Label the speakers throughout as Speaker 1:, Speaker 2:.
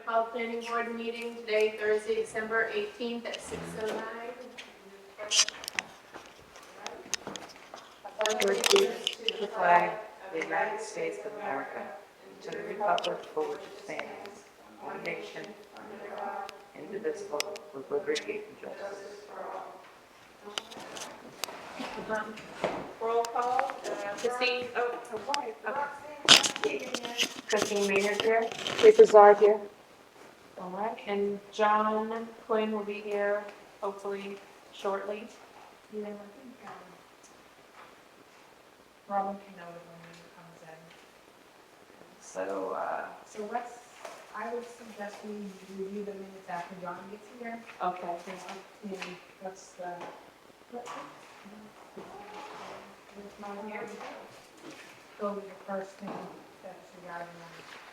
Speaker 1: call planning board meeting today, Thursday, December 18th at 6:09.
Speaker 2: To the flag of the United States of America, to the republic for which it stands, one nation, under God, indivisible, with liberty and justice for all.
Speaker 1: Roll call, Christine,
Speaker 2: Christine Maynard here.
Speaker 3: Lisa Zard here.
Speaker 1: all right, and John Quinn will be here hopefully shortly.
Speaker 4: Yeah, I think, Robin can know it when he comes in.
Speaker 1: So,
Speaker 4: So I would suggest we review the minutes after John gets here.
Speaker 1: okay,
Speaker 4: And what's the, what's mine here? Go to the first thing that's regarding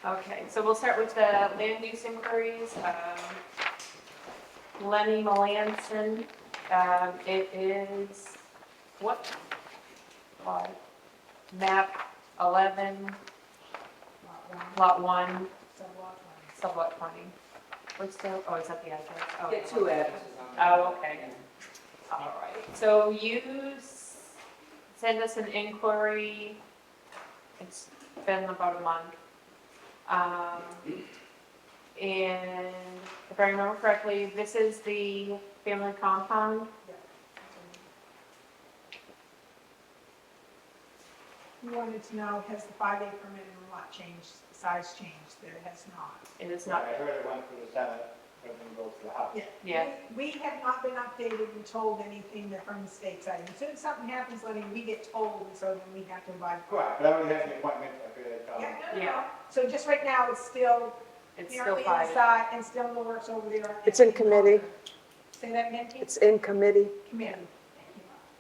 Speaker 4: that.
Speaker 1: okay, so we'll start with the land use inquiries. Lenny Melanson, it is, what? Map 11, lot 1, sublot 20. What's the, oh, is that the address? Oh.
Speaker 2: Get two addresses on there.
Speaker 1: Oh, okay. All right, so you send us an inquiry, it's been about a month. And if I remember correctly, this is the family compound.
Speaker 4: You wanted to know, has the 5 acre minimum lot changed, size changed? There has not.
Speaker 1: It is not,
Speaker 5: I heard it went through the Senate, but then goes to the House.
Speaker 1: yeah,
Speaker 4: We have not been updated and told anything that from the state side. As soon as something happens, Lenny, we get told, and so then we have to abide.
Speaker 5: Correct, but I already had the appointment, I figured I'd
Speaker 4: Yeah,
Speaker 5: come.
Speaker 4: no.
Speaker 1: Yeah.
Speaker 4: So just right now, it's still
Speaker 1: it's still
Speaker 4: apparently
Speaker 1: 5.
Speaker 4: inside and still in the works over there.
Speaker 3: It's in committee.
Speaker 4: Say that again, Keith?
Speaker 3: It's in committee.
Speaker 4: Committee.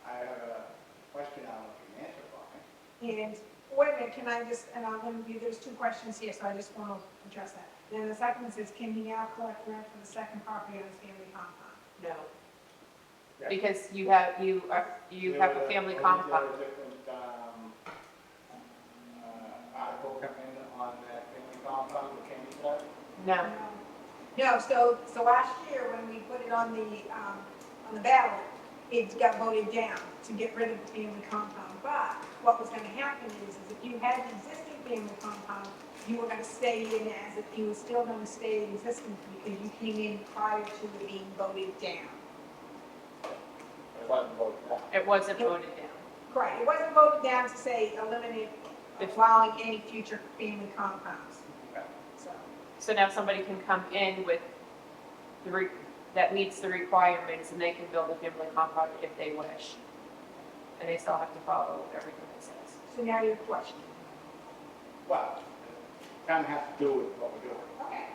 Speaker 5: I have a question I don't know if you can answer for me.
Speaker 4: And wait a minute, can I just, and I'm going to be, there's 2 questions here, so I just want to address that. Then the second one says, can he now collect rent for the second property on his family compound?
Speaker 1: No,
Speaker 5: Yeah.
Speaker 1: because you have a family compound.
Speaker 5: There was a different, article come in on that family compound that came to that?
Speaker 1: No,
Speaker 4: No, so last year, when we put it on the ballot, it got voted down to get rid of the family compound. But what was gonna happen is if you had an existing family compound, you were gonna stay in as if you were still gonna stay in existence because you came in prior to it being voted down.
Speaker 5: It wasn't voted down.
Speaker 1: it wasn't voted down.
Speaker 4: Correct, it wasn't voted down to say eliminate allowing any future family compounds,
Speaker 5: Okay.
Speaker 4: so.
Speaker 1: So now somebody can come in with that meets the requirements and they can build a family compound if they wish. And they still have to follow everything it says.
Speaker 4: So now your question.
Speaker 5: Well, it kind of has to do with what we're doing.
Speaker 4: Okay.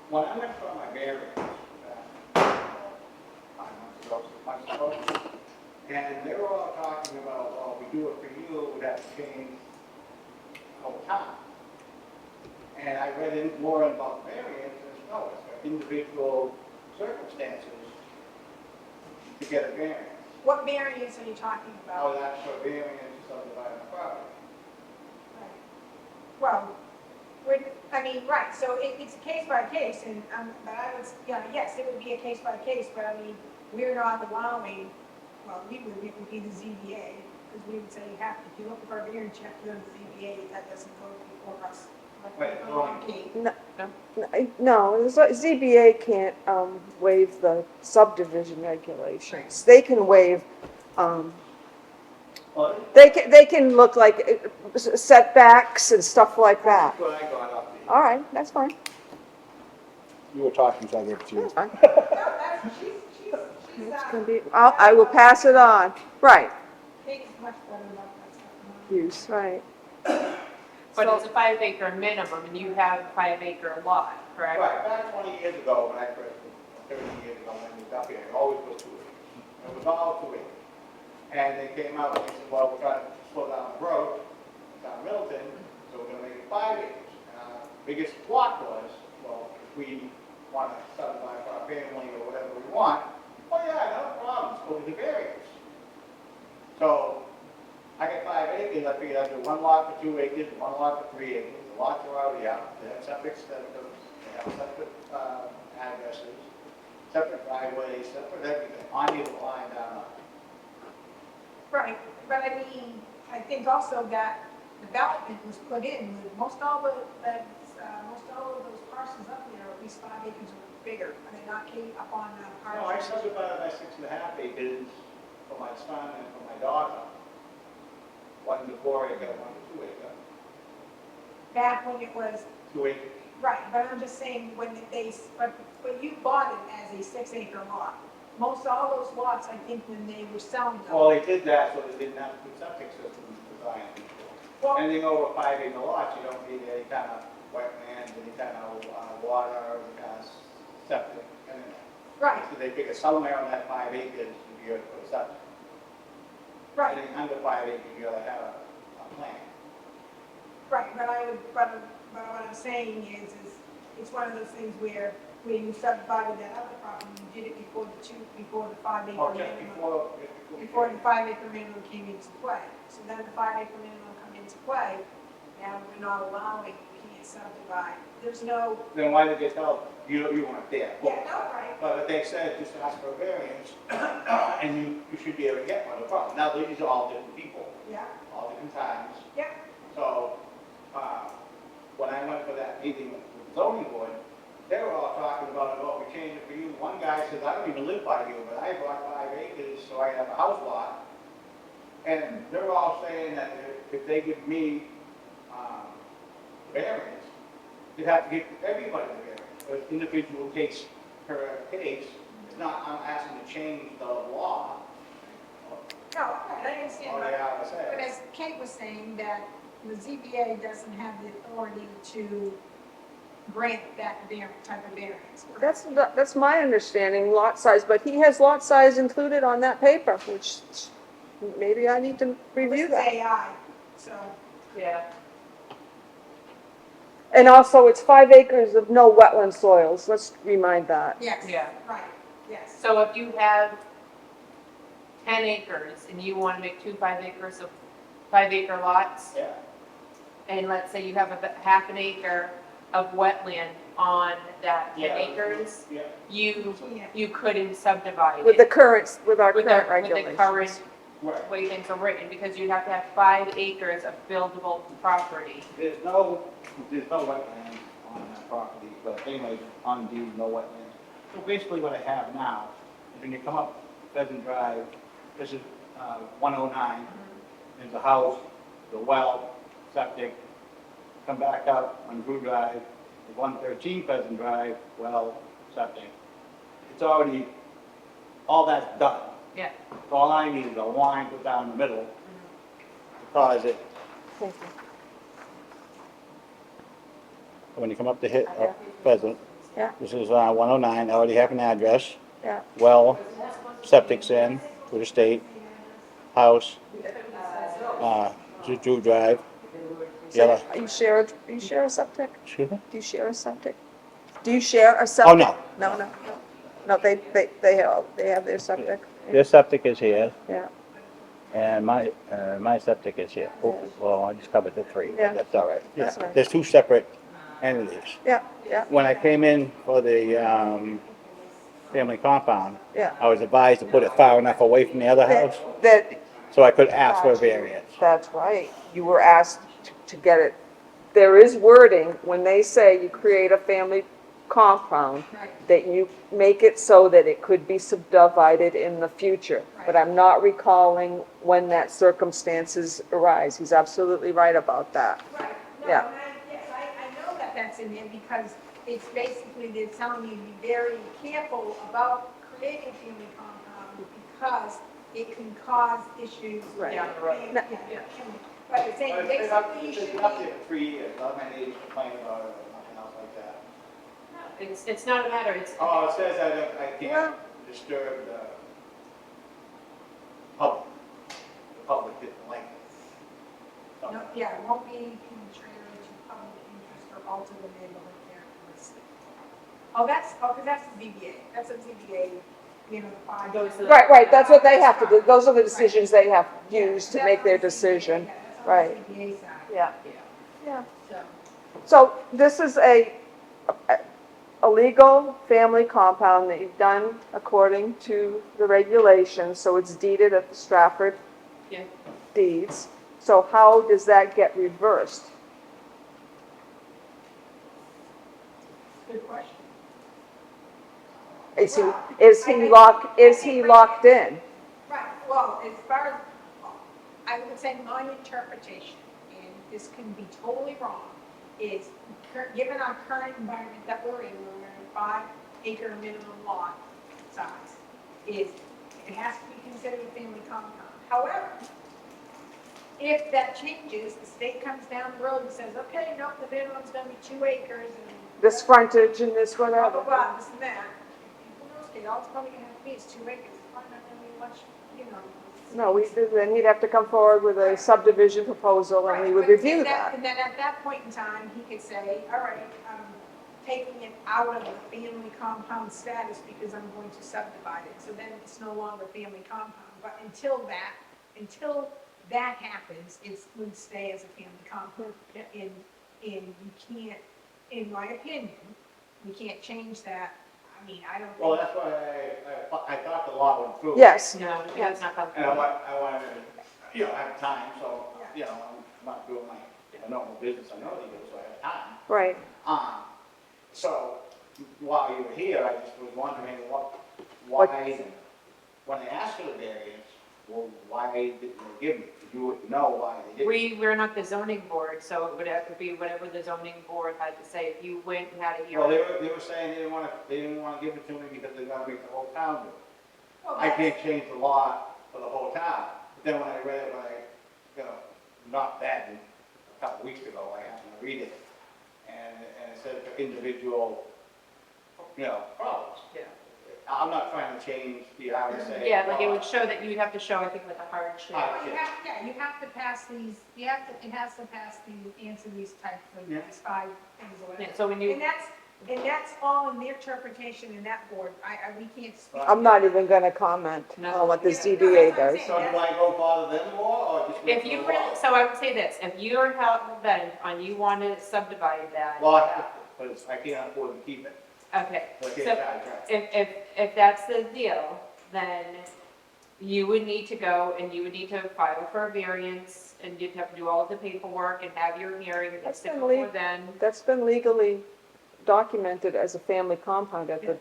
Speaker 5: When I went for my variance, 5 months ago, 6 months ago, and they were all talking about, well, we do it for you, we'd have to change over time. And I read in more about variance, and it's no, it's for individual circumstances to get a variance.
Speaker 4: What variance are you talking about?
Speaker 5: Now, that's for variance to subdivide the property.
Speaker 4: Well, right, so it's case by case, and, but I would, yes, it would be a case by case, but I mean, we're not allowing, well, it would be the ZBA, because we would say you have to, if you're looking for a variance, you have to go to the ZBA, that doesn't go before us.
Speaker 5: Wait,
Speaker 4: Okay.
Speaker 3: No, the ZBA can't waive the subdivision regulations. They can waive,
Speaker 5: Well,
Speaker 3: they can look like setbacks and stuff like that.
Speaker 5: that's what I got up to.
Speaker 3: All right, that's fine.
Speaker 5: You were talking, so I gave it to you.
Speaker 3: That's fine.
Speaker 4: No, that's, she's,
Speaker 3: It's gonna be, I will pass it on. Right,
Speaker 4: Kate's much better about that stuff.
Speaker 3: use, right.
Speaker 1: But it's a 5 acre minimum and you have a 5 acre lot, correct?
Speaker 5: Right, back 20 years ago, when I first, 30 years ago, when I moved up here, it always was 2 acres. It was all 2 acres. And they came out and they said, well, we're trying to slow down the growth down Middleton, so we're gonna make it 5 acres. And our biggest block was, well, if we want to subdivide for our family or whatever we want, well, yeah, no problem, let's go to the variance. So, I got 5 acres, I figured I'd do 1 lot for 2 acres, 1 lot for 3 acres, the lots are already out, they have septic systems, they they have separate, addresses, separate driveways, separate everything, on either line down.
Speaker 4: Right, but I mean, I think also that development was put in with most all of those parcels up there are at least 5 acres or bigger. Are they not Kate, up on
Speaker 5: No, I
Speaker 4: parcels?
Speaker 5: subdivided my 6.5 acres for my son and for my daughter. 1 to 4 acre, 1 to 2 acre.
Speaker 4: Back when it was,
Speaker 5: 2 acres.
Speaker 4: right, but I'm just saying, but you bought it as a 6-acre lot. Most all those lots, I think, when they were selling them.
Speaker 5: Well, they did that so they didn't have to put septic systems designed.
Speaker 4: Well,
Speaker 5: Anything over 5 acre lots, you don't need any kind of wetlands, any kind of water, any kind of septic, anything.
Speaker 4: right,
Speaker 5: So they figure somewhere on that 5 acres, you gotta put a septic.
Speaker 4: right.
Speaker 5: Anything under 5 acres, you gotta have a plan.
Speaker 4: Right, but what I'm saying is it's one of those things where you subdivided that other property, you did it before the 5 acre
Speaker 5: Oh, just
Speaker 4: minimum. Before the 5 acre minimum came into play. So then the 5 acre minimum come into play, now we're not allowing, you can't subdivide. There's no,
Speaker 5: Then why did they tell you, you weren't there?
Speaker 4: yeah, no, right,
Speaker 5: But they said just ask for a variance, and you should be able to get one, no problem. Now, these are all different people,
Speaker 4: yeah,
Speaker 5: all different times.
Speaker 4: yeah,
Speaker 5: So, when I went for that meeting with the zoning board, they were all talking about, oh, we changed it for you. One guy says, I don't even live by you, but I bought 5 acres, so I have a house lot. And they're all saying that if they give me, variance, they'd have to give everybody the variance. But individual case per case, it's not, I'm asking to change the law.
Speaker 4: no, I understand,
Speaker 5: All they have to
Speaker 4: but
Speaker 5: say.
Speaker 4: as Kate was saying, that the ZBA doesn't have the authority to grant that type of variance.
Speaker 3: That's my understanding, lot size, but he has lot size included on that paper, which maybe I need to review
Speaker 4: This is
Speaker 3: that.
Speaker 4: AI, so,
Speaker 1: Yeah.
Speaker 3: And also, it's 5 acres of no wetland soils, let's remind that.
Speaker 4: yes,
Speaker 1: Yeah.
Speaker 4: right, yes.
Speaker 1: So if you have 10 acres and you want to make 2 5 acres of 5 acre lots,
Speaker 5: Yeah.
Speaker 1: and let's say you have a half an acre of wetland on that 10
Speaker 5: Yeah.
Speaker 1: acres,
Speaker 5: Yeah.
Speaker 4: Yeah.
Speaker 1: you couldn't subdivide
Speaker 3: With the
Speaker 1: it
Speaker 3: current, with our
Speaker 1: with
Speaker 3: current
Speaker 1: the current
Speaker 3: regulations.
Speaker 5: Right.
Speaker 1: way things are written, because you'd have to have 5 acres of buildable property.
Speaker 5: There's no wetland on that property, but anyway, on deed, no wetlands. So basically what I have now is when you come up Pheasant Drive, this is 109, there's a house, the well, septic, come back up on Drew Drive, the 113 Pheasant Drive, well, septic. It's already, all that's done.
Speaker 1: Yeah.
Speaker 5: So all I need is a line put down the middle to cause it.
Speaker 3: Thank you.
Speaker 5: When you come up to hit Pheasant,
Speaker 3: Yeah.
Speaker 5: this is 109, I already have an address,
Speaker 3: Yeah,
Speaker 5: well, septic's in, to the state, house, Drew Drive, yellow.
Speaker 3: you share a septic?
Speaker 5: Excuse me?
Speaker 3: Do you share a septic? Do you share a septic?
Speaker 5: Oh, no.
Speaker 3: No, they have their septic.
Speaker 5: Their septic is here,
Speaker 3: Yeah,
Speaker 5: and my septic is here. Oh, well, I just covered the 3,
Speaker 3: Yeah.
Speaker 5: that's all right.
Speaker 3: That's
Speaker 5: Yeah,
Speaker 3: right.
Speaker 5: there's 2 separate entities.
Speaker 3: yeah,
Speaker 5: When I came in for the family compound,
Speaker 3: yeah.
Speaker 5: I was advised to put it far enough away from the other house,
Speaker 3: That,
Speaker 5: so I could ask for a variance.
Speaker 3: that's right. You were asked to get it. There is wording, when they say you create a family compound, that you make it so that it could be subdivided in the future. But I'm not recalling when that circumstances arise. He's absolutely right about that.
Speaker 4: Right, no,
Speaker 3: Yeah.
Speaker 4: and yes, I know that that's in there because it's basically, they're telling you to be very careful about creating family compound because it can cause issues.
Speaker 3: Right.
Speaker 1: Down the road.
Speaker 3: No.
Speaker 4: Yeah. But it's saying basically you should
Speaker 5: It's been up
Speaker 4: be,
Speaker 5: there for 3 years, none of my neighbors complain about it, or nothing else like that.
Speaker 1: It's not a matter, it's,
Speaker 5: Oh, it says I can't disturb the public. The public didn't like it. So,
Speaker 4: no, yeah, it won't be contrary to public interest or alter the neighborhood characteristics. Because that's the ZBA, that's a ZBA, you know, the 5.
Speaker 1: Goes to the-
Speaker 3: Right, that's what they have to do. Those are the decisions they have used to make their decision. Right.
Speaker 4: That's on the ZBA side.
Speaker 3: Yeah,
Speaker 1: yeah.
Speaker 3: yeah.
Speaker 4: So,
Speaker 3: So this is a legal family compound that you've done according to the regulations, so it's deeded at the Stratford
Speaker 1: Yeah.
Speaker 3: deeds. So how does that get reversed?
Speaker 4: Good question.
Speaker 3: Is he,
Speaker 4: Well,
Speaker 3: is
Speaker 4: I
Speaker 3: he
Speaker 4: think-
Speaker 3: locked,
Speaker 4: I
Speaker 3: is
Speaker 4: think
Speaker 3: he
Speaker 4: right-
Speaker 3: locked in?
Speaker 4: Right, well, as far as, I would say my interpretation, and this can be totally wrong, is given our current environment that we're in, where we're in a 5-acre minimum lot size, is it has to be considered a family compound. However, if that changes, the state comes down the road and says, okay, nope, the minimum's gonna be 2 acres and.
Speaker 3: This frontage and this
Speaker 4: Blah,
Speaker 3: whatever?
Speaker 4: blah, blah, this and that. People know state, all it's probably gonna have to be is 2 acres, it's probably not gonna be much, you know.
Speaker 3: No, then he'd have to come forward with a subdivision proposal and we
Speaker 4: Right,
Speaker 3: would
Speaker 4: but
Speaker 3: review
Speaker 4: then
Speaker 3: that.
Speaker 4: And then at that point in time, he could say, all right, I'm taking it out of the family compound status because I'm going to subdivide it. So then it's no longer family compound. But until that happens, it would stay as a family compound. And you can't, in my opinion, we can't change that. I mean, I don't
Speaker 5: Well,
Speaker 4: think.
Speaker 5: that's why I thought the law went through.
Speaker 3: Yes,
Speaker 1: No, it's not coming.
Speaker 5: And I wanted to, you know, have time, so, you know, I'm not doing my normal business I normally do, so I have time.
Speaker 3: right.
Speaker 5: So, while you were here, I just was wondering why, when they asked for the variance, well, why didn't they give it? You would know why they didn't.
Speaker 1: We're not the zoning board, so it would have to be whatever the zoning board had to say. If you went and had a
Speaker 5: Well,
Speaker 1: hearing.
Speaker 5: they were saying they didn't want to give it to me because they're gonna make the whole town do it.
Speaker 4: Well,
Speaker 5: I
Speaker 4: that's-
Speaker 5: can't change the law for the whole town. But then when I read it, you know, not that, a couple weeks ago, I happened to read it, and it said for individual, you know, problems.
Speaker 1: Yeah.
Speaker 5: I'm not trying to change the RSA.
Speaker 1: Yeah, like it
Speaker 5: law.
Speaker 1: would show that you'd have to show, I think, like a hardship.
Speaker 4: Well, you have to pass these, it has to pass the, answer these types of,
Speaker 5: Yeah.
Speaker 4: these 5 things or whatever.
Speaker 1: Yeah, so when you,
Speaker 4: And that's all in their interpretation in that board, we can't speak.
Speaker 3: I'm not even gonna comment
Speaker 1: No.
Speaker 3: on what the
Speaker 4: Yeah, no,
Speaker 3: ZBA
Speaker 4: that's what I'm
Speaker 3: does.
Speaker 4: saying.
Speaker 5: So do I go bother them more, or just?
Speaker 1: if
Speaker 5: wait
Speaker 1: you
Speaker 5: for the law?
Speaker 1: really, so I would say this, if you're hell bent on you want to subdivide that.
Speaker 5: Well, I have to, but I can't afford to keep it,
Speaker 1: Okay,
Speaker 5: so I
Speaker 1: so
Speaker 5: can't charge that.
Speaker 1: if that's the deal, then you would need to go and you would need to file for a variance and you'd have to do all of the paperwork and have your hearing and
Speaker 3: That's
Speaker 1: sit
Speaker 3: been
Speaker 1: before then.
Speaker 3: That's been legally documented as a family compound at the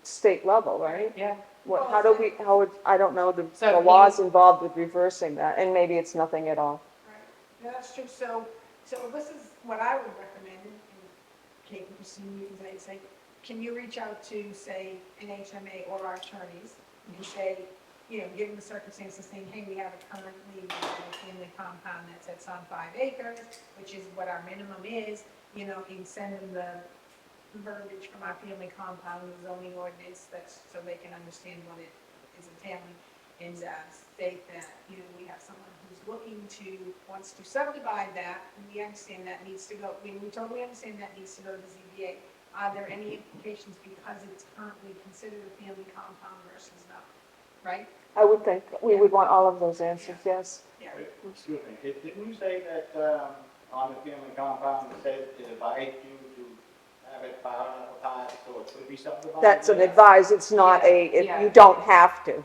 Speaker 3: state level, right?
Speaker 1: Yeah,
Speaker 3: What, how do we, how would, I don't know the
Speaker 1: So you-
Speaker 3: laws involved with reversing that, and maybe it's nothing at all.
Speaker 4: Right. No, that's true, so this is what I would recommend, and Kate, you see, you can say, can you reach out to, say, an HMA or our attorneys, and say, you know, given the circumstances, saying, hey, we have a family compound that sits on 5 acres, which is what our minimum is, you know, and send them the verbiage from our family compound, the zoning ordinance, that's, so they can understand what it is entailing, and state that, you know, we have someone who's looking to, wants to subdivide that, and we understand that needs to go, we totally understand that needs to go to the ZBA. Are there any implications because it's currently considered a family compound versus not, right?
Speaker 3: I would think, we would want all of those answers, yes.
Speaker 4: Yeah.
Speaker 5: Excuse me, didn't you say that, on the family compound, it said it advised you to have it filed on the part so it could be subdivided?
Speaker 3: That's an advice, it's not
Speaker 1: Yeah.
Speaker 3: you don't have to.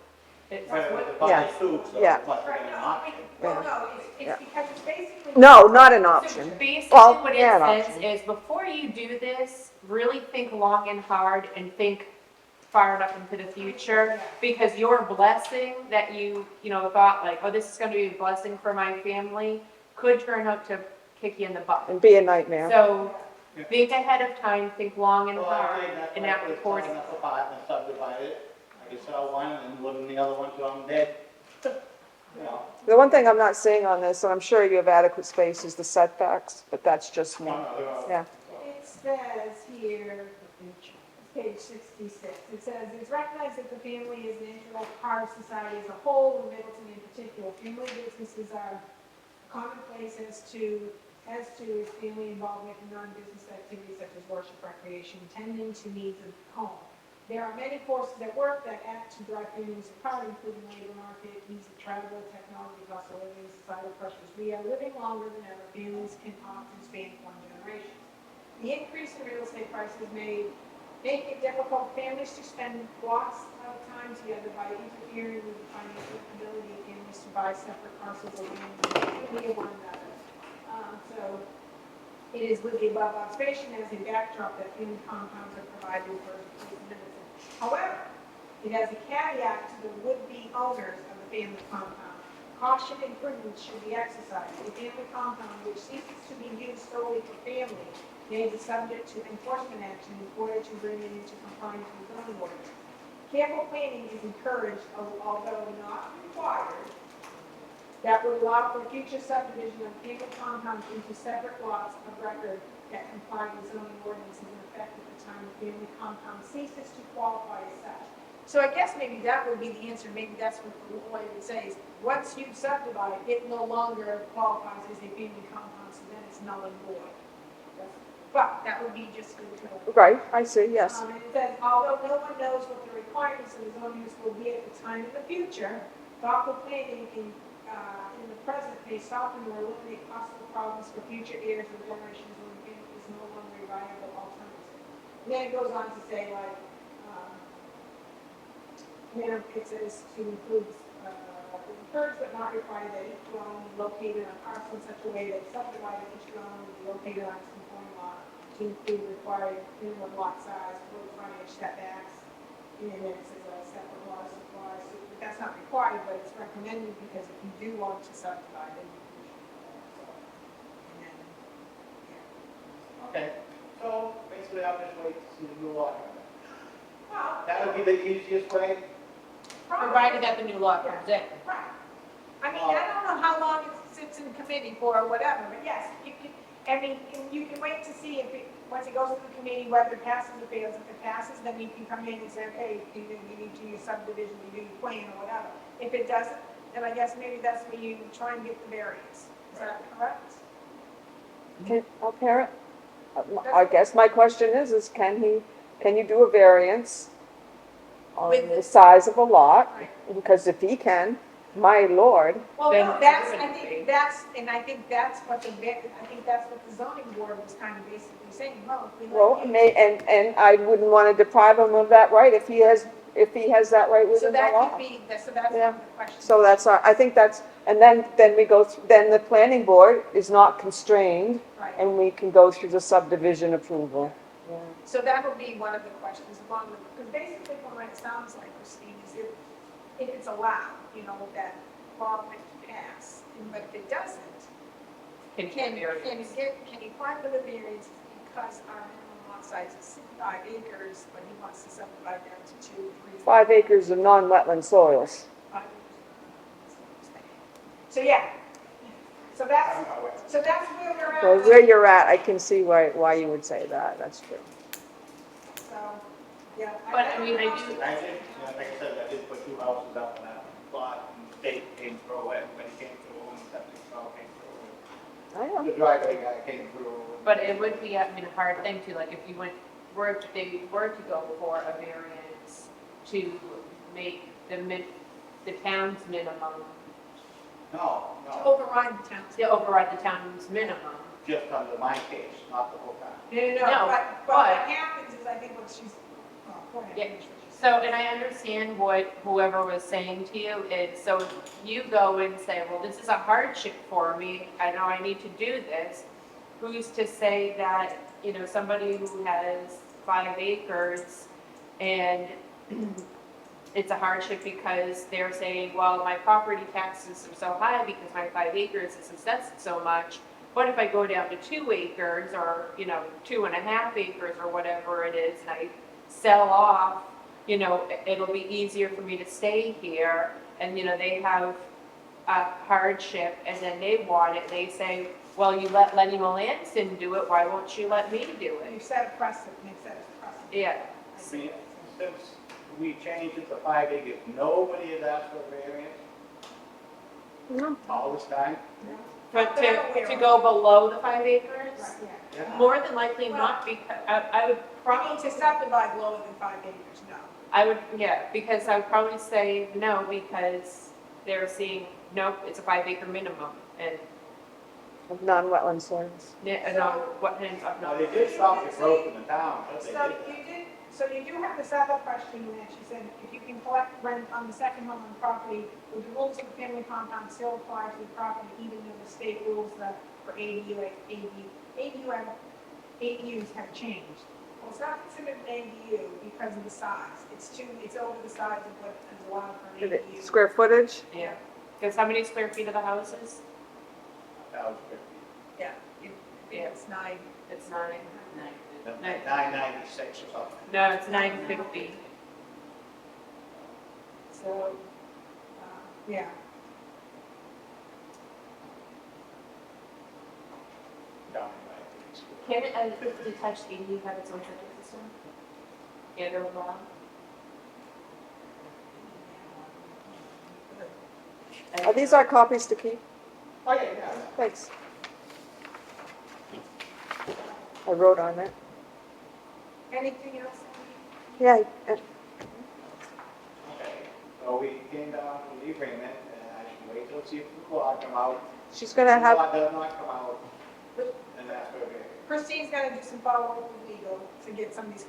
Speaker 1: it's,
Speaker 5: But it was advised too, so
Speaker 3: Yeah.
Speaker 5: it must have
Speaker 4: Right,
Speaker 5: been an
Speaker 4: no,
Speaker 5: option.
Speaker 4: well, no,
Speaker 3: Yeah.
Speaker 4: it's because it's basically.
Speaker 3: No, not an
Speaker 1: so
Speaker 3: option.
Speaker 1: basically
Speaker 3: Well,
Speaker 1: what
Speaker 3: yeah, an
Speaker 1: it says
Speaker 3: option.
Speaker 1: is before you do this, really think long and hard and think far enough into the future, because your blessing that you know, thought like, oh, this is gonna be a blessing for my family, could turn out to kick you in the butt.
Speaker 3: And be a nightmare.
Speaker 1: So think ahead of time, think long and
Speaker 5: Well, I
Speaker 1: hard,
Speaker 5: think that's
Speaker 1: and
Speaker 5: why
Speaker 1: act
Speaker 5: I was
Speaker 1: accordingly.
Speaker 5: selling up a part and subdivide it. I could sell one and live in the other one till I'm dead. You know,
Speaker 3: The one thing I'm not seeing on this, and I'm sure you have adequate space, is the setbacks, but that's just me.
Speaker 5: no, they're all-
Speaker 3: Yeah.
Speaker 4: It says here, page 66, it says, it's recognized that the family is an integral part of society as a whole, and Middleton in particular. Family businesses are commonplace as to is family involvement in non-business activities such as worship, recreation, tending to needs of home. There are many forces at work that act to drive families apart, including labor market, ease of travel, technology, cost of living, societal pressures. We are living longer than ever. Families can often span 1 generation. The increase in real estate prices may make it difficult for families to spend lots of time together by interfering with the financial ability of families to buy separate parcels of land near one another. So it is with the above observation as a backdrop that family compounds are provided for benefit. However, it has a caveat to the would-be owners of the family compound. Caution and prudence should be exercised. A family compound which ceases to be used solely for family may be subject to enforcement action in order to bring it into compliance with zoning ordinance. Careful planning is encouraged, although not required, that would allow for future subdivision of family compounds into separate lots of record that comply with zoning ordinances in effect at the time the family compound ceases to qualify as such. So I guess maybe that would be the answer, maybe that's what the lawyer would say, is once you subdivide, it no longer qualifies as a family compound, so then it's null and void. But that would be just good to know.
Speaker 3: Right, I see, yes.
Speaker 4: And it says, although no one knows what the requirements of the zoning use will be at the time in the future, thoughtful planning in the present may soften or eliminate possible problems for future heirs or generations when the family is no longer a viable alternative. And then it goes on to say, like, it says to include, encourage but not require that each dwelling be located on a parcel in such a way that subdivided each dwelling will be located on its conforming lot to include required minimum lot size, road frontage, setbacks, and then it says separate water supply. So that's not required, but it's recommended because if you do want to subdivide, then you can. And then, yeah.
Speaker 5: Okay, so basically I'm just waiting to see the new law.
Speaker 4: Well,
Speaker 5: That would be the easiest way.
Speaker 1: Provided that the new law comes in.
Speaker 4: right. I mean, I don't know how long it sits in committee for or whatever, but yes, you can, I mean, you can wait to see if it, once it goes to the committee, whether it passes or fails. If it passes, then you can come in and say, okay, you need to use subdivision, you need a plan or whatever. If it doesn't, then I guess maybe that's where you try and get the variance. Is that correct?
Speaker 3: I'll parent. I guess my question is can you do a variance on
Speaker 1: With
Speaker 3: the size of a lot? Because if he can, my lord,
Speaker 4: Well,
Speaker 1: Then
Speaker 4: no, that's,
Speaker 1: it
Speaker 4: I
Speaker 1: wouldn't
Speaker 4: think
Speaker 1: be.
Speaker 4: that's, and I think that's what the zoning board was kind of basically saying, well, if we
Speaker 3: well,
Speaker 4: let you.
Speaker 3: and I wouldn't want to deprive him of that right if he has that right
Speaker 4: So
Speaker 3: within the
Speaker 4: that
Speaker 3: law.
Speaker 4: could be, so that's
Speaker 3: Yeah.
Speaker 4: one of the questions.
Speaker 3: So that's, I think that's, and then we go, then the planning board is not constrained,
Speaker 4: Right.
Speaker 3: and we can go through the subdivision approval. Yeah.
Speaker 4: So that would be one of the questions along with, because basically from what it sounds like, Christine, is if it's allowed, that law might pass, but if it doesn't,
Speaker 1: Can you
Speaker 4: can
Speaker 1: variance?
Speaker 4: he apply for the variance because our minimum lot size is 5 acres, but he wants to subdivide down to 2, 3.
Speaker 3: 5 acres of non-wetland soils.
Speaker 4: 5 acres. So yeah, so that's where we're at.
Speaker 3: Well, where you're at, I can see why you would say that, that's true.
Speaker 4: So, yeah.
Speaker 1: But, I mean, I do-
Speaker 5: I did, like I said, I did put 2 houses up on that lot, and the state came through it, when it came through, and septic well came through.
Speaker 3: I know.
Speaker 5: The driveway guy came through.
Speaker 1: But it would be, I mean, a hard thing to, like, if you they were to go for a variance to make the town's minimum,
Speaker 5: No,
Speaker 4: To
Speaker 5: no,
Speaker 4: override the town's.
Speaker 1: to override the town's minimum.
Speaker 5: just under my case, not the whole town.
Speaker 1: No,
Speaker 4: But
Speaker 1: but-
Speaker 4: what happens is, I think what she's, go ahead.
Speaker 1: Yeah.
Speaker 4: finish what she's
Speaker 1: So,
Speaker 4: saying.
Speaker 1: and I understand what whoever was saying to you is, so if you go and say, well, this is a hardship for me, I know I need to do this. Who's to say that, somebody who has 5 acres and it's a hardship because they're saying, well, my property taxes are so high because my 5 acres is assessed so much. What if I go down to 2 acres or, 2.5 acres or whatever it is, and I sell off, it'll be easier for me to stay here. And, they have a hardship and then they want it. They say, well, you let Lenny Melanson do it, why won't you let me do
Speaker 4: You
Speaker 1: it?
Speaker 4: set a precedent, you set a precedent.
Speaker 1: Yeah.
Speaker 5: I mean, since we changed it to 5 acres, nobody has asked for a variance
Speaker 3: No.
Speaker 5: all this time.
Speaker 1: But to go below the 5 acres?
Speaker 4: Right, yeah.
Speaker 5: Yeah.
Speaker 1: More than likely not, because I would
Speaker 4: I mean,
Speaker 1: probably,
Speaker 4: to subdivide lower than 5 acres, no.
Speaker 1: because I would probably say no, because they're seeing, nope, it's a 5 acre minimum, and,
Speaker 3: Of non-wetland soils.
Speaker 1: no, what ends up
Speaker 5: Well,
Speaker 1: not.
Speaker 5: they did stop the growth in the town, but they
Speaker 4: So
Speaker 5: did.
Speaker 4: you did, So you do have this other question in there, she said, if you can collect rent on the second home on property, would the rules of the family compound still apply to the property, even though the state rules that for ADUs have changed? Well, it's not considered an ADU because of the size, it's over the size of what is allowed for an ADU.
Speaker 3: Square footage?
Speaker 1: Yeah. Because how many square feet of the house is?
Speaker 5: 1,050.
Speaker 4: Yeah, it's nine.
Speaker 1: It's 9.
Speaker 5: 996 or something.
Speaker 1: No, it's 950.
Speaker 4: So, yeah.
Speaker 5: Down in my
Speaker 1: Can a detached ADU have its own septic system? And or law?
Speaker 3: Are these our copies to keep?
Speaker 5: Oh, yeah, yeah.
Speaker 3: Thanks. I wrote on it.
Speaker 4: Anything else?
Speaker 3: Yeah,
Speaker 5: Okay, so we came down to the agreement, and I should wait till see if the law come out.
Speaker 3: she's
Speaker 5: If
Speaker 3: gonna
Speaker 5: the
Speaker 3: have,
Speaker 5: law does not come out, then that's where we
Speaker 4: Christine's gonna do some follow-up with legal to get some of these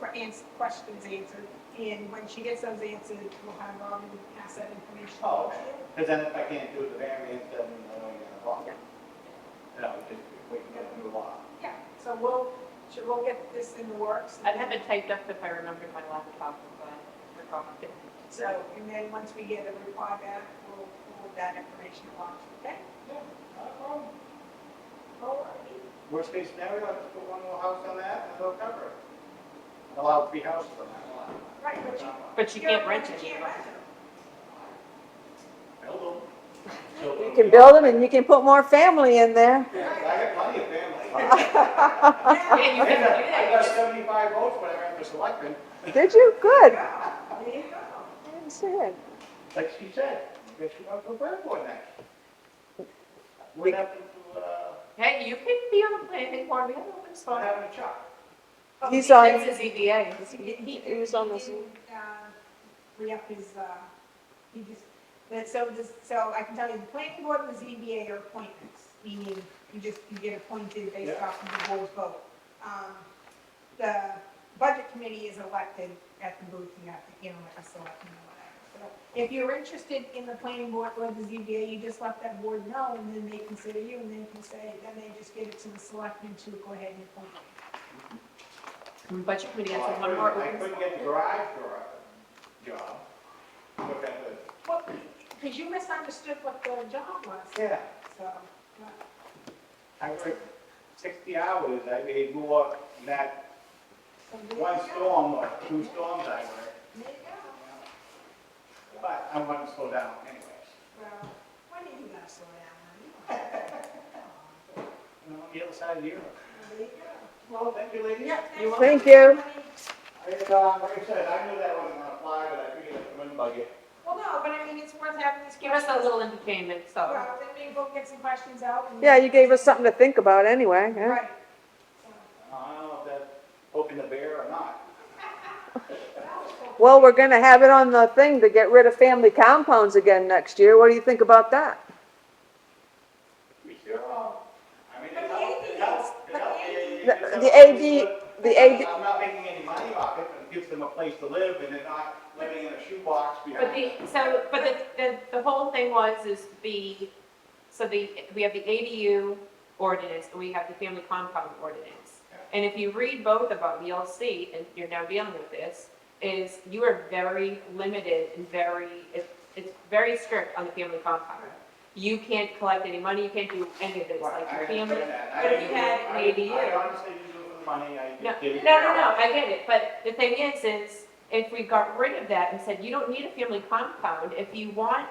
Speaker 4: questions answered. And when she gets those answered, we'll have Robin pass that information.
Speaker 5: Oh, okay. Because then if I can't do the variance, then I don't get a law.
Speaker 3: Yeah.
Speaker 5: You know, just wait to get a new law.
Speaker 4: Yeah, so we'll get this in the works.
Speaker 1: I'd have it typed up if I remembered my laptop, but I forgot it.
Speaker 4: So, and then once we get a reply back, we'll forward that information along, okay?
Speaker 5: Yeah, not a problem.
Speaker 4: All righty.
Speaker 5: Worst case scenario, I just put one more house on that, and it'll cover it. Allow 3 houses on that lot.
Speaker 4: Right, but you.
Speaker 1: But you can't rent
Speaker 4: You
Speaker 1: it.
Speaker 4: can't rent them.
Speaker 5: Build them.
Speaker 3: you can build them and you can put more family in there.
Speaker 5: Yeah, I got plenty of family.
Speaker 1: Yeah, you
Speaker 5: I
Speaker 1: can do
Speaker 5: got
Speaker 1: that.
Speaker 5: 75 votes when I ran for selectmen.
Speaker 3: Did you? Good.
Speaker 4: There you go.
Speaker 3: I didn't see it.
Speaker 5: Like she said, you guys should go to the planning board next. What happened to,
Speaker 1: Hey, you can be on the planning board, we have an open
Speaker 5: what
Speaker 1: spot.
Speaker 5: happened to Chuck?
Speaker 3: He's on,
Speaker 1: It's a ZBA.
Speaker 3: he was on this.
Speaker 4: He didn't, re-up his, he just, so I can tell you, the planning board and the ZBA are appointments, meaning you get appointed based
Speaker 5: Yeah.
Speaker 4: off of the board's vote. The budget committee is elected at the booth, you have to, like a selectman or whatever. So if you're interested in the planning board or the ZBA, you just let that board know, and then they consider you, and then they just give it to the selectmen to go ahead and appoint you.
Speaker 1: Budget committee has
Speaker 5: Well,
Speaker 1: one more
Speaker 5: I
Speaker 1: open
Speaker 5: couldn't
Speaker 1: spot.
Speaker 5: get the garage door job. Look at the,
Speaker 4: Well, because you misunderstood what the job was,
Speaker 5: yeah,
Speaker 4: so.
Speaker 5: I worked 60 hours, I made more than that
Speaker 4: So there
Speaker 5: one
Speaker 4: you go.
Speaker 5: storm or 2 storms I worked.
Speaker 4: There you go.
Speaker 5: But I want to slow down anyways.
Speaker 4: Well, when are you gonna slow down, honey?
Speaker 5: You know, the other side of Europe.
Speaker 4: There you go.
Speaker 5: Well, thank you, ladies.
Speaker 4: Yeah,
Speaker 1: You
Speaker 3: Thank you.
Speaker 5: Like I said, I knew that wasn't gonna fly, but I figured it wouldn't bug you.
Speaker 4: Well, no, but I mean, it's worth having these
Speaker 1: Give us
Speaker 4: questions.
Speaker 1: a little entertainment, so.
Speaker 4: Well, then maybe we'll get some questions out. And-
Speaker 3: Yeah, you gave us something to think about anyway. Yeah.
Speaker 4: Right.
Speaker 5: I don't know if that's poking the bear or not.
Speaker 3: Well, we're gonna have it on the thing to get rid of family compounds again next year. What do you think about that?
Speaker 5: We sure are. I mean,
Speaker 4: But
Speaker 5: it
Speaker 4: the
Speaker 5: helps, it
Speaker 4: AD
Speaker 5: helps,
Speaker 4: is-
Speaker 5: it helps.
Speaker 3: The AD
Speaker 5: I'm not making any money off it, but it gives them a place to live and they're not living in a shoebox
Speaker 1: But
Speaker 5: behind.
Speaker 1: the whole thing is we have the ADU ordinance and we have the family compound ordinance. And if you read both of them, you'll see, and you're now dealing with this, is you are very limited and it's very strict on the family compound. You can't collect any money, you can't do any of this,
Speaker 5: Right,
Speaker 1: like
Speaker 5: I
Speaker 1: your family.
Speaker 5: understand that.
Speaker 1: But if you had an
Speaker 5: I
Speaker 1: ADU.
Speaker 5: honestly didn't do it for the money, I
Speaker 1: No,
Speaker 5: just did it.
Speaker 1: no, I get it, but the thing is if we got rid of that and said, you don't need a family compound, if you want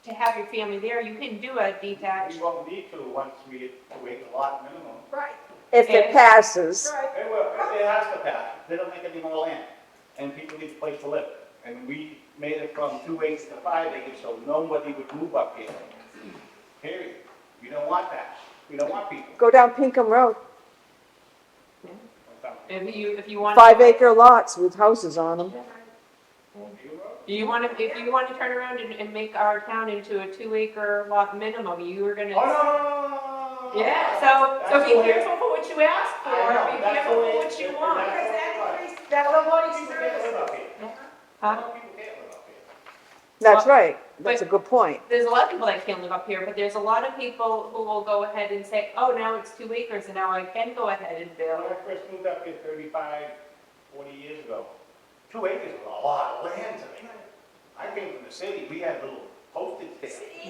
Speaker 1: to have your family there, you can do a detached.
Speaker 5: We won't need to once we get to wait a lot minimum.
Speaker 4: Right.
Speaker 3: If it passes.
Speaker 4: Right.
Speaker 5: It will, it has to pass. They don't make any more land and people need a place to live. And we made it from 2 acres to 5 acres, so nobody would move up here. Period. We don't want that. We don't want people.
Speaker 3: Go down Pinkham Road.
Speaker 1: If you want.
Speaker 3: 5 acre lots with houses on them.
Speaker 1: If you want to turn around and make our town into a 2 acre lot minimum, you are gonna.
Speaker 5: Oh, no.
Speaker 1: Yeah, so
Speaker 5: That's
Speaker 1: be
Speaker 5: the way-
Speaker 1: careful for what you ask for,
Speaker 5: I know,
Speaker 1: be
Speaker 5: that's
Speaker 1: careful
Speaker 5: the way-
Speaker 1: for what you want.
Speaker 4: Because that increases that little boy
Speaker 5: People can't live up here.
Speaker 1: Huh?
Speaker 5: Some people can't live up here.
Speaker 3: That's
Speaker 1: Well,
Speaker 3: right. That's a
Speaker 1: but-
Speaker 3: good point.
Speaker 1: There's a lot of people that can't live up here, but there's a lot of people who will go ahead and say, oh, now it's 2 acres and now I can go ahead and
Speaker 5: When
Speaker 1: build.
Speaker 5: I first moved up here 35, 40 years ago, 2 acres was a lot of land to me. I came from the city, we had little postage stamps.
Speaker 4: See,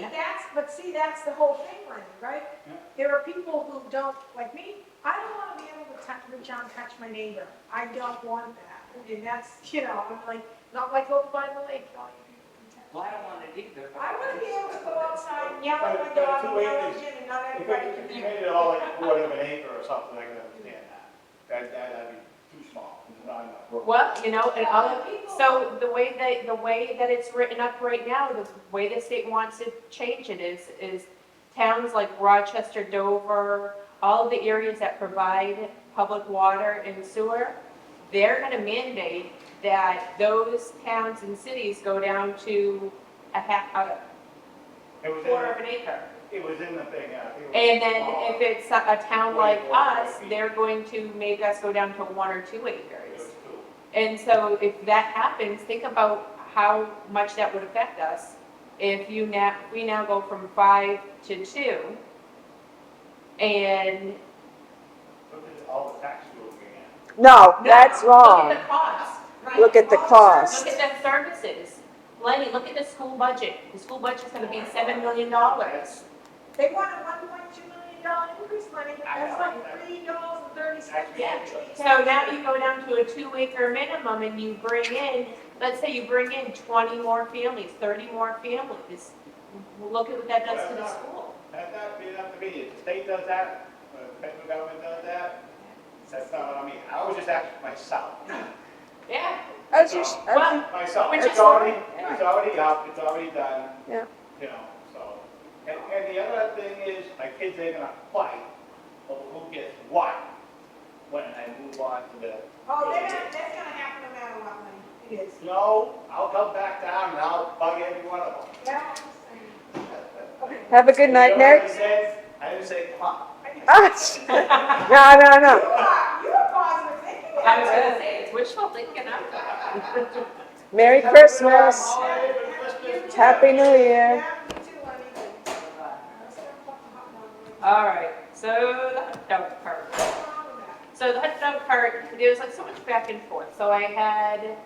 Speaker 1: Yeah.
Speaker 4: that's the whole thing, Lenny, right?
Speaker 5: Yeah.
Speaker 4: There are people who don't, like me, I don't want to be able to reach out and touch my neighbor. I don't want that. And that's, I'm like, not like over by the lake, all you people can touch.
Speaker 2: Well, I don't want it either. but-
Speaker 4: I want to be able to go outside and yell at my
Speaker 5: But
Speaker 4: dog
Speaker 5: 2
Speaker 4: and yell at
Speaker 5: acres-
Speaker 4: Jim and not
Speaker 5: If
Speaker 4: everybody
Speaker 5: you
Speaker 4: can hear.
Speaker 5: made it all like a quarter of an acre or something, I can understand that. That'd be too small, not enough.
Speaker 1: Well, and other, so the way that it's written up right now, the way the state wants to change it is towns like Rochester, Dover, all of the areas that provide public water and sewer, they're gonna mandate that those towns and cities go down to a
Speaker 5: It was
Speaker 1: quarter of
Speaker 5: in,
Speaker 1: an acre.
Speaker 5: it was in the thing, I think it was
Speaker 1: And then
Speaker 5: small.
Speaker 1: if it's a town like
Speaker 5: 24
Speaker 1: us,
Speaker 5: feet.
Speaker 1: they're going to make us go down to 1 or 2
Speaker 5: It
Speaker 1: acres.
Speaker 5: was 2.
Speaker 1: And so if that happens, think about how much that would affect us. If we now go from 5 to 2, and
Speaker 5: Look at all the tax rules we have.
Speaker 3: No, that's
Speaker 1: look
Speaker 3: wrong.
Speaker 1: at the cost.
Speaker 3: Look at the cost.
Speaker 1: Look at the services. Lenny, look at the school budget. The school budget's gonna be $7 million.
Speaker 4: They want a $1.2 million increase money, that's like $3.30.
Speaker 1: Yeah. So now you go down to a 2 acre minimum and you bring in, let's say you bring in 20 more families, 30 more families. Look at what that does to the school.
Speaker 5: That's not being up to me, if the state does that, the federal government does that, that's not what I mean. I was just asking myself.
Speaker 1: Yeah.
Speaker 3: As you,
Speaker 1: Well,
Speaker 5: Myself,
Speaker 1: Which
Speaker 5: it's
Speaker 1: is
Speaker 5: already,
Speaker 1: fine.
Speaker 5: it's already up, it's already done.
Speaker 3: Yeah.
Speaker 5: So, and the other thing is, my kids ain't gonna fight over who gets what when I move on to the.
Speaker 4: Oh, that's gonna happen no matter what, Lenny, it is.
Speaker 5: No, I'll come back down and I'll bug every one of them.
Speaker 4: Yeah, I'm just saying.
Speaker 3: have a good night,
Speaker 5: You know what I
Speaker 3: Nick.
Speaker 5: said? I didn't say, come on.
Speaker 3: No, no, no.
Speaker 4: You are positive thinking.
Speaker 1: I was gonna say, it's wishful thinking.
Speaker 3: Merry Christmas.
Speaker 5: Holiday for Christmas.
Speaker 3: Happy New Year.
Speaker 4: Yeah, me too, Lenny. I'm still fucking hot now.
Speaker 1: All right, so the hot dog cart.
Speaker 4: What's wrong with that?
Speaker 1: So the hot dog cart, there was like so much back and forth. So I had,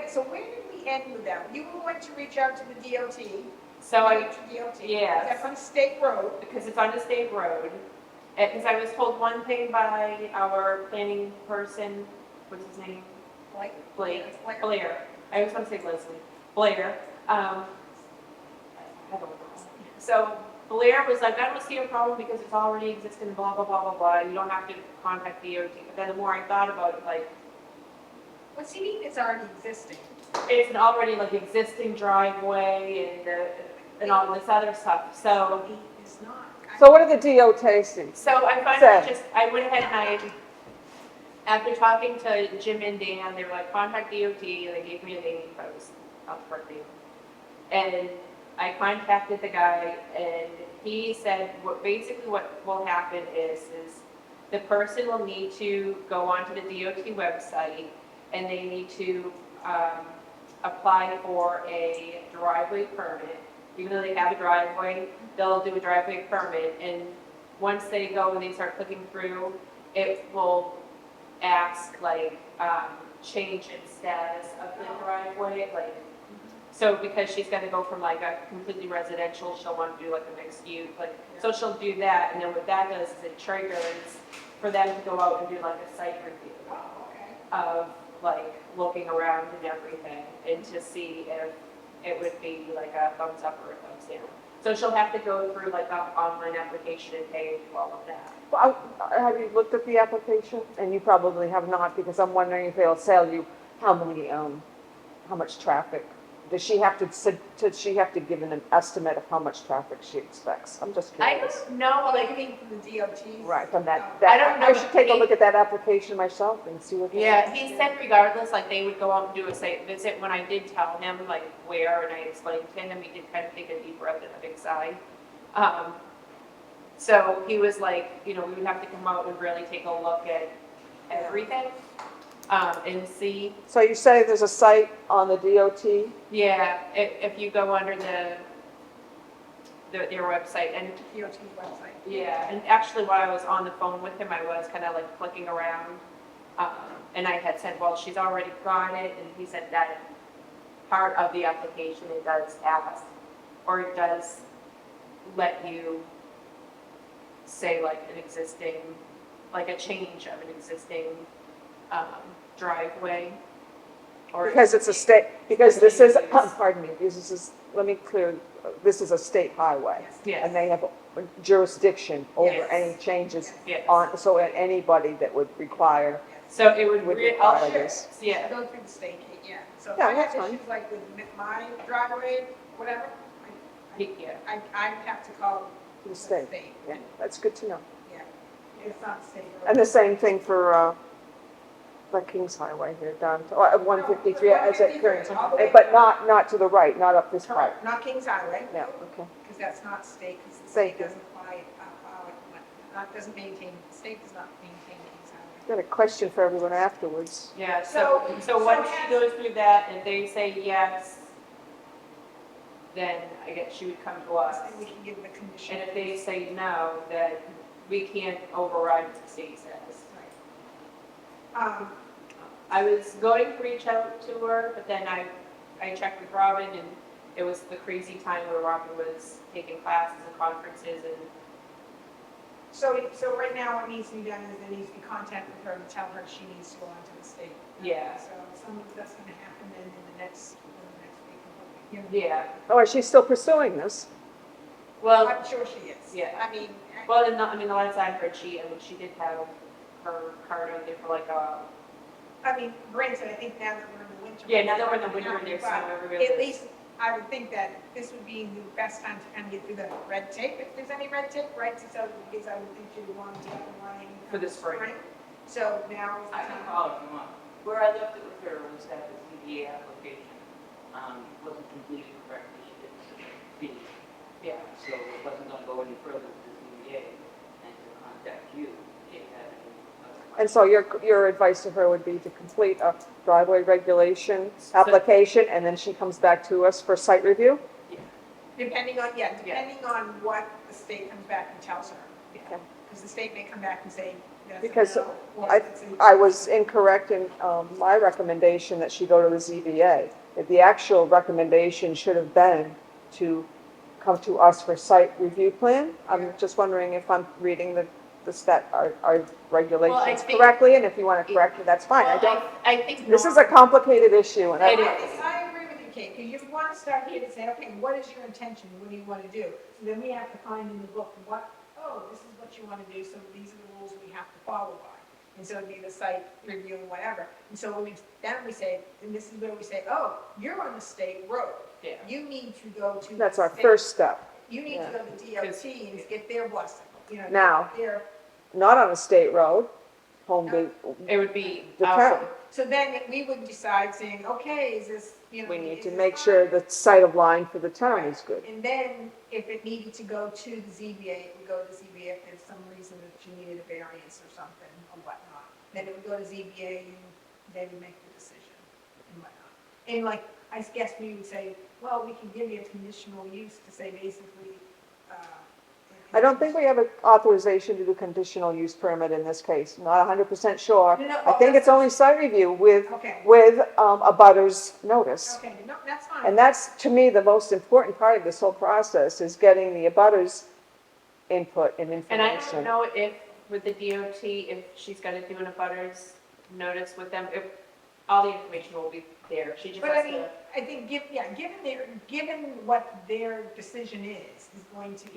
Speaker 4: So where did we end with that? You were going to reach out to the DOT.
Speaker 1: so I,
Speaker 4: DOT.
Speaker 1: yes.
Speaker 4: Is that from State Road?
Speaker 1: because it's on a state road, because I was told one thing by our planning person, what's his name? Blake, Blair. I always want to say Leslie. Blair. I don't know. So Blair was like, I don't see a problem because it's already existing, blah, blah, blah, blah, blah. You don't have to contact DOT. But then the more I thought about it, like,
Speaker 4: What's he mean it's already existing?
Speaker 1: it's an already like existing driveway and all this other stuff. So,
Speaker 4: It's not.
Speaker 3: So what did the DOT see?
Speaker 1: so I finally I went ahead and after talking to Jim and Dan, they were like, contact DOT. They gave me a name. I was up for it. And I contacted the guy and he said what will happen is the person will need to go onto the DOT website and they need to apply for a driveway permit. Even though they have a driveway, they'll do a driveway permit. And once they go and they start clicking through, it will ask like change in status of the driveway, like, so because she's gonna go from like a completely residential, she'll want to do like a mixed use, like, so she'll do that, and then what that does is it triggers for them to go out and do like a site review
Speaker 4: Oh, okay.
Speaker 1: of like looking around and everything, and to see if it would be like a thumbs up or a thumbs down. So she'll have to go through like an online application and pay for all of that.
Speaker 3: Well, have you looked at the application? And you probably have not, because I'm wondering if they'll tell you how much traffic. Does she have to give an estimate of how much traffic she expects? I'm just
Speaker 1: I
Speaker 3: curious.
Speaker 1: don't know,
Speaker 4: Oh,
Speaker 1: like,
Speaker 4: you mean from the DOT?
Speaker 3: Right, from that,
Speaker 1: I don't know.
Speaker 3: I should take a look at that application myself and see what. they-
Speaker 1: yeah, he said regardless, like, they would go out and do a site visit. When I did tell him, like, where, and I explained to him, he did kind of take a deep breath and a big sigh. So he was like, we would have to come out and really take a look at everything, and see.
Speaker 3: So you say there's a site on the DOT?
Speaker 1: Yeah, if you go under their website, and
Speaker 4: DOT's website.
Speaker 1: yeah, and actually while I was on the phone with him, I was kind of like clicking around, and I had said, well, she's already got it, and he said that part of the application, it does ask, or it does let you say like an existing, like a change of an existing driveway. Or
Speaker 3: Because it's a state, because this is, pardon me, this is, let me clear, this is a state highway.
Speaker 1: Yes.
Speaker 3: And they have jurisdiction over
Speaker 1: Yes.
Speaker 3: any changes
Speaker 1: Yes.
Speaker 3: on, so anybody that would require,
Speaker 1: So it would,
Speaker 3: Would
Speaker 1: I'll
Speaker 3: require
Speaker 1: share,
Speaker 3: this.
Speaker 1: yeah,
Speaker 4: Go through the state, yeah. So if
Speaker 3: Yeah,
Speaker 4: I have
Speaker 3: that's fine.
Speaker 4: issues like with my driveway, whatever,
Speaker 1: yeah.
Speaker 4: I have to call
Speaker 3: the
Speaker 4: the
Speaker 3: state.
Speaker 4: state.
Speaker 3: Yeah, that's good to know.
Speaker 4: Yeah, it's not the state.
Speaker 3: And the same thing for, the Kings Highway here down to, 153 as it current,
Speaker 4: all the way
Speaker 3: but not to the right, not up this part.
Speaker 4: Correct, not Kings Highway.
Speaker 3: Yeah, okay.
Speaker 4: Because that's not state, because the
Speaker 3: Thank
Speaker 4: state
Speaker 3: you.
Speaker 4: doesn't apply it, doesn't maintain, the state does not maintain Kings Highway.
Speaker 3: Got a question for everyone afterwards.
Speaker 1: Yeah, so once she goes through that and they say yes, then I guess she would come to us.
Speaker 4: And we can give them a condition.
Speaker 1: And if they say no, then we can't override what the state says.
Speaker 4: Right.
Speaker 1: I was going to reach out to her, but then I checked with Robin, and it was the crazy time where Robin was taking classes and conferences, and
Speaker 4: So right now what needs to be done is there needs to be contact with her and tell her she needs to go on to the state.
Speaker 1: Yeah.
Speaker 4: So some of that's gonna happen then in the next week. I'm hoping.
Speaker 1: yeah.
Speaker 3: Oh, is she still pursuing this?
Speaker 1: Well,
Speaker 4: I'm sure she is.
Speaker 1: Yeah.
Speaker 4: I mean,
Speaker 1: well, and I mean, the last I heard, she did have her card out there for like
Speaker 4: granted, I think now that we're in the winter.
Speaker 1: yeah, now that we're in the winter and there's snow
Speaker 4: But
Speaker 1: everywhere.
Speaker 4: at least I would think that this would be the best time to kind of get through the red tape, if there's any red tape, right? So because I would think you would want to get the running.
Speaker 1: For the spring.
Speaker 4: So now is the
Speaker 2: I can
Speaker 4: time.
Speaker 2: call if you want. Where I left it with her was that the ZBA application wasn't completed correctly. She didn't submit fees.
Speaker 1: Yeah.
Speaker 2: So it wasn't going to go any further with the ZBA and to contact you if you had any other
Speaker 3: And so your advice to her would be to complete a driveway regulation application, and then she comes back to us for site review?
Speaker 4: Depending on what the state comes back and tells her.
Speaker 3: Okay.
Speaker 4: Because the state may come back and say, that's a
Speaker 3: Because
Speaker 4: no, or it's a-
Speaker 3: I was incorrect in my recommendation that she go to the ZBA. The actual recommendation should have been to come to us for site review plan. I'm just wondering if I'm reading our
Speaker 1: Well,
Speaker 3: regulations
Speaker 1: I think-
Speaker 3: correctly, and if you want to correct me, that's fine. I
Speaker 1: Well,
Speaker 3: don't,
Speaker 1: I think
Speaker 3: this is a complicated issue, and
Speaker 1: It
Speaker 3: I,
Speaker 1: is.
Speaker 4: I agree with you, Kate, because you want to start here to say, okay, what is your intention? What do you want to do? So then we have to find in the book this is what you want to do, so these are the rules we have to follow by. And so it'd be the site review and whatever. And so when we say, and this is where we say, oh, you're on the state road.
Speaker 1: Yeah.
Speaker 4: You need to go to.
Speaker 3: that's
Speaker 4: the
Speaker 3: our
Speaker 4: state-
Speaker 3: first step.
Speaker 4: You need to go to the DOT and get their blessing,
Speaker 3: Now.
Speaker 4: Their,
Speaker 3: Not on a state road, home to
Speaker 1: it would be
Speaker 3: the town.
Speaker 4: so then we would decide saying, okay, is this,
Speaker 3: We need
Speaker 4: is
Speaker 3: to
Speaker 4: this
Speaker 3: make
Speaker 4: fine?
Speaker 3: sure the sight of line for the town is good.
Speaker 4: And then if it needed to go to the ZBA, it would go to ZBA if there's some reason that you needed a variance or something or whatnot. Then it would go to ZBA and they would make the decision and whatnot. And like, I guess we would say, well, we can give you a conditional use to say basically,
Speaker 3: I don't think we have an authorization to do conditional use permit in this case, not 100% sure.
Speaker 4: No,
Speaker 3: I think it's only site review with
Speaker 4: Okay.
Speaker 3: a butter's notice.
Speaker 4: Okay, no, that's fine.
Speaker 3: And that's, to me, the most important part of this whole process, is getting the abutters input and
Speaker 1: And I
Speaker 3: information.
Speaker 1: don't know if, with the DOT, if she's got to do an abutters notice with them, if all the information will be there. She just
Speaker 4: But I
Speaker 1: has
Speaker 4: mean,
Speaker 1: to,
Speaker 4: I think, given what their decision is going to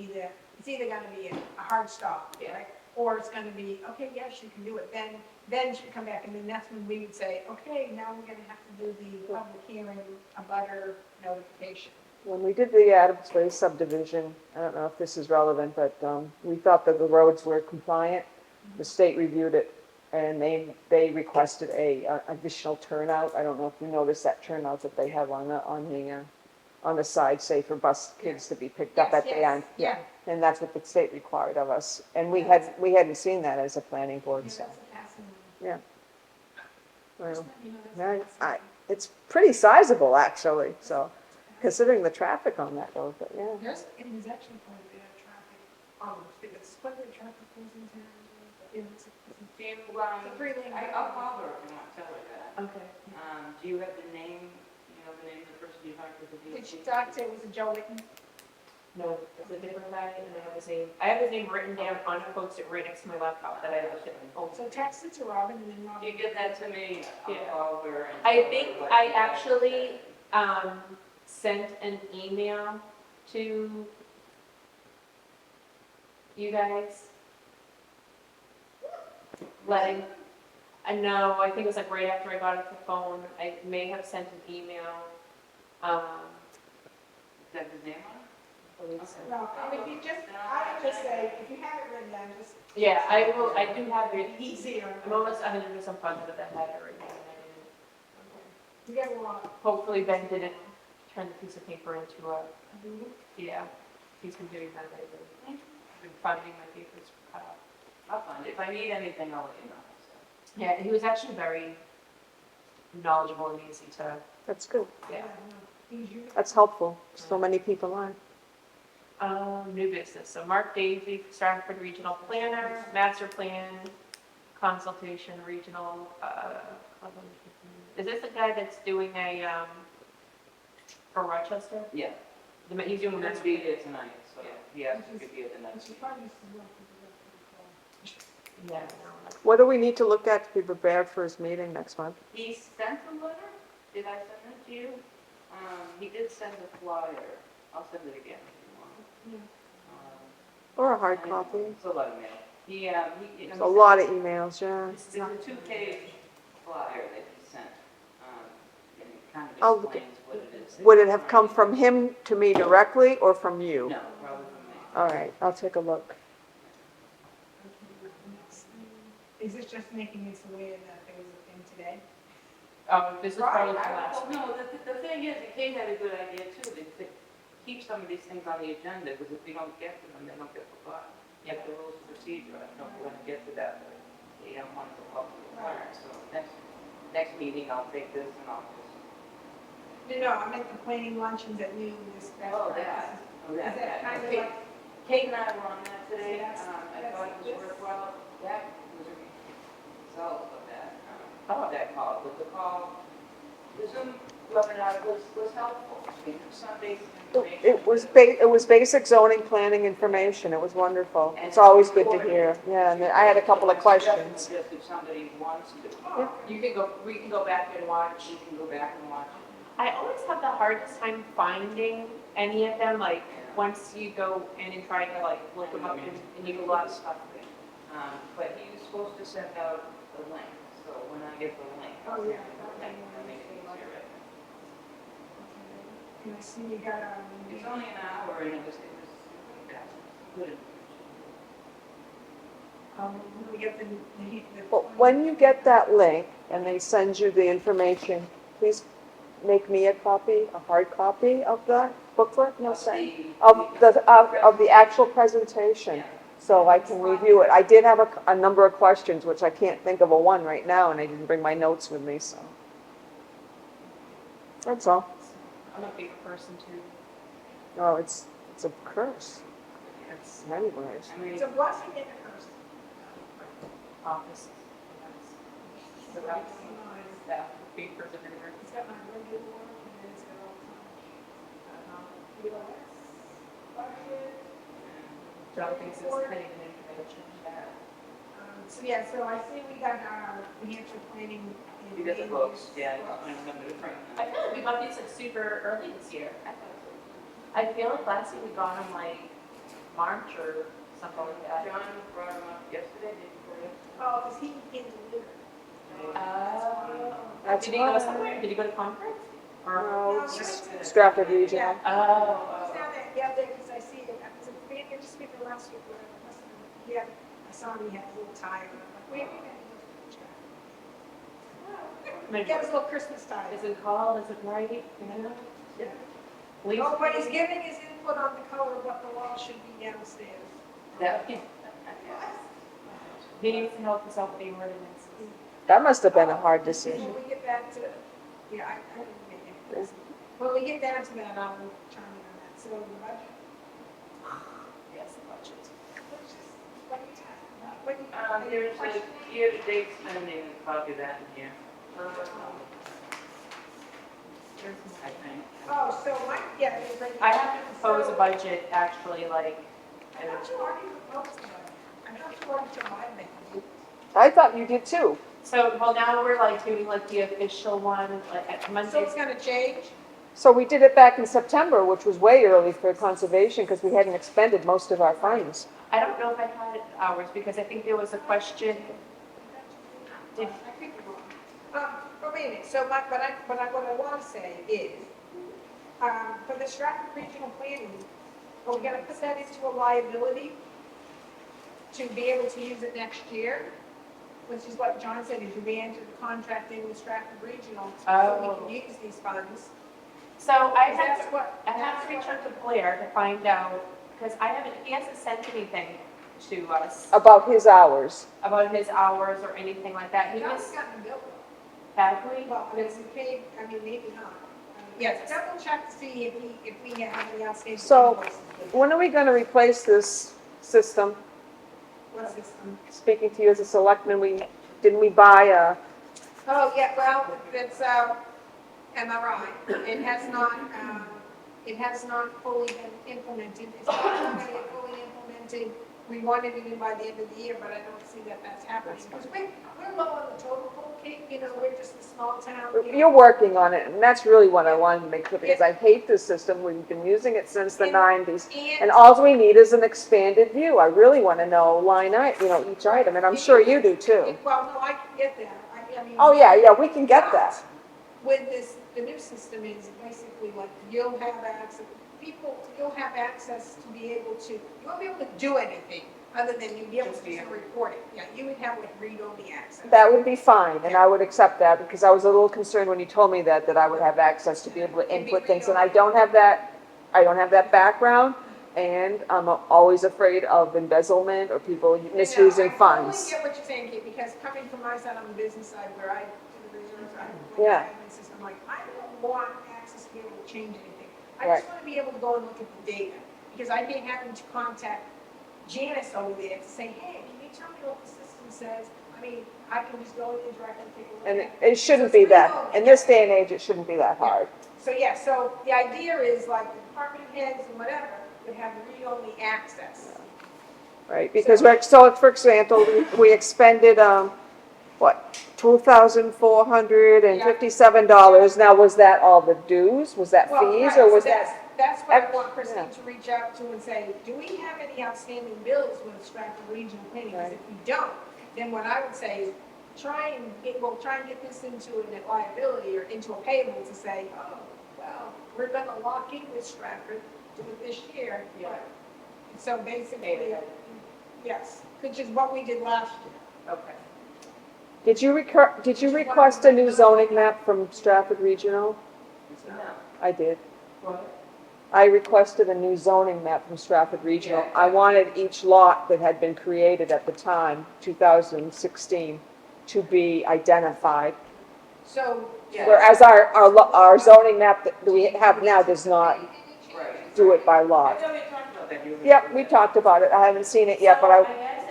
Speaker 4: it's either gonna be a hard stop,
Speaker 1: Yeah.
Speaker 4: right? Or it's gonna be, okay, yes, you can do it, then she'd come back, and then that's when we would say, okay, now we're gonna have to do the public hearing, a butter notification.
Speaker 3: When we did the Adams Way subdivision, I don't know if this is relevant, but we thought that the roads were compliant. The state reviewed it, and they requested a additional turnout. I don't know if you noticed that turnout that they have on the side, say for bus kids to be picked up
Speaker 4: Yes,
Speaker 3: at the
Speaker 4: yes,
Speaker 3: end.
Speaker 4: yeah.
Speaker 3: And that's what the state required of us. And we hadn't seen that as a planning board, so.
Speaker 4: That's a passing
Speaker 3: Yeah. Well,
Speaker 4: Just let me know that's-
Speaker 3: it's pretty sizable, actually, so, considering the traffic on that road, but yeah.
Speaker 4: There's, and there's actually quite a bit of traffic, because quite a bit of traffic goes in town. Yeah, it's
Speaker 2: Do you,
Speaker 4: a three-lane
Speaker 2: I'll call her if you want to tell her that.
Speaker 1: Okay.
Speaker 2: Do you have the name, the name of the person you talked to?
Speaker 4: Did she talk to, was it Joe Whitten?
Speaker 1: No, it's a different guy, and I have his name written down on a post-it right next to my laptop that I have it. Oh,
Speaker 4: So text it to Robin and then
Speaker 2: If
Speaker 4: Robin.
Speaker 2: you get that to me, I'll
Speaker 1: Yeah.
Speaker 2: call her and.
Speaker 1: I
Speaker 2: tell her
Speaker 1: think
Speaker 2: what
Speaker 1: I
Speaker 2: you
Speaker 1: actually, sent an email to you guys. Letting, I think it was like right after I got off the phone, I may have sent an email,
Speaker 2: Is that his name on it?
Speaker 1: I believe so.
Speaker 4: No, I mean, you just, I would just say, if you have it written down, just.
Speaker 1: Yeah, I do have it,
Speaker 4: Easier.
Speaker 1: I'm almost 100% positive that I had it written down.
Speaker 4: You get a lot.
Speaker 1: Hopefully Ben didn't turn the piece of paper into a, yeah, he's been doing that lately. I've been finding my papers cut out.
Speaker 2: I'll find it. If I need anything, I'll let you know. So.
Speaker 1: Yeah, he was actually very knowledgeable and easy to,
Speaker 3: That's good.
Speaker 1: yeah.
Speaker 3: That's helpful. So many people are.
Speaker 1: New business, so Mark Davey, Stratford Regional Planner, Master Plan, Consultation Regional, is this the guy that's doing for Rochester?
Speaker 2: Yeah,
Speaker 1: He's doing
Speaker 2: we're
Speaker 1: the
Speaker 2: gonna be here tonight, so
Speaker 1: Yeah.
Speaker 2: he has to be here the next
Speaker 4: She
Speaker 2: meeting.
Speaker 4: probably used to work with the
Speaker 1: Yeah,
Speaker 3: What do we need to look at to be prepared for his meeting next month?
Speaker 2: He sent a letter, did I send it to you? He did send a flyer, I'll send it again if you want.
Speaker 3: Or a hard
Speaker 2: And
Speaker 3: copy?
Speaker 2: It's a lot of mail. He
Speaker 3: It's a lot of emails, yeah.
Speaker 2: It's a two-page flyer that he sent, and it kind
Speaker 3: I'll
Speaker 2: of
Speaker 3: look at-
Speaker 2: explains what it is.
Speaker 3: Would it have come from him to me directly or from you?
Speaker 2: No, probably from me.
Speaker 3: All right, I'll take a look.
Speaker 4: Is this just making us aware that there was a thing today?
Speaker 1: this is probably the last.
Speaker 2: Well, no, the thing is, Kate had a good idea too, to keep some of these things on the agenda, because if we don't get to them, they don't get forgotten. You have the rules of procedure, I don't know if we're gonna get to that, but they don't want to public requirement, so next meeting, I'll take this and I'll just.
Speaker 4: No, I meant the planning luncheons at noon, this best
Speaker 2: Oh,
Speaker 4: practices.
Speaker 2: that.
Speaker 4: Is that kind of
Speaker 2: Okay.
Speaker 4: like,
Speaker 2: Kate and I were on that today,
Speaker 4: That's-
Speaker 2: I thought it was
Speaker 4: that's-
Speaker 2: worthwhile, that was a result of that, that call, but the call, the Zoom webinar was helpful, some basic information.
Speaker 3: It was basic zoning planning information. It was wonderful. It's always good to hear. Yeah, and I had a couple of questions.
Speaker 2: Just if somebody wants to,
Speaker 1: We can go back and watch.
Speaker 2: you can go back and watch.
Speaker 1: I always have the hardest time finding any of them, like, once you go in and try to like look them up and you do a lot of stuff.
Speaker 2: But he was supposed to send out the link, so when I get the link, I'll send
Speaker 4: Oh, yeah.
Speaker 2: the link, I'll make it easier.
Speaker 4: can I see you got,
Speaker 2: It's only an hour and it was good.
Speaker 4: we get the.
Speaker 3: But when you get that link and they send you the information, please make me a copy, a hard copy of the booklet, no say, of the actual presentation, so I can review it. I did have a number of questions, which I can't think of a one right now, and I didn't bring my notes with me, so. That's all.
Speaker 1: I'm a big person too.
Speaker 3: Oh, it's a curse
Speaker 1: It's
Speaker 3: in many ways.
Speaker 2: I mean,
Speaker 4: It's a blessing and a curse.
Speaker 1: office. So that's, yeah, big person everywhere.
Speaker 4: It's got my regular work and then it's got all the time. Budget.
Speaker 1: John thinks it's kind of an information.
Speaker 4: So yeah, so I see we got our New Hampshire planning.
Speaker 2: you get the books, yeah, I remember the print.
Speaker 1: I feel like we got these like super early this year. I feel like last year we got them like March or something like that.
Speaker 2: John brought them up yesterday, did you bring it?
Speaker 4: Oh, because he can't deliver.
Speaker 3: That's
Speaker 1: Did he go
Speaker 3: why.
Speaker 1: somewhere? Did he go to conference? Or?
Speaker 3: No, it's just Stratford Regional.
Speaker 4: It's
Speaker 1: Oh.
Speaker 4: down there, yeah, there, because I see it, I was a fan, just speaking last week, but I must have, yeah, I saw him, he had a little tie, and I'm like, wait a minute.
Speaker 1: Maybe.
Speaker 4: Get his little Christmas tie.
Speaker 1: Is it called? Is it right? You know?
Speaker 4: Yeah.
Speaker 1: Please.
Speaker 4: Oh, but he's giving his input on the color of what the wall should be downstairs.
Speaker 2: That,
Speaker 1: He needs to help us out with the ordinances.
Speaker 3: That must have been a hard decision.
Speaker 4: When we get back to, yeah, I didn't make it. When we get down to that, I'll chime in on that. So the budget,
Speaker 1: Yes, the budget.
Speaker 4: let's just, what do you have? What do you-
Speaker 2: There's a
Speaker 4: question?
Speaker 2: year-to-date spending, copy that in here, I think.
Speaker 4: Oh, so my, yeah, it's right.
Speaker 1: I have to propose a budget, actually, like,
Speaker 4: I thought you already proposed one. I thought you already told my man.
Speaker 3: I thought you did too.
Speaker 1: so, well, now we're like doing like the official one, like at
Speaker 4: So
Speaker 1: Mondays.
Speaker 4: it's gonna change?
Speaker 3: So we did it back in September, which was way early for conservation because we hadn't expended most of our funds.
Speaker 1: I don't know if I had hours, because I think there was a question. Did,
Speaker 4: I think we're wrong. But wait a minute, so what I want to say is, for the Stratford Regional Planning, are we gonna put that into a liability to be able to use it next year? Which is what John said, is you re-enter the contract in with Stratford Regional, so we
Speaker 1: Oh.
Speaker 4: can use these funds.
Speaker 1: so I
Speaker 4: That's
Speaker 1: have,
Speaker 4: what,
Speaker 1: I have to reach out to Blair to find out, because he hasn't sent anything to us
Speaker 3: About his hours.
Speaker 1: about his hours or anything like that. He
Speaker 4: John's
Speaker 1: was,
Speaker 4: gotten the bill.
Speaker 1: have we?
Speaker 4: Well, it's paid, I mean, maybe not. Yes, double check to see if we have any outstanding
Speaker 3: So-
Speaker 4: invoices.
Speaker 3: When are we going to replace this system?
Speaker 4: What's this?
Speaker 3: Speaking to you as a selectman, didn't we buy a,
Speaker 4: Oh, yeah, well, it's, MRI. It has not fully been implemented. It's not going to get fully implemented. We wanted it in by the end of the year, but I don't see that that's happening. Because we're low on the total pool cake, we're just a small town.
Speaker 3: you're working on it, and that's really what I wanted to make clear, because I hate this system. We've been using it since the 90s. And all we need is an expanded view. I really want to know each item, and I'm sure you do too.
Speaker 4: Well, no, I can get that. I mean.
Speaker 3: Oh, yeah, we can get that.
Speaker 4: With this, the new system is basically like you'll have access to be able to, you won't be able to do anything other than you'll be able to just report it. Yeah, you would have like read-only access.
Speaker 3: That would be fine, and I would accept that, because I was a little concerned when you told me that I would have access to be able to input things, and I don't have that background, and I'm always afraid of embezzlement or people misusing
Speaker 4: I
Speaker 3: funds.
Speaker 4: totally get what you're saying, Kate, because coming from my side on the business side where I do the reserves,
Speaker 3: Yeah.
Speaker 4: admin system, like, I don't want access to be able to change anything. I
Speaker 3: Right.
Speaker 4: just want to be able to go and look at the data, because I hate having to contact Janice over there to say, hey, can you tell me what the system says? I mean, I can just go in there directly and take a look
Speaker 3: And
Speaker 4: at
Speaker 3: it shouldn't be that, in this day and age, it shouldn't be that hard.
Speaker 4: So, yeah, so the idea is like the department heads and whatever would have read-only access.
Speaker 3: Right, because for example, we expended, $2,457. Now, was that all the dues? Was that
Speaker 4: Well,
Speaker 3: fees,
Speaker 4: right,
Speaker 3: or
Speaker 4: so
Speaker 3: was that?
Speaker 4: that's what I
Speaker 3: ex-
Speaker 4: want Christine
Speaker 3: yeah.
Speaker 4: to reach out to and say, do we have any outstanding bills with Stratford Regional Planning? Because
Speaker 3: Right.
Speaker 4: if we don't, then what I would say is, try and get this into a liability or into a payable to say, oh, well, we're gonna lock in with Stratford, do it this year.
Speaker 1: Yeah.
Speaker 4: So basically, yes, which is what we did last year.
Speaker 1: Okay.
Speaker 3: Did you request a new zoning map from Stratford Regional?
Speaker 2: No.
Speaker 3: I did.
Speaker 1: What?
Speaker 3: I requested a new zoning map from Stratford Regional.
Speaker 1: Yeah.
Speaker 3: I wanted each lot that had been created at the time, 2016, to be identified.
Speaker 4: So.
Speaker 3: Whereas our zoning map that we have now does not do it by
Speaker 2: I
Speaker 3: lot.
Speaker 2: thought we talked about that.
Speaker 3: Yep, we talked about it. I haven't seen it yet, but
Speaker 1: So I
Speaker 3: I,
Speaker 1: guess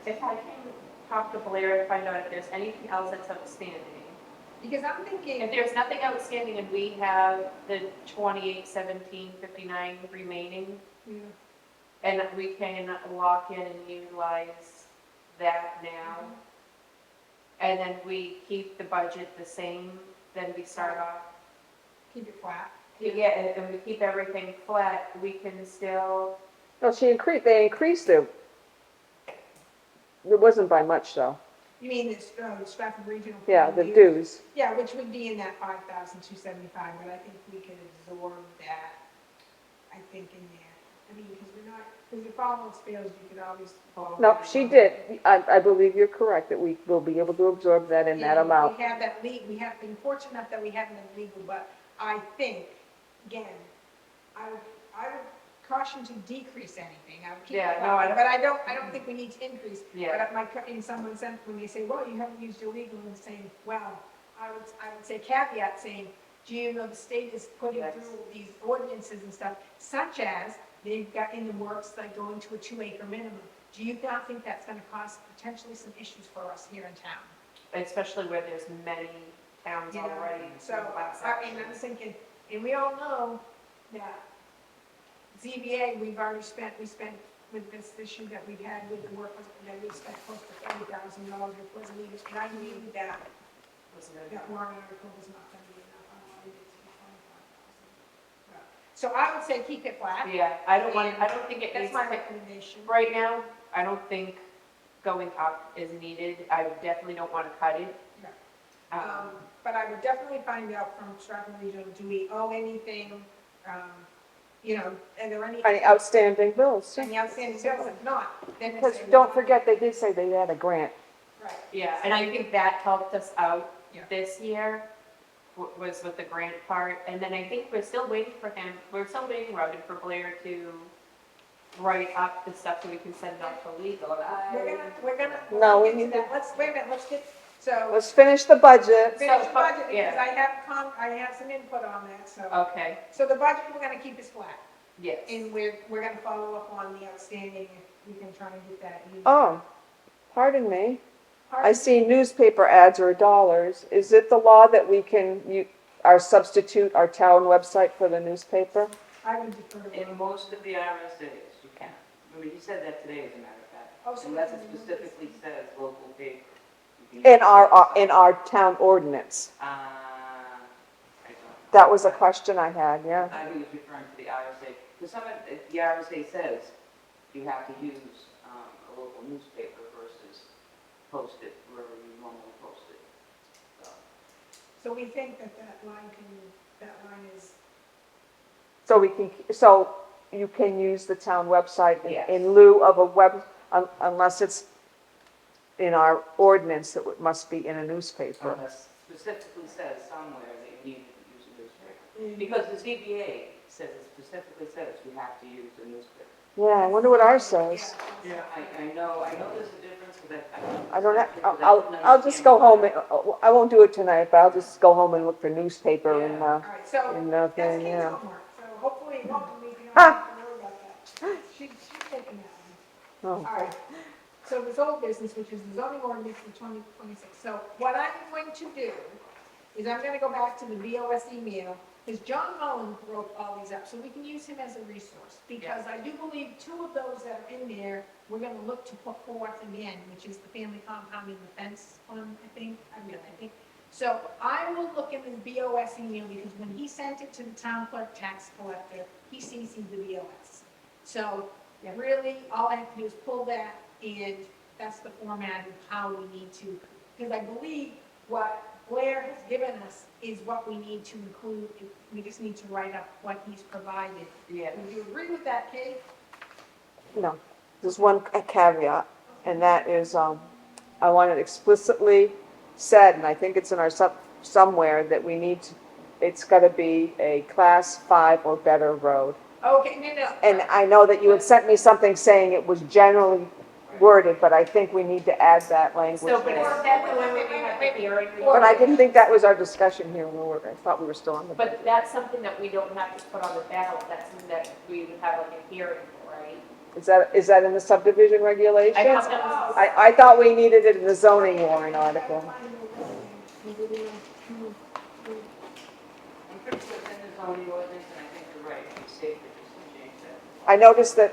Speaker 1: if I can talk to Blair to find out if there's anything else that's outstanding.
Speaker 4: Because I'm thinking.
Speaker 1: If there's nothing outstanding and we have the 28, 17, 59 remaining,
Speaker 4: Yeah.
Speaker 1: and we can lock in and utilize that now, and then we keep the budget the same, then we start off.
Speaker 4: Keep it flat.
Speaker 1: Yeah, and we keep everything flat, we can still,
Speaker 3: no, they increased it. It wasn't by much though.
Speaker 4: You mean this, Stratford Regional?
Speaker 3: Yeah, the
Speaker 4: Planning
Speaker 3: dues.
Speaker 4: Yeah, which would be in that 5,275, but I think we could absorb that, I think, in there. I mean, because if all else fails, you could always follow.
Speaker 3: No, she did. I believe you're correct, that we will be able to absorb that in that amount.
Speaker 4: We have that we have been fortunate enough that we haven't been legal, but I think, again, I would caution to decrease anything, I would keep
Speaker 1: Yeah,
Speaker 4: it
Speaker 1: no, I
Speaker 4: flat,
Speaker 1: don't-
Speaker 4: but I don't think we need to increase.
Speaker 1: Yeah.
Speaker 4: But and someone sent, when they say, well, you haven't used your legal, and saying, well, I would say caveat saying, do you know the state is putting
Speaker 1: Yes.
Speaker 4: through these ordinances and stuff, such as they've got in the works, like going to a 2-acre minimum. Do you not think that's gonna cause potentially some issues for us here in town?
Speaker 1: Especially where there's many towns
Speaker 4: You know,
Speaker 1: already.
Speaker 4: so,
Speaker 1: class
Speaker 4: and I'm
Speaker 1: actions.
Speaker 4: thinking, and we all know that ZBA, we spent with this issue that we've had with the work, that we spent close to $40,000, which wasn't even, and I knew that,
Speaker 1: Wasn't it?
Speaker 4: that warrant article was not gonna be enough, I wanted it to be 25,000. So I would say keep it flat.
Speaker 1: Yeah, I don't think it
Speaker 4: That's
Speaker 1: needs
Speaker 4: my
Speaker 1: to,
Speaker 4: recommendation.
Speaker 1: right now, I don't think going up is needed. I definitely don't want to cut it.
Speaker 4: Yeah. But I would definitely find out from Stratford Regional, do we owe anything, you know, are there any
Speaker 3: Outstanding bills, too.
Speaker 4: outstanding bills? If not, then it's.
Speaker 3: Because don't forget, they did say they had a grant.
Speaker 4: Right.
Speaker 1: Yeah, and I think that helped us out
Speaker 4: Yeah.
Speaker 1: this year, was with the grant part. And then I think we're still waiting, Robin, for Blair to write up the stuff so we can send it off to legal.
Speaker 4: We're gonna.
Speaker 3: No, we
Speaker 4: get to
Speaker 3: need
Speaker 4: that. Wait a minute, so,
Speaker 3: Let's finish the budget.
Speaker 4: finish the budget,
Speaker 1: yeah.
Speaker 4: because I have some input on that, so.
Speaker 1: Okay,
Speaker 4: So the budget, we're gonna keep as flat,
Speaker 1: yes.
Speaker 4: and we're gonna follow up on the outstanding, if we can try and get that used.
Speaker 3: Oh, pardon me. I
Speaker 4: Pardon?
Speaker 3: see newspaper ads are dollars. Is it the law that we can, substitute our town website for the newspaper?
Speaker 4: I would defer to.
Speaker 2: In most of the RSA's, you can. I mean, he said that today, as a matter of fact.
Speaker 4: Oh, so
Speaker 2: Unless it
Speaker 4: it's-
Speaker 2: specifically says local paper. you can use
Speaker 3: In our town ordinance.
Speaker 2: I don't.
Speaker 3: That was a question I had, yeah.
Speaker 2: I think it's referring to the RSA, because some of, the RSA says you have to use a local newspaper versus post it wherever you normally post it. So,
Speaker 4: So we think that line is,
Speaker 3: So you can use the town website
Speaker 2: Yes.
Speaker 3: in lieu of a web, unless it's in our ordinance that it must be in a newspaper.
Speaker 2: unless specifically says somewhere that you need to use a newspaper. Because the ZBA says, it specifically says you have to use a newspaper.
Speaker 3: Yeah, I wonder what ours says.
Speaker 4: yeah.
Speaker 2: I know there's a difference, but
Speaker 3: I don't have, I'll just go home, I won't do it tonight, but I'll just go home and look for newspaper
Speaker 4: All right, so
Speaker 3: in
Speaker 4: that's
Speaker 3: thing,
Speaker 4: Kate's
Speaker 3: yeah.
Speaker 4: homework, so hopefully it won't, we don't
Speaker 3: Ah.
Speaker 4: have to worry about that. She's taking that one.
Speaker 3: Oh.
Speaker 4: All right, so this old business, which is the zoning ordinance for 2026. So what I'm going to do is I'm going to go back to the BOS email, because John Mullen wrote all these up, so we can use him as a resource. Because I do believe 2 of those that are in there, we're going to look to put forth again, which is the family compound and the fence one, I think. So I will look in the BOS email, because when he sent it to the town clerk tax collector, he CC'd the BOS. So really, all I have to do is pull that, and that's the format of how we need to, because I believe what Blair has given us is what we need to include. We just need to write up what he's provided.
Speaker 1: Yeah.
Speaker 4: Would you agree with that, Kate?
Speaker 3: No, there's one caveat, and that is, I want it explicitly said, and I think it's in our somewhere, that we need to, it's gotta be a class 5 or better road.
Speaker 4: Okay, no.
Speaker 3: And I know that you had sent me something saying it was generally worded, but I think we need to add that language
Speaker 1: So, but
Speaker 3: there.
Speaker 1: isn't that the way we have the hearing?
Speaker 3: But I didn't think that was our discussion here, I thought we were still on the.
Speaker 1: But that's something that we don't have to put on the ballot, that's something that we would have like a hearing for, right?
Speaker 3: Is that in the subdivision regulations?
Speaker 1: I thought that was,
Speaker 3: I thought we needed it in the zoning warrant article.
Speaker 2: I'm pretty sure it's in the zoning ordinance, and I think you're right, it's safe to just change that.
Speaker 3: I noticed that,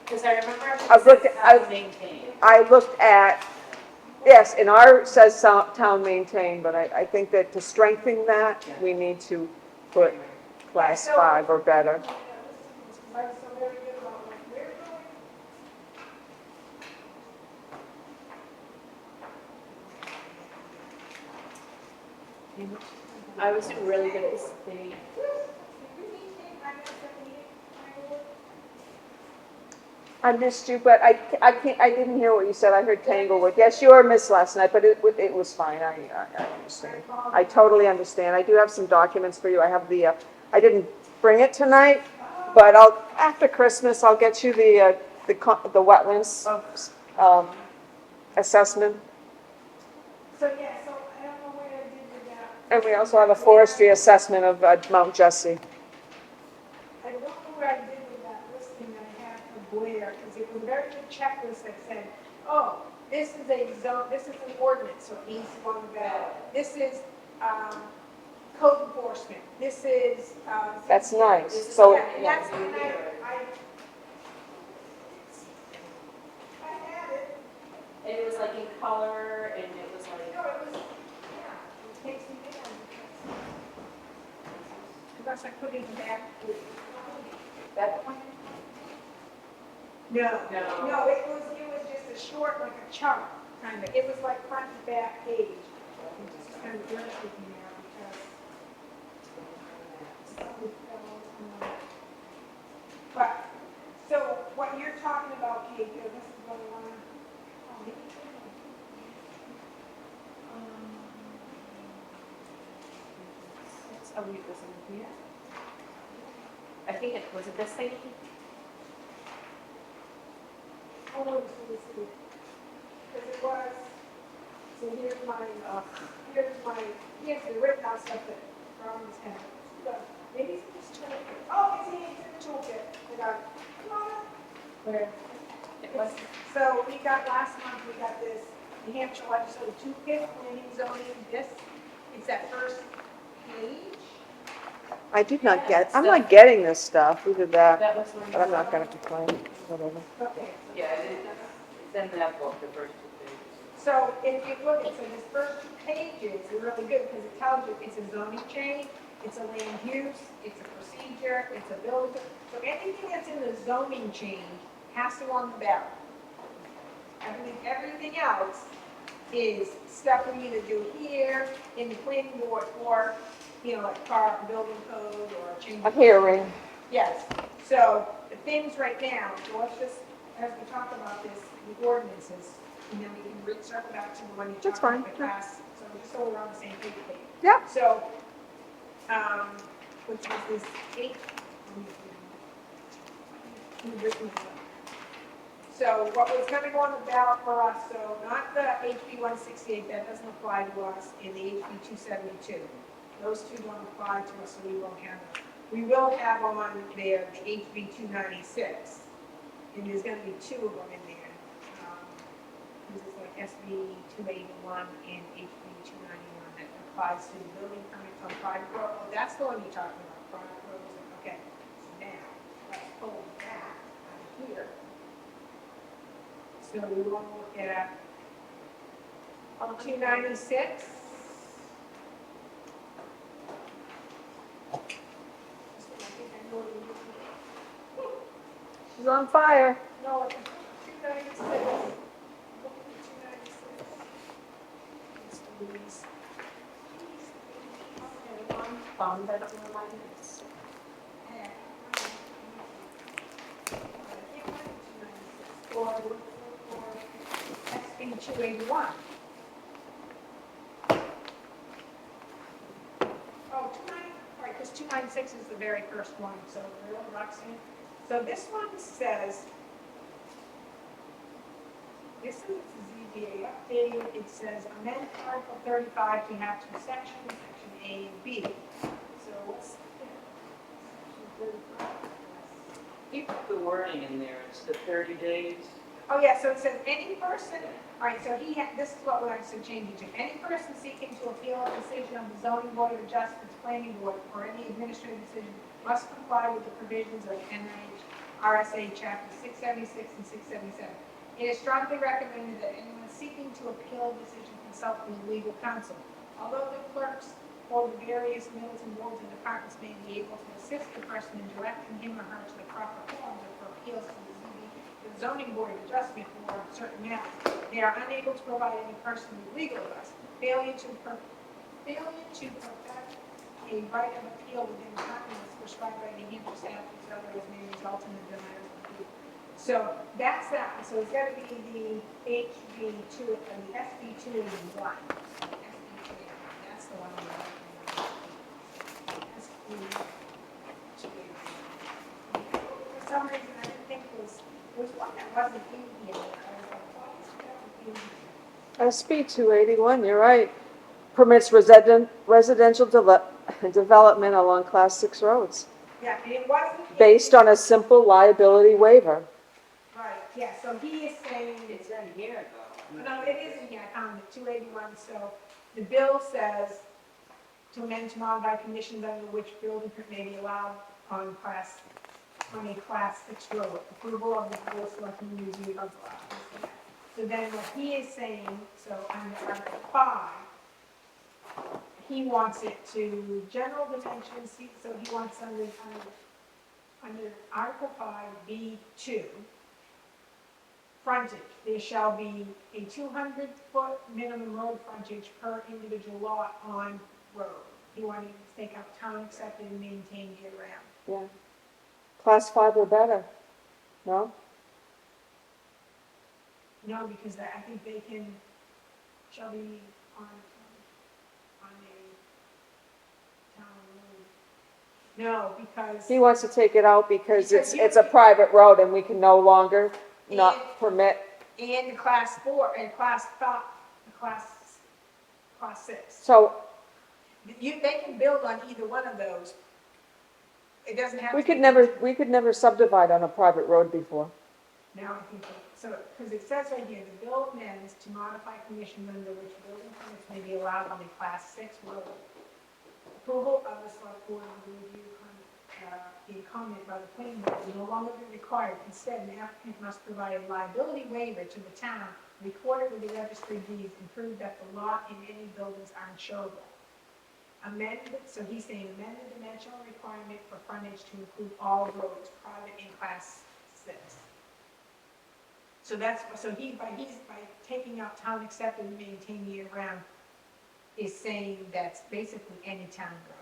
Speaker 1: because I remember
Speaker 3: I've looked at-
Speaker 1: I've maintained.
Speaker 3: I looked at, yes, in our it says town maintained, but I think that to strengthen that, we need to put class 5 or better.
Speaker 1: I was doing really good at this thing.
Speaker 3: I missed you, but I can't, I didn't hear what you said. I heard Tanglewood. Yes, you were missed last night, but it was fine. I understand. I totally understand. I do have some documents for you. I have I didn't bring it tonight, But after Christmas, I'll get you the wetlands, assessment.
Speaker 4: So, yeah, so I don't know what I did with that.
Speaker 3: And we also have a forestry assessment of Mount Jesse.
Speaker 4: I don't know what I did with that listing that I had for Blair, because it was a very good checklist that said, oh, this is a zone, this is an ordinance, so it needs to go on the ballot. This is, code enforcement, this is,
Speaker 3: That's nice. So,
Speaker 4: yeah, and that's when I had it,
Speaker 1: And it was like in color, and it was
Speaker 4: no,
Speaker 1: like,
Speaker 4: it was, yeah, it takes me down. Unless I put it in the back.
Speaker 1: that one?
Speaker 4: No,
Speaker 1: No.
Speaker 4: no, it was just a short, like a chart, kind of, it was like front and back page. It just kind of works with me now because. But, so what you're talking about, Kate, this is what I want to.
Speaker 1: Oh, it was in here? I think it, was it this thing?
Speaker 4: Because it was, so here's the written out stuff that Robin's had. But maybe it's just toolkit. Oh, it's in the toolkit. I got it. Come on up.
Speaker 1: Where? It was,
Speaker 4: So we got, last month, we got this New Hampshire legislative toolkit, planning, zoning, this, it's that first page.
Speaker 3: I did not I'm not getting this stuff. Who did that?
Speaker 1: that was when.
Speaker 3: But I'm not gonna complain. Whatever.
Speaker 4: Okay.
Speaker 2: Yeah, it's in that book, the first 2 pages.
Speaker 4: So if you look at, so this first 2 pages are really good because it tells you it's a zoning change, it's a land use, it's a procedure, it's a building. So anything that's in the zoning change has to go on the ballot. Everything else is stuff we either do here in the planning board or, like park, building code or change.
Speaker 3: A hearing.
Speaker 4: Yes, so the things right now, so let's just, as we talk about this, the ordinances, and then we can circle back to the one you
Speaker 3: That's
Speaker 4: talked about
Speaker 3: fine.
Speaker 4: the class, so just so we're on the same page.
Speaker 3: Yeah.
Speaker 4: So, which was this 8. So what was gonna go on the ballot for us, so not the HB 168, that doesn't apply to us, and the HB 272. Those two don't apply to us, so we won't have them. We will have on there the HB 296, and there's gonna be 2 of them in there. This is like SB 281 and HB 291 that applies to building permits on private road. Oh, that's the one you're talking about, private roads. Okay, so now, let's pull that out of here. So we want to look at 296.
Speaker 3: She's on fire.
Speaker 4: No, it's 296. Look at 296.
Speaker 1: Found that on my notes.
Speaker 4: SB 281. Oh, 290, all right, because 296 is the very first one, so the real Roxanne. So this one says, this is the ZBA update. It says amend Article 35 to have 2 sections, section A and B. So what's section 35?
Speaker 2: You put the wording in there, it's the 30 days.
Speaker 4: Oh, yeah, so it says any person, all right, so this is what we're actually changing to. Any person seeking to appeal a decision of the zoning board of adjustments, planning board, or any administrative decision must comply with the provisions of NHRSA chapter 676 and 677. It is strongly recommended that anyone seeking to appeal a decision consult with legal counsel. Although the clerks or the various Middleton boards and departments may be able to assist the person in directing him or her to the proper forms for appeals to the zoning board of adjustment for certain matters, they are unable to provide any person with legal advice. Failure to perfect a right of appeal within the documents prescribed by New Hampshire statutes otherwise may result in the denial of appeal. So that's that. So it's got to be the HB2 and the SB281. That's the one we're talking about. SB281. some reason I didn't think was one that wasn't in here. I was like, why is that in here?
Speaker 3: SB 281, you're right. Permits residential development along Class 6 roads,
Speaker 4: Yeah, and it wasn't. in-
Speaker 3: based on a simple liability waiver.
Speaker 4: Right, yeah, so he is saying.
Speaker 2: It's in here though.
Speaker 4: No, it isn't here, I found it, 281, so the bill says to amend to modify conditions under which building permit may be allowed on a class 6 road. Approval of the board of selectmen review of the. So then what he is saying, so under Article 5, he wants it to general dimensions, so he wants under Article 5, B2, frontage, there shall be a 200-foot minimum road frontage per individual lot on road. He wanted to take out town accepted and maintained year round.
Speaker 3: Yeah. Class 5 or better, no?
Speaker 4: No, because I think they can, shall be on a town road. No, because.
Speaker 3: He wants to take it out because
Speaker 4: Because
Speaker 3: it's a private road and we can no longer
Speaker 4: And-
Speaker 3: not permit.
Speaker 4: And class 4, and class 5, class 6.
Speaker 3: So
Speaker 4: They can build on either one of those. It doesn't have to.
Speaker 3: we could
Speaker 4: be-
Speaker 3: never subdivide on a private road before.
Speaker 4: Now I think, so, because it says right here, the bill amends to modify conditions under which building permits may be allowed on a class 6 road. Approval of the select board of the review, the comment by the planning board will no longer be required. Instead, the applicant must provide a liability waiver to the town, recorded with the registry of deeds, and prove that the lot and any buildings are insurable. So he's saying amend the dimensional requirement for frontage to include all roads, private and class 6. So he's by taking out town accepted and maintained year round, is saying that's basically any town road.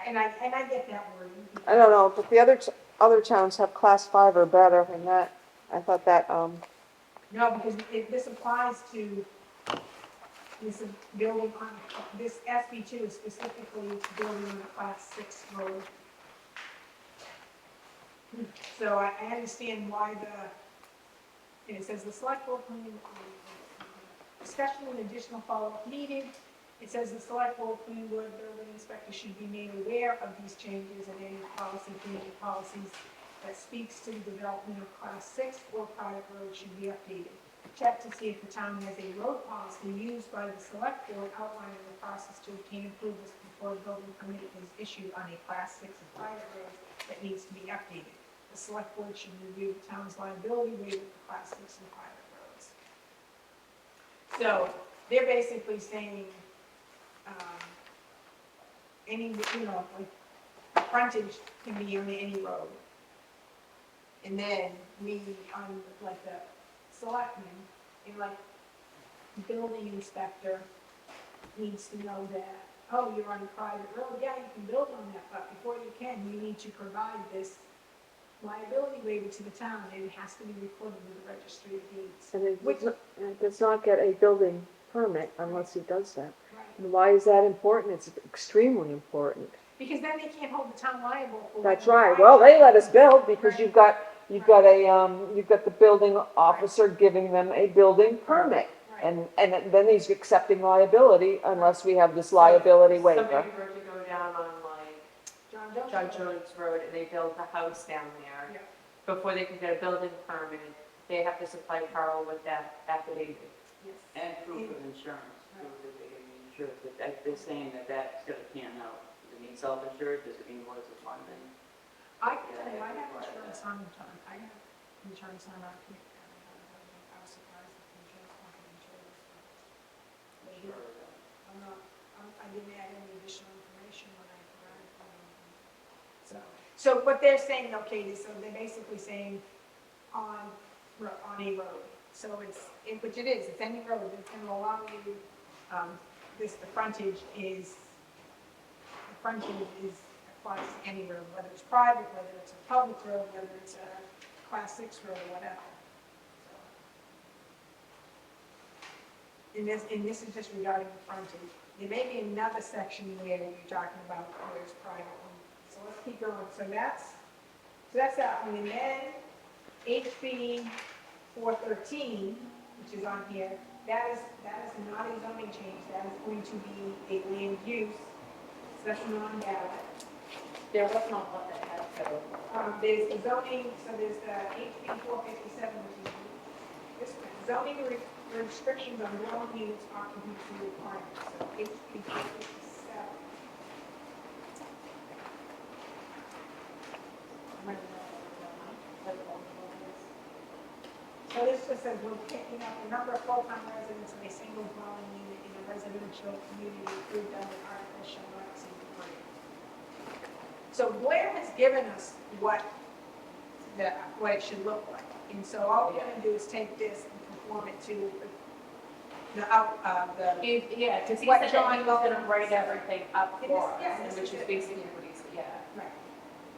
Speaker 4: And I get that wording.
Speaker 3: I don't know, but the other towns have Class 5 or better, and that, I thought that,
Speaker 4: No, because this applies to this building on, this SB2 is specifically building on a class 6 road. So I understand why and it says the select board planning, discussion and additional follow-up needed. It says the select board, planning board, building inspector should be made aware of these changes and any community policies that speaks to the development of class 6 or private roads should be updated. Check to see if the town has a road policy used by the select board outlining the process to obtain approvals before a building permit is issued on a class 6 or private road that needs to be updated. The select board should review the town's liability waiver for class 6 and private roads. So they're basically saying, any, like, frontage can be on any road. And then we, on, like, the selectmen, and like, the building inspector needs to know that, oh, you're on a private road, yeah, you can build on that, but before you can, you need to provide this liability waiver to the town, and it has to be recorded with the registry of deeds.
Speaker 3: and it does not get a building permit unless he does that.
Speaker 4: Right.
Speaker 3: And why is that important? It's extremely important.
Speaker 4: Because then they can't hold the town liable for.
Speaker 3: That's right. Well, they let us build because you've got the building officer giving them a building permit.
Speaker 4: Right.
Speaker 3: And then he's accepting liability unless we have this liability waiver.
Speaker 1: Somebody were to go down on like John Jones Road and they build a house down there.
Speaker 4: Yeah.
Speaker 1: Before they can get a building permit, they have to supply Carl with that affidavit.
Speaker 4: Yes.
Speaker 2: And proof of insurance, proof that they can be insured, but they're saying that that's gonna pan out. Does it mean self-insured, does it mean what is it, London?
Speaker 4: I can tell you, I have insurance on the time, I have insurance on our kid. I was surprised that the insurance company insured us. I didn't add any additional information when I provided. So what they're saying, okay, so they're basically saying on a road. So which it is, it's any road that's gonna allow you, the frontage applies to any road, whether it's private, whether it's a public road, whether it's a class 6 road or whatever. And this is just regarding the frontage. There may be another section where you're talking about where it's private. So let's keep going. So that's So that's that one, and then HB 413, which is on here, that is not a zoning change, that is going to be a land use, special non-ballot.
Speaker 1: There was no one that had to.
Speaker 4: There's the zoning, so there's the HB 457, which is this one, zoning restrictions on dwelling units occupancy requirements, so HB 457. So this just says we're picking up the number of full-time residents in a single dwelling unit in a residential community approved under artificial not exceed 3. So Blair has given us what it should look like. And so all we're gonna do is take this and conform it to the
Speaker 1: Yeah, because he
Speaker 4: What
Speaker 1: said that
Speaker 4: John
Speaker 1: he was gonna
Speaker 4: Mullins-
Speaker 1: write everything up
Speaker 4: It is,
Speaker 1: for us,
Speaker 4: yes,
Speaker 1: and
Speaker 4: this
Speaker 1: which
Speaker 4: is
Speaker 1: is
Speaker 4: it.
Speaker 1: basically what he's, yeah.
Speaker 4: right.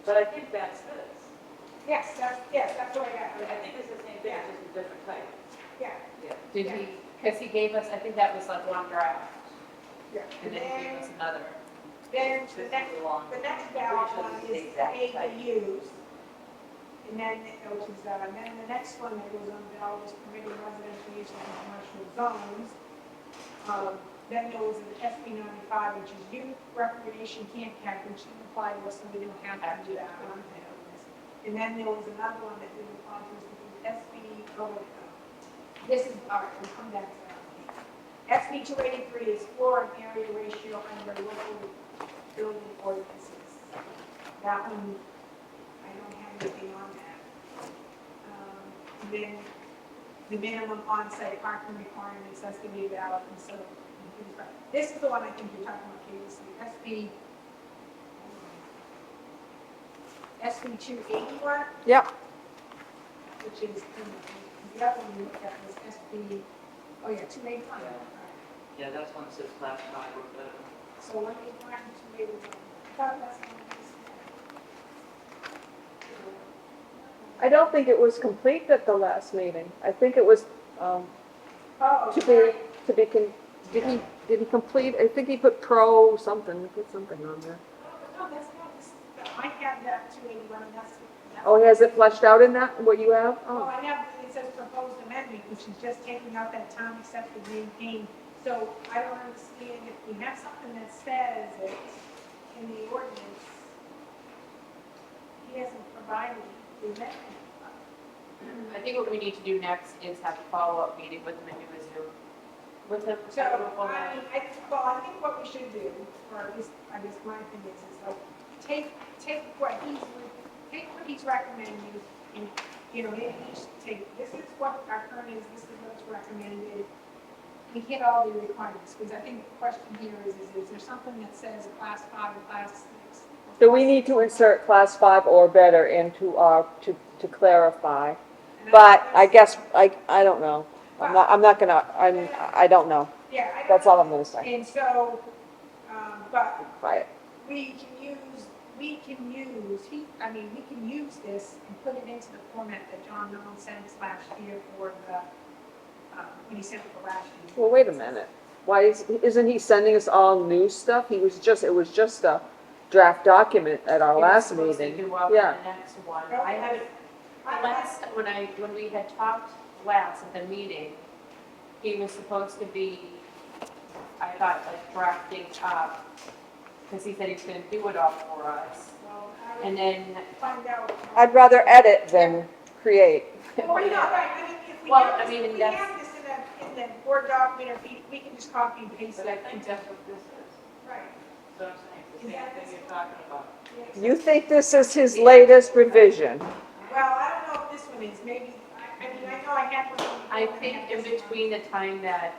Speaker 2: But I think that's this.
Speaker 4: Yes, that's what I got.
Speaker 2: I think it's the same thing, it's just a different type.
Speaker 4: Yeah,
Speaker 2: Yeah.
Speaker 1: Did
Speaker 4: Yeah.
Speaker 1: he, because he gave us, I think that was like one draft,
Speaker 4: yeah.
Speaker 1: and then he gave us another.
Speaker 4: Then
Speaker 2: This
Speaker 4: the
Speaker 2: is
Speaker 4: next,
Speaker 2: the long.
Speaker 4: the next
Speaker 2: Pretty
Speaker 4: ballot
Speaker 2: sure
Speaker 4: one
Speaker 2: this is the
Speaker 4: is
Speaker 2: exact type.
Speaker 4: ADUs. And then, which is, and then the next one that goes on the ballot is permitting residential use in commercial zones. Then there was an SB 95, which is youth recreation camp camp, which didn't apply to us, so we don't have to do that on there. And then there was another one that didn't apply to us, which was SB, this is, all right, we'll come back to that. SB 283 is floor and area ratio under local building ordinances. That one, I don't have anything on that. Then the minimum on-site parking requirements, that's gonna be valid, and so, this is the one I think you're talking about previously, SB 281,
Speaker 3: Yep,
Speaker 4: which is, the other one we looked at was SB, oh yeah, 281.
Speaker 2: Yeah. Yeah, that's one that says class 5 or better.
Speaker 4: So let me find 281. I thought that's the one I just
Speaker 3: I don't think it was complete at the last meeting. I think it was,
Speaker 4: Oh,
Speaker 3: did he complete, I think he put pro something, put something on there.
Speaker 4: no, that's not, I have that 281, and that's.
Speaker 3: Oh, has it fleshed out in that, what you have?
Speaker 4: Oh,
Speaker 3: Oh,
Speaker 4: I have, it says proposed amendment, which is just taking out that town accepted maintain. So I don't understand if we have something that says it in the ordinance, he hasn't provided the amendment.
Speaker 1: I think what we need to do next is have a follow-up meeting with him and do a Zoom. With him.
Speaker 4: So, I mean, I think what we should do, or at least, I guess my opinion is like, take what he's recommending, and, you know, maybe he should take, this is what our current is, this is what's recommended. We hit all the requirements, because I think the question here is there something that says a class 5 or class 6?
Speaker 3: do we need to insert class 5 or better into our, to clarify?
Speaker 4: And
Speaker 3: But I guess, I don't know. I'm not gonna, I don't know.
Speaker 4: Yeah, I don't
Speaker 3: That's all
Speaker 4: know.
Speaker 3: I'm gonna say.
Speaker 4: And so, but
Speaker 3: Quiet.
Speaker 4: we can use this and put it into the format that John Nolan sent us last year for the, when he sent it for last year.
Speaker 3: Well, wait a minute. Why isn't he sending us all new stuff? It was just a draft document at our last meeting.
Speaker 1: He was supposed to do up
Speaker 3: Yeah.
Speaker 1: in the next one. I haven't, when we had talked last at the meeting, he was supposed to be, I thought, like drafting up, because he said he's gonna do it all for us.
Speaker 4: Well,
Speaker 1: And then,
Speaker 4: find out.
Speaker 3: I'd rather edit than create.
Speaker 4: Well, you know, right, I mean, if we
Speaker 1: Well,
Speaker 4: have
Speaker 1: I
Speaker 4: this,
Speaker 1: mean,
Speaker 4: if we
Speaker 1: that's-
Speaker 4: have this in the Word document, or we can just copy and paste
Speaker 2: But
Speaker 4: it.
Speaker 2: I think that's what this is.
Speaker 4: Right.
Speaker 2: So I'm saying, it's the
Speaker 4: Is
Speaker 2: same
Speaker 4: that
Speaker 2: thing
Speaker 4: this
Speaker 2: you're talking about.
Speaker 4: Yeah.
Speaker 3: You think this is his latest revision?
Speaker 4: Well, I don't know if this one is, maybe, I mean, I know I had one.
Speaker 1: I think in between the time that,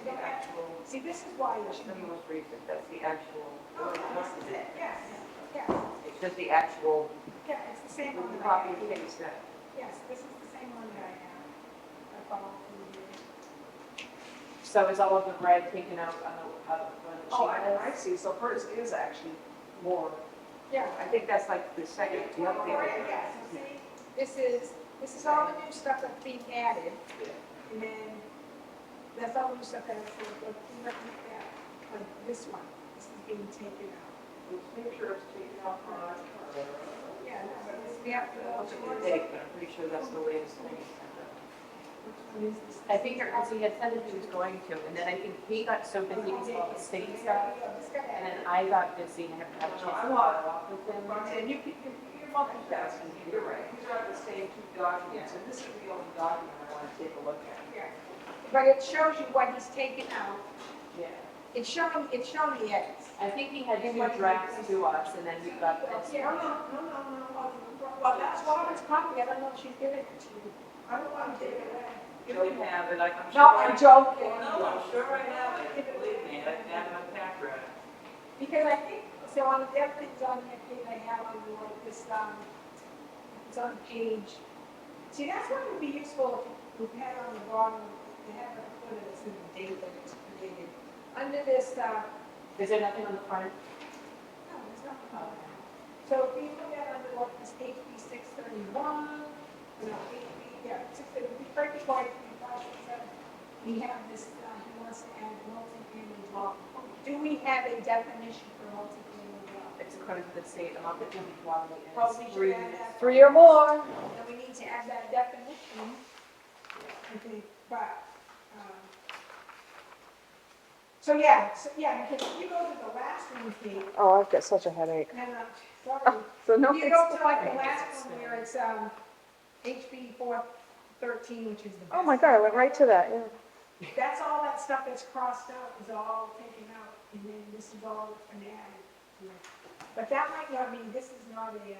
Speaker 2: The actual,
Speaker 4: See, this is why you should
Speaker 2: the
Speaker 4: be.
Speaker 2: most recent, that's the actual.
Speaker 4: Oh, this is it, yes, yes,
Speaker 2: It's just the actual,
Speaker 4: yeah, it's the same one that I
Speaker 2: copy
Speaker 4: have.
Speaker 2: and paste that.
Speaker 4: Yes, this is the same one that I have. I followed through here.
Speaker 1: so is all of the red taken out on the
Speaker 2: Oh,
Speaker 1: sheet?
Speaker 2: I see, so hers is actually more,
Speaker 4: Yeah.
Speaker 2: I think that's like the second, the other thing.
Speaker 4: Right, yeah, so see, this is all the new stuff that's being added, and then that's all the new stuff that's, like this one, this is being taken out.
Speaker 2: Make sure it's taken off on.
Speaker 4: Yeah, no, but this we have to go
Speaker 2: Look at
Speaker 4: towards
Speaker 2: the date, but I'm pretty sure that's the latest thing.
Speaker 1: I think because he had said that he was going to, and then I think he got so busy with all the state stuff, and then I got busy and never had a chance to follow up with him.
Speaker 2: And you're multitasking, you're right. These are the same two documents, and this is the only document I want to take a look at.
Speaker 4: Yeah. But it shows you what he's taken out.
Speaker 1: Yeah.
Speaker 4: It's showing the edits.
Speaker 1: I think he had 2 drafts to us, and then we got this.
Speaker 4: No. Well, that's Robin's copy, I don't know if she's given it to you. I don't want to take it away.
Speaker 2: You don't have it, I'm sure.
Speaker 4: No, I'm joking.
Speaker 2: No, I'm sure I have it, believe me, I have my pack ready.
Speaker 4: Because I think, so on the other things on here, Kate, I have on the, like this, it's on page, see, that's what would be useful if we had on the bottom, they have it put it as the date that it's created. Under this,
Speaker 1: Is there nothing on the front?
Speaker 4: no, there's nothing on there. So if you look at under what is HB 631, no, HB, yeah, 631, right before HB 567, we have this, he wants to add multi-family dwelling. Do we have a definition for multi-family dwelling?
Speaker 1: It's according to the state, a multi-family dwelling
Speaker 4: Well,
Speaker 1: is
Speaker 4: we should
Speaker 1: 3.
Speaker 4: add that.
Speaker 3: 3 or more.
Speaker 4: And we need to add that definition, I think, but, so yeah, because if you go to the last one, Kate,
Speaker 3: Oh, I've got such a headache.
Speaker 4: and, sorry.
Speaker 3: So no,
Speaker 4: You go to like the last one where it's, HB 413, which is the.
Speaker 3: oh my God, I went right to that, yeah.
Speaker 4: That's all that stuff that's crossed out is all taken out, and then this is all an added. But that might not be, this is not a,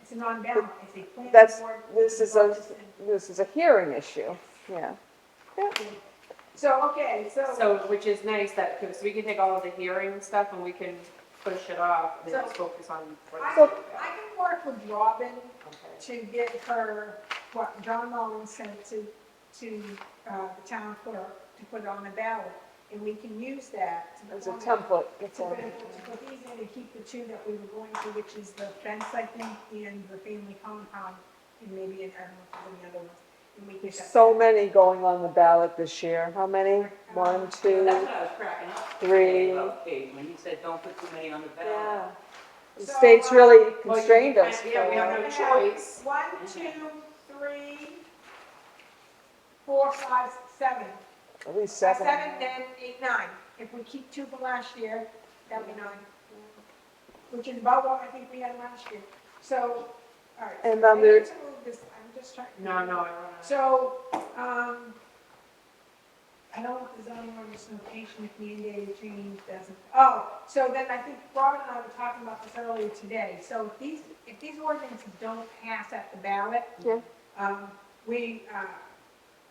Speaker 4: it's a non-ballot, it's a planning
Speaker 3: That's,
Speaker 4: board.
Speaker 3: this is a hearing issue, yeah.
Speaker 4: So, okay,
Speaker 1: So, which is nice that, because we can take all of the hearing stuff and we can push it off and then just focus on.
Speaker 4: I
Speaker 3: So-
Speaker 4: can work with Robin
Speaker 1: Okay.
Speaker 4: to get her, what John Mullins sent to the town clerk to put on the ballot, and we can use that to
Speaker 3: As a
Speaker 4: format-
Speaker 3: template, that's
Speaker 4: to
Speaker 3: all.
Speaker 4: put these in and keep the 2 that we were going to, which is the fence, I think, and the family compound, and maybe, I don't know if there's any other ones. And we can
Speaker 3: There's
Speaker 4: set
Speaker 3: so
Speaker 4: that.
Speaker 3: many going on the ballot this year. How many? 1, 2,
Speaker 2: That's what I was cracking up.
Speaker 3: 3.
Speaker 2: About Kate, when he said, don't put too many on the ballot.
Speaker 3: Yeah. The
Speaker 4: So,
Speaker 3: state's really
Speaker 1: Well,
Speaker 3: constrained
Speaker 1: you
Speaker 3: us.
Speaker 1: can't- Yeah, we have no
Speaker 4: We're gonna have
Speaker 1: choice.
Speaker 4: 1, 2, 3, 4, 5, 7.
Speaker 3: At least 7.
Speaker 4: 7, then 8, 9. If we keep 2 from last year, that'll be 9. Which is about what I think we had last year. So, all right.
Speaker 3: And
Speaker 4: I
Speaker 3: under-
Speaker 4: need to move this, I'm just trying.
Speaker 1: No, I want to.
Speaker 4: So, I don't want the zoning ordinance notation if mandated change doesn't, so then I think Robin and I were talking about this earlier today. So if these ordinances don't pass at the ballot,
Speaker 3: Yeah.
Speaker 4: we,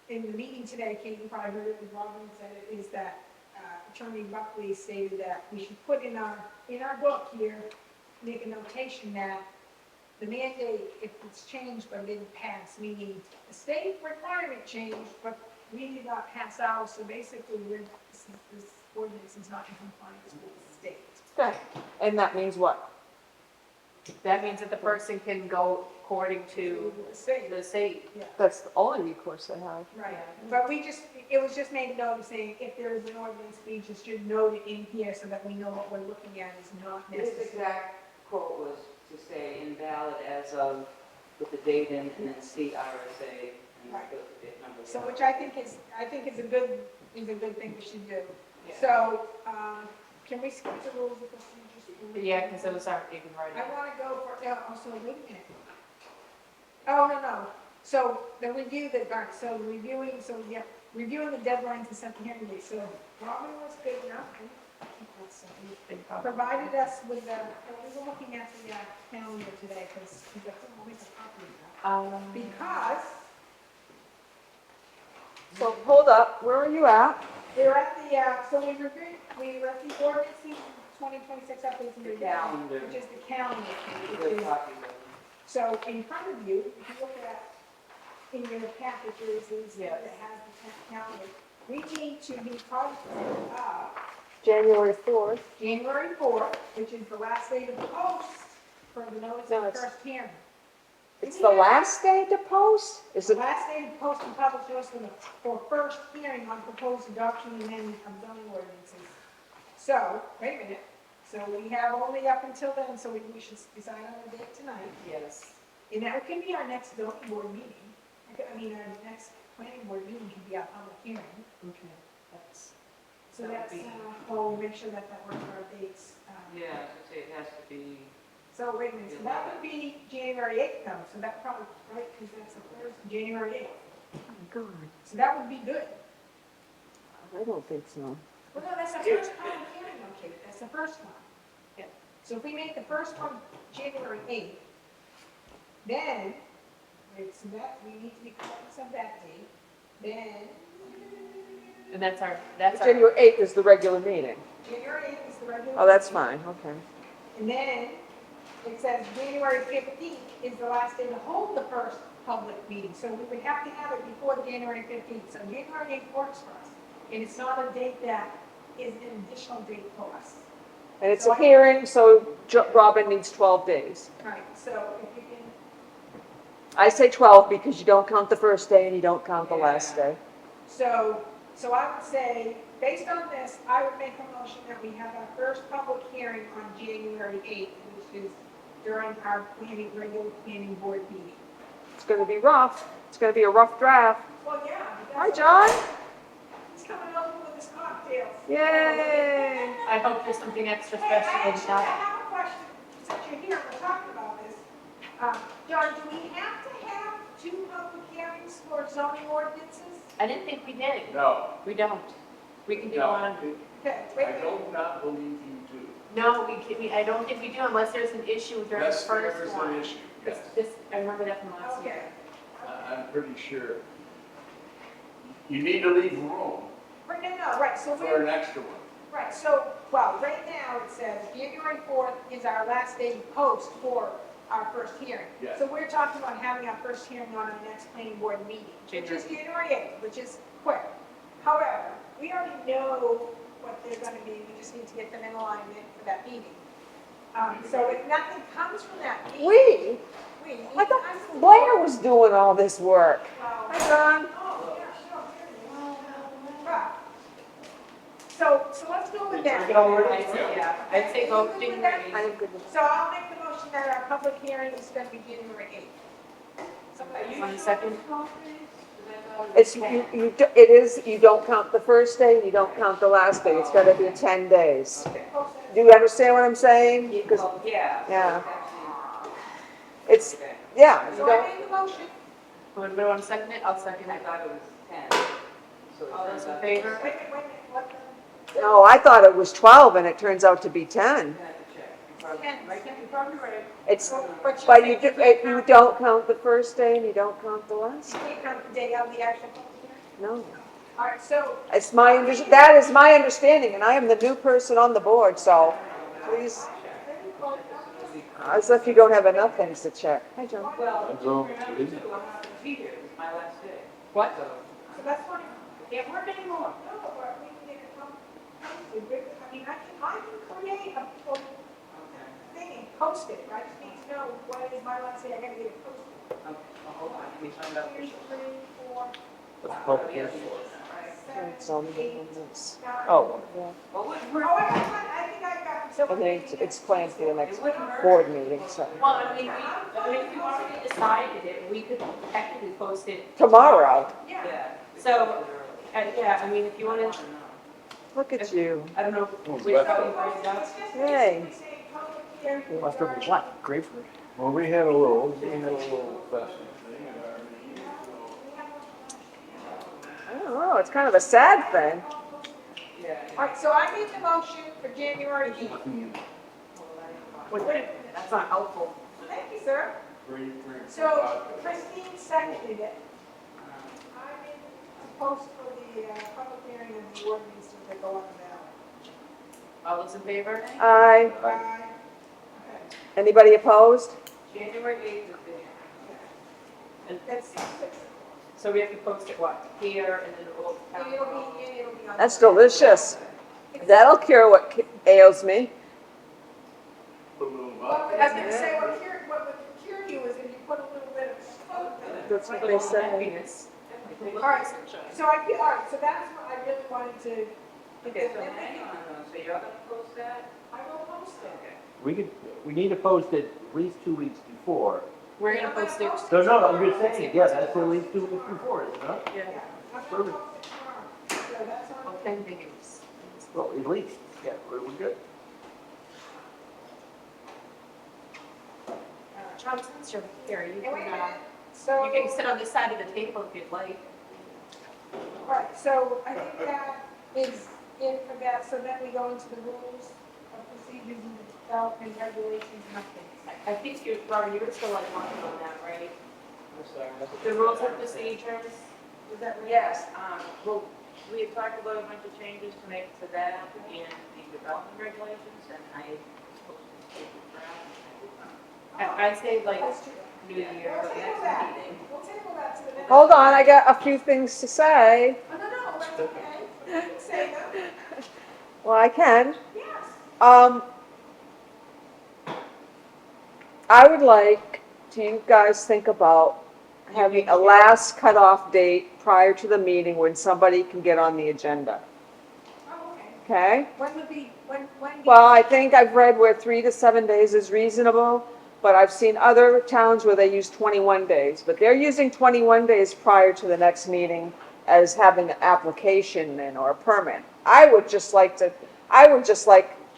Speaker 4: in the meeting today, Kate, you probably heard it, and Robin said it, is that Attorney Buckley stated that we should put in our book here, make a notation that the mandate, if it's changed but didn't pass, meaning the state requirement changed, but we did not pass ours, so basically this ordinance is not in compliance with the state.
Speaker 3: Okay. And that means what?
Speaker 1: That means that the person can go according to
Speaker 4: The state,
Speaker 1: the state.
Speaker 4: yeah,
Speaker 3: That's the only recourse they have.
Speaker 4: right. But it was just made note saying if there is an ordinance, we just should note it in here so that we know what we're looking at is not
Speaker 2: His
Speaker 4: necessary.
Speaker 2: exact quote was to say invalid as of, with the date in, and then CRSA, and
Speaker 4: Right.
Speaker 2: put the date number.
Speaker 4: So, which I think is a good thing we should do.
Speaker 1: Yeah.
Speaker 4: So, can we skip the rules of procedure?
Speaker 1: Yeah, because those aren't even right.
Speaker 4: I want to go for, also, wait a minute. Oh, no. So the review that, all right, so reviewing the deadlines and set the hearing date. So Robin was good enough. I think that's something. Provided us with the, we were looking at the calendar today because we got always a copy of that. Because
Speaker 3: So hold up, where are you at?
Speaker 4: we're at the, so we were at the ordinance 2026 updates and
Speaker 2: The
Speaker 4: review,
Speaker 2: calendar.
Speaker 4: which is the calendar. Which
Speaker 2: Good
Speaker 4: is,
Speaker 2: copy of it.
Speaker 4: so in front of you, if you look at, in your packet, there is this
Speaker 1: Yes.
Speaker 4: that has the calendar. We need to be cognizant of
Speaker 3: January 4th.
Speaker 4: January 4th, which is the last day to post for the notice
Speaker 3: No,
Speaker 4: of the
Speaker 3: it's-
Speaker 4: first hearing.
Speaker 3: It's the last day to post? Is
Speaker 4: The
Speaker 3: it?
Speaker 4: last day to post and publish notice for first hearing on proposed adoption and amendment of zoning ordinances. So, wait a minute, so we have only up until then, so we should decide on the date tonight.
Speaker 1: Yes.
Speaker 4: And that can be our next zoning board meeting. I mean, our next planning board meeting can be our public hearing.
Speaker 1: Okay, that's,
Speaker 4: So
Speaker 2: That would
Speaker 4: that's,
Speaker 2: be-
Speaker 4: well, we'll make sure that that works for our dates.
Speaker 2: Yeah, I was gonna say it has to be,
Speaker 4: So wait a minute, so that would be January 8th though, so that probably, right, because that's the first, January 8th.
Speaker 3: Oh my God,
Speaker 4: So that would be good.
Speaker 3: I don't think so.
Speaker 4: Well, no, that's the first public hearing, okay, that's the first one.
Speaker 1: Yeah.
Speaker 4: So if we make the first one January 8th, then, wait, so that, we need to be conscious of that date, then,
Speaker 1: and that's our, that's our.
Speaker 3: January 8th is the regular meeting.
Speaker 4: January 8th is the regular.
Speaker 3: Oh, that's
Speaker 4: meeting.
Speaker 3: fine, okay.
Speaker 4: And then, it says January 15th is the last day to hold the first public meeting, so we would have to have it before January 15th, so January 8th works for us. And it's not a date that is an additional date for us.
Speaker 3: And it's a hearing, so Robin needs 12 days.
Speaker 4: Right, so if you can,
Speaker 3: I say 12 because you don't count the first day and you don't count the last day.
Speaker 4: so I would say, based on this, I would make a motion that we have our first public hearing on January 8th, which is during our regular planning board meeting.
Speaker 3: It's gonna be rough. It's gonna be a rough draft.
Speaker 4: Well, yeah. but
Speaker 3: Hi,
Speaker 4: that's-
Speaker 3: John.
Speaker 4: He's coming over with his cocktails.
Speaker 3: Yay.
Speaker 1: I hope there's something extra
Speaker 4: Hey, I
Speaker 1: special in
Speaker 4: actually
Speaker 1: that.
Speaker 4: have a question, since you're here, we're talking about this. John, do we have to have 2 public hearings for zoning ordinances?
Speaker 1: I didn't think we did.
Speaker 6: No,
Speaker 1: We don't. We can do
Speaker 6: no,
Speaker 1: one.
Speaker 4: Okay,
Speaker 6: I
Speaker 4: wait,
Speaker 6: do not believe you do.
Speaker 1: No, I don't think we do unless there's an issue during the
Speaker 6: Unless there
Speaker 1: first
Speaker 6: is
Speaker 1: one.
Speaker 6: an issue, yes.
Speaker 1: This, I remember that from last year.
Speaker 4: okay.
Speaker 6: I'm pretty sure. You need to leave room
Speaker 4: Right, no, right, so
Speaker 6: for
Speaker 4: we're,
Speaker 6: an extra one.
Speaker 4: right, so, well, right now it says January 4th is our last day to post for our first hearing.
Speaker 6: Yes.
Speaker 4: So we're talking about having our first hearing on our next planning board meeting, which is January 8th, which is quick. However, we already know what they're gonna be, we just need to get them in alignment for that meeting. So if nothing comes from that meeting,
Speaker 3: We? I thought Blair was doing all this work.
Speaker 4: Well,
Speaker 3: Hi, John.
Speaker 4: oh, yeah, sure, here it is. Right. So let's go with that.
Speaker 1: Yeah, I'd say go
Speaker 4: Are you good with
Speaker 1: January
Speaker 4: that?
Speaker 1: 8th.
Speaker 3: I am good with
Speaker 4: So I'll make the motion that our public hearing is gonna be January 8th. Somebody-
Speaker 1: One second.
Speaker 3: It's, it is, you don't count the first day and you don't count the last day. It's gotta be 10 days.
Speaker 4: Post it.
Speaker 3: Do you understand what I'm saying? Because,
Speaker 2: yeah.
Speaker 3: yeah. It's, yeah, you
Speaker 4: So I
Speaker 3: don't,
Speaker 4: made the motion.
Speaker 1: Would we want to second it? I'll second
Speaker 2: I
Speaker 1: it.
Speaker 2: thought it was 10. So it
Speaker 1: All those
Speaker 2: turns
Speaker 1: in
Speaker 2: out-
Speaker 1: favor?
Speaker 4: Wait a minute, what the?
Speaker 3: no, I thought it was 12 and it turns out to be 10.
Speaker 2: I'm gonna have to check.
Speaker 4: You're probably right.
Speaker 3: It's,
Speaker 4: But
Speaker 3: but you don't count the first day and you don't count the last.
Speaker 4: You can't count the day of the actual public hearing?
Speaker 3: No.
Speaker 4: All right, so,
Speaker 3: It's that is my understanding and I am the new person on the board, so please, as if you don't have enough things to check. Hi, John.
Speaker 2: Well,
Speaker 6: That's all.
Speaker 2: remember too, I'm not gonna be here, it's my last day.
Speaker 1: What?
Speaker 2: So,
Speaker 4: so that's fine.
Speaker 1: Can't work anymore.
Speaker 4: No, but we can get it posted. I mean, I can create a
Speaker 2: okay.
Speaker 4: thing and post it. I just need to know what is my last day, I gotta get it posted.
Speaker 2: Okay, well, hold on, let me find out.
Speaker 4: 2, 3, 4,
Speaker 6: public
Speaker 2: hearing.
Speaker 4: 7,
Speaker 3: It's on the
Speaker 4: 8,
Speaker 3: ordinance.
Speaker 4: 9.
Speaker 3: Oh, yeah.
Speaker 2: Well,
Speaker 4: Oh, I got one, I think I got some.
Speaker 3: And then it's planned for the next board meeting, so.
Speaker 1: Well, I mean, if you already decided it, we could technically post it.
Speaker 3: Tomorrow.
Speaker 4: Yeah.
Speaker 2: Yeah.
Speaker 1: So, yeah, I mean, if you want to,
Speaker 3: Look at you.
Speaker 1: I don't know which way you break it up.
Speaker 3: Hey.
Speaker 6: Must have been what, grapefruit? Well, we had a little fest.
Speaker 3: I don't know, it's kind of a sad thing.
Speaker 2: Yeah.
Speaker 4: All right, so I made the motion for January 8th.
Speaker 1: Wait a minute, that's not helpful.
Speaker 4: Thank you, sir. So Christine seconded it. I made a post for the public hearing of the ordinances that go on the ballot.
Speaker 1: All those in favor?
Speaker 3: Aye.
Speaker 4: Aye.
Speaker 3: Anybody opposed?
Speaker 1: January 8th is the, and
Speaker 4: That's 6.
Speaker 1: so we have to post it what? Here and then it will.
Speaker 4: And it'll be on.
Speaker 3: That's delicious. That'll cure what ails me.
Speaker 4: Well, I was gonna say, what would cure you is if you put a little bit of smoke in it.
Speaker 3: That's what they say.
Speaker 1: Happiness.
Speaker 4: All right, so all right, so that's what I really wanted to.
Speaker 2: Okay, so hang on, so you're gonna post that?
Speaker 4: I will post it.
Speaker 2: Okay.
Speaker 7: We need to post it at least 2 weeks before,
Speaker 1: We're gonna post it.
Speaker 6: No, no, I'm just saying, yeah, that's at least 2 weeks before, isn't it?
Speaker 1: Yeah.
Speaker 6: Perfect.
Speaker 4: So that's on.
Speaker 1: Well, 10 days.
Speaker 6: Well, at least, yeah, we're good.
Speaker 1: John, since you're here, you
Speaker 4: And wait a
Speaker 1: can,
Speaker 4: minute, so.
Speaker 1: you can sit on this side of the table if you'd like.
Speaker 4: Right, so I think that is it for that, so then we go into the rules of procedures and development regulations and updates.
Speaker 1: I think you, Robert, you were still like working on that, right? The rules of procedures.
Speaker 4: Was that right?
Speaker 2: Yes, well, we had talked about a bunch of changes to make to that and the development regulations, and I supposed to take the draft.
Speaker 1: I say like
Speaker 4: That's true.
Speaker 1: New Year.
Speaker 4: We'll table that, we'll table that to the next.
Speaker 3: Hold on, I got a few things to say.
Speaker 4: Oh, no, that's okay. You can say them,
Speaker 3: Well, I can.
Speaker 4: yes.
Speaker 3: I would like to you guys think about having a last cutoff date prior to the meeting when somebody can get on the agenda,
Speaker 4: Oh, okay.
Speaker 3: okay?
Speaker 4: When would be, when?
Speaker 3: Well, I think I've read where 3 to 7 days is reasonable, but I've seen other towns where they use 21 days. But they're using 21 days prior to the next meeting as having an application in or a permit. I would just like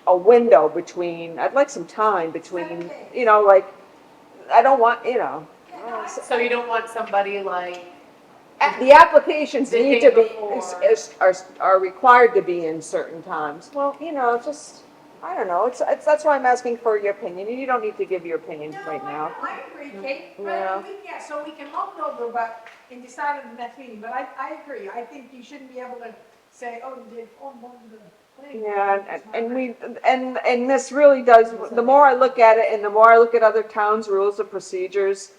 Speaker 3: a window between, I'd like some time between, you know, like, I don't want, you know.
Speaker 1: So you don't want somebody like,
Speaker 3: The applications
Speaker 1: The
Speaker 3: need
Speaker 1: day
Speaker 3: to be,
Speaker 1: before.
Speaker 3: are required to be in certain times. Well, you know, just, I don't know, it's, that's why I'm asking for your opinion. You don't need to give your opinion right now.
Speaker 4: I agree, Kate,
Speaker 3: Yeah.
Speaker 4: yeah, so we can mull it over, but, and decide on the next meeting, but I agree, I think you shouldn't be able to say, oh, you did form one of the. planning board,
Speaker 3: Yeah,
Speaker 4: it's not
Speaker 3: and
Speaker 4: right.
Speaker 3: and this really does, the more I look at it and the more I look at other towns' rules of procedures,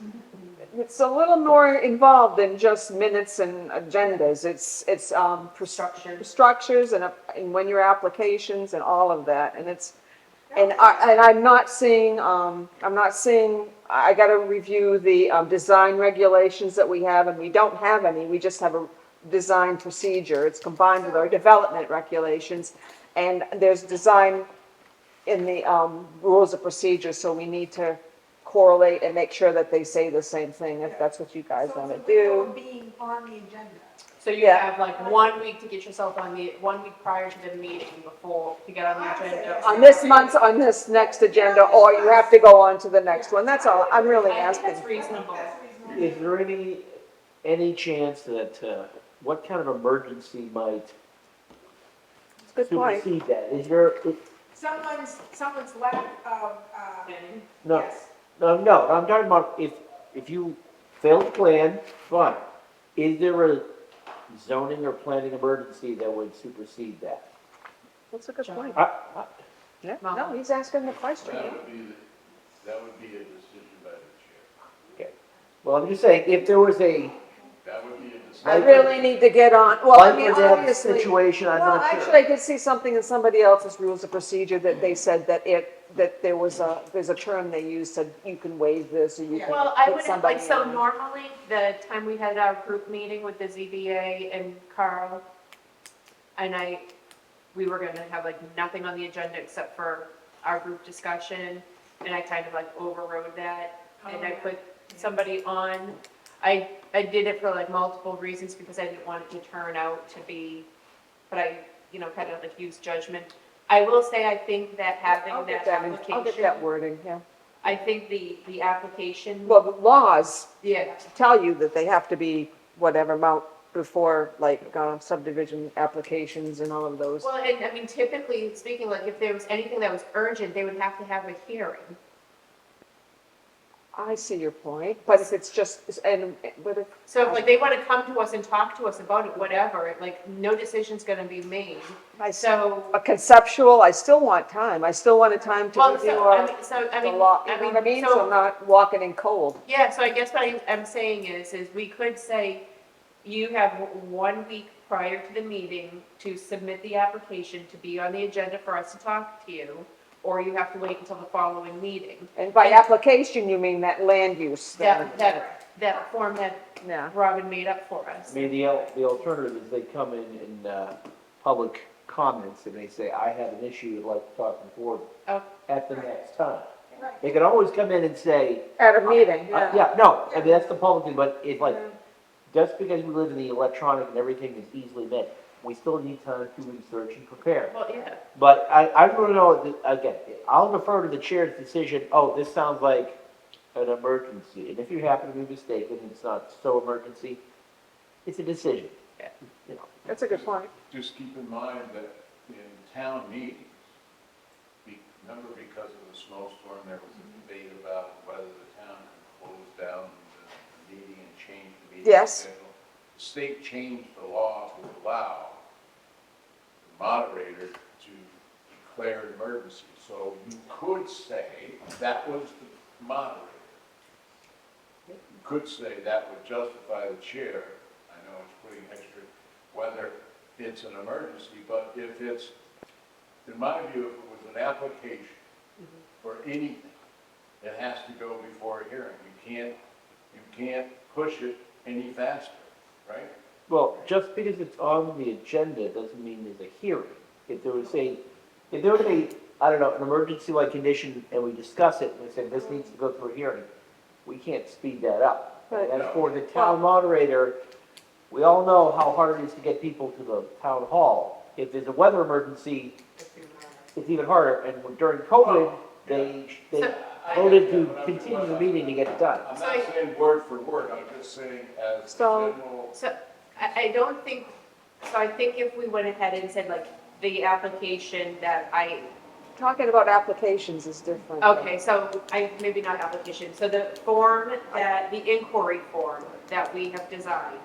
Speaker 3: it's a little more involved than just minutes and agendas. It's structures and when your applications and all of that, and it's, and I'm not seeing, I gotta review the, design regulations that we have, and we don't have any, we just have a design procedure. It's combined with our development regulations, and there's design in the, rules of procedure, so we need to correlate and make sure that they say the same thing, if that's what you guys
Speaker 4: So
Speaker 3: wanna
Speaker 4: it's a window
Speaker 3: do.
Speaker 4: of being on the agenda.
Speaker 1: so you
Speaker 3: Yeah.
Speaker 1: have like 1 week to get yourself on the, 1 week prior to the meeting before, to get on the agenda.
Speaker 3: On this next agenda, or you have to go on to the next one, that's all, I'm really
Speaker 1: I think
Speaker 3: asking.
Speaker 1: that's reasonable.
Speaker 6: Is there any chance that, what kind of emergency might
Speaker 3: Good point.
Speaker 6: supersede that? Is there,
Speaker 4: Someone's lack of,
Speaker 6: no,
Speaker 4: yes.
Speaker 6: no, I'm talking about if you fail to plan, fine. Is there a zoning or planning emergency that would supersede that?
Speaker 3: That's a good point. Yeah,
Speaker 1: Well-
Speaker 3: no, he's asking the question.
Speaker 7: That would be a decision by the chair.
Speaker 6: Okay. Well, I'm just saying, if there was a,
Speaker 7: That would be a decision.
Speaker 3: I really need to get on, well, I
Speaker 6: like
Speaker 3: mean,
Speaker 6: or death
Speaker 3: obviously.
Speaker 6: situation, I'm
Speaker 3: Well,
Speaker 6: not sure.
Speaker 3: actually, I did see something in somebody else's rules of procedure that they said that there's a term they used, said you can waive this, or you can
Speaker 1: Well, I
Speaker 3: put
Speaker 1: would,
Speaker 3: somebody
Speaker 1: like, so
Speaker 3: on.
Speaker 1: normally, the time we had our group meeting with the ZBA and Carl, and we were gonna have like nothing on the agenda except for our group discussion, and I kind of like overrode that, and I put somebody on. I did it for like multiple reasons, because I didn't want it to turn out to be, but I, kind of like use judgment. I will say, I think that having
Speaker 3: I'll get
Speaker 1: that
Speaker 3: that, I'll get that
Speaker 1: application,
Speaker 3: wording, yeah.
Speaker 1: I think the application,
Speaker 3: Well, the laws
Speaker 1: yeah,
Speaker 3: tell you that they have to be whatever amount before, like, subdivision applications and all of those.
Speaker 1: well, and I mean, typically speaking, like if there was anything that was urgent, they would have to have a hearing.
Speaker 3: I see your point, but if it's just, but if,
Speaker 1: So if like they want to come to us and talk to us about it, whatever, like no decision's gonna be made. So,
Speaker 3: a conceptual, I still want time, I still want a time to
Speaker 1: well,
Speaker 3: review
Speaker 1: I
Speaker 3: the
Speaker 1: mean,
Speaker 3: law, you know what I mean? So I'm not walking in cold.
Speaker 1: yeah, so I guess what I'm saying is we could say, you have 1 week prior to the meeting to submit the application to be on the agenda for us to talk to you, or you have to wait until the following meeting.
Speaker 3: And by application, you mean that land use thing?
Speaker 1: That form that
Speaker 3: Yeah.
Speaker 1: Robin made up for us.
Speaker 6: I mean, the alternative is they come in public comments and they say, I have an issue, I'd like to talk to the board
Speaker 1: Oh.
Speaker 6: at the next time. They can always come in and say,
Speaker 3: At a meeting, yeah.
Speaker 6: yeah, no, I mean, that's the public thing, but it's like, just because we live in the electronic and everything is easily met, we still need time to research and prepare.
Speaker 1: Well, yeah.
Speaker 6: But I want to know, again, I'll defer to the chair's decision, oh, this sounds like an emergency. And if you happen to be mistaken, and it's not so emergency, it's a decision. You know,
Speaker 3: That's a good point.
Speaker 7: Just keep in mind that in town meetings, remember because of the snowstorm, there was a debate about whether the town could close down the meeting and change the meeting
Speaker 3: Yes.
Speaker 7: schedule. The state changed the law to allow the moderator to declare an emergency. So you could say that was the moderator. You could say that would justify the chair, I know it's putting extra, whether it's an emergency, but if it's, in my view, if it was an application for anything, it has to go before a hearing. You can't push it any faster, right?
Speaker 6: well, just because it's on the agenda doesn't mean there's a hearing. If there was a, I don't know, an emergency-like condition and we discuss it and we say this needs to go through a hearing, we can't speed that up.
Speaker 3: Right.
Speaker 6: And for the town moderator, we all know how hard it is to get people to the town hall. If there's a weather emergency, it's even harder. And during COVID, they
Speaker 1: So-
Speaker 6: voted to continue the meeting to get it done.
Speaker 7: I'm not saying word for word, I'm just saying as
Speaker 3: So-
Speaker 7: general.
Speaker 1: So I don't think, so I think if we went ahead and said like the application that
Speaker 3: Talking about applications is different.
Speaker 1: okay, so maybe not application, so the form the inquiry form that we have designed.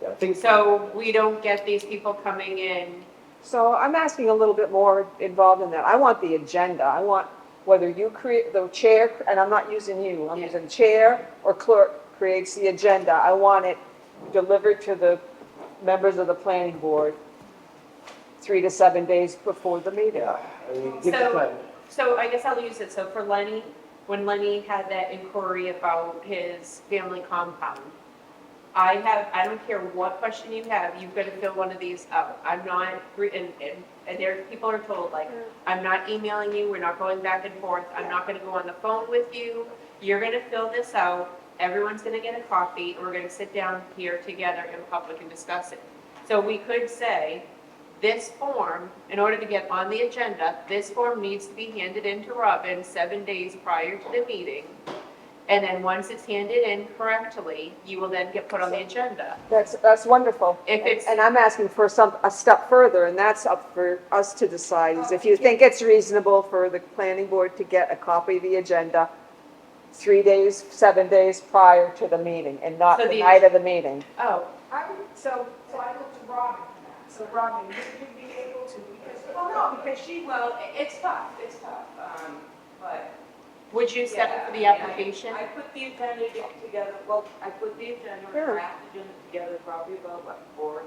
Speaker 6: Yeah, I think
Speaker 1: So we don't get these people coming in.
Speaker 3: So I'm asking a little bit more involved in that. I want the agenda. I want whether you create, the chair, and I'm not using you, I'm
Speaker 1: Yeah.
Speaker 3: using chair or clerk creates the agenda. I want it delivered to the members of the planning board 3 to 7 days before the meeting.
Speaker 6: Yeah, I mean, give it
Speaker 1: So-
Speaker 6: time.
Speaker 1: So I guess I'll use it, so for Lenny, when Lenny had that inquiry about his family compound, I don't care what question you have, you've got to fill one of these out. I'm not, and there, people are told, like, I'm not emailing you, we're not going back and forth, I'm not gonna go on the phone with you, you're gonna fill this out, everyone's gonna get a copy, and we're gonna sit down here together in public and discuss it. So we could say, this form, in order to get on the agenda, this form needs to be handed in to Robin 7 days prior to the meeting. And then once it's handed in correctly, you will then get put on the agenda.
Speaker 3: That's wonderful.
Speaker 1: If it's-
Speaker 3: And I'm asking for a step further, and that's up for us to decide, is if you think it's reasonable for the planning board to get a copy of the agenda 3 days, 7 days prior to the meeting, and not
Speaker 1: So
Speaker 3: the
Speaker 1: the-
Speaker 3: night of the meeting.
Speaker 1: Oh,
Speaker 4: So I looked to Robin for that. So Robin, would you be able to, because she,
Speaker 2: Well, it's tough, but.
Speaker 1: would you set it for the
Speaker 2: Yeah, I mean,
Speaker 1: application?
Speaker 2: I put the agenda together, well, I put the agenda,
Speaker 3: Sure.
Speaker 2: draft agenda together probably about, 4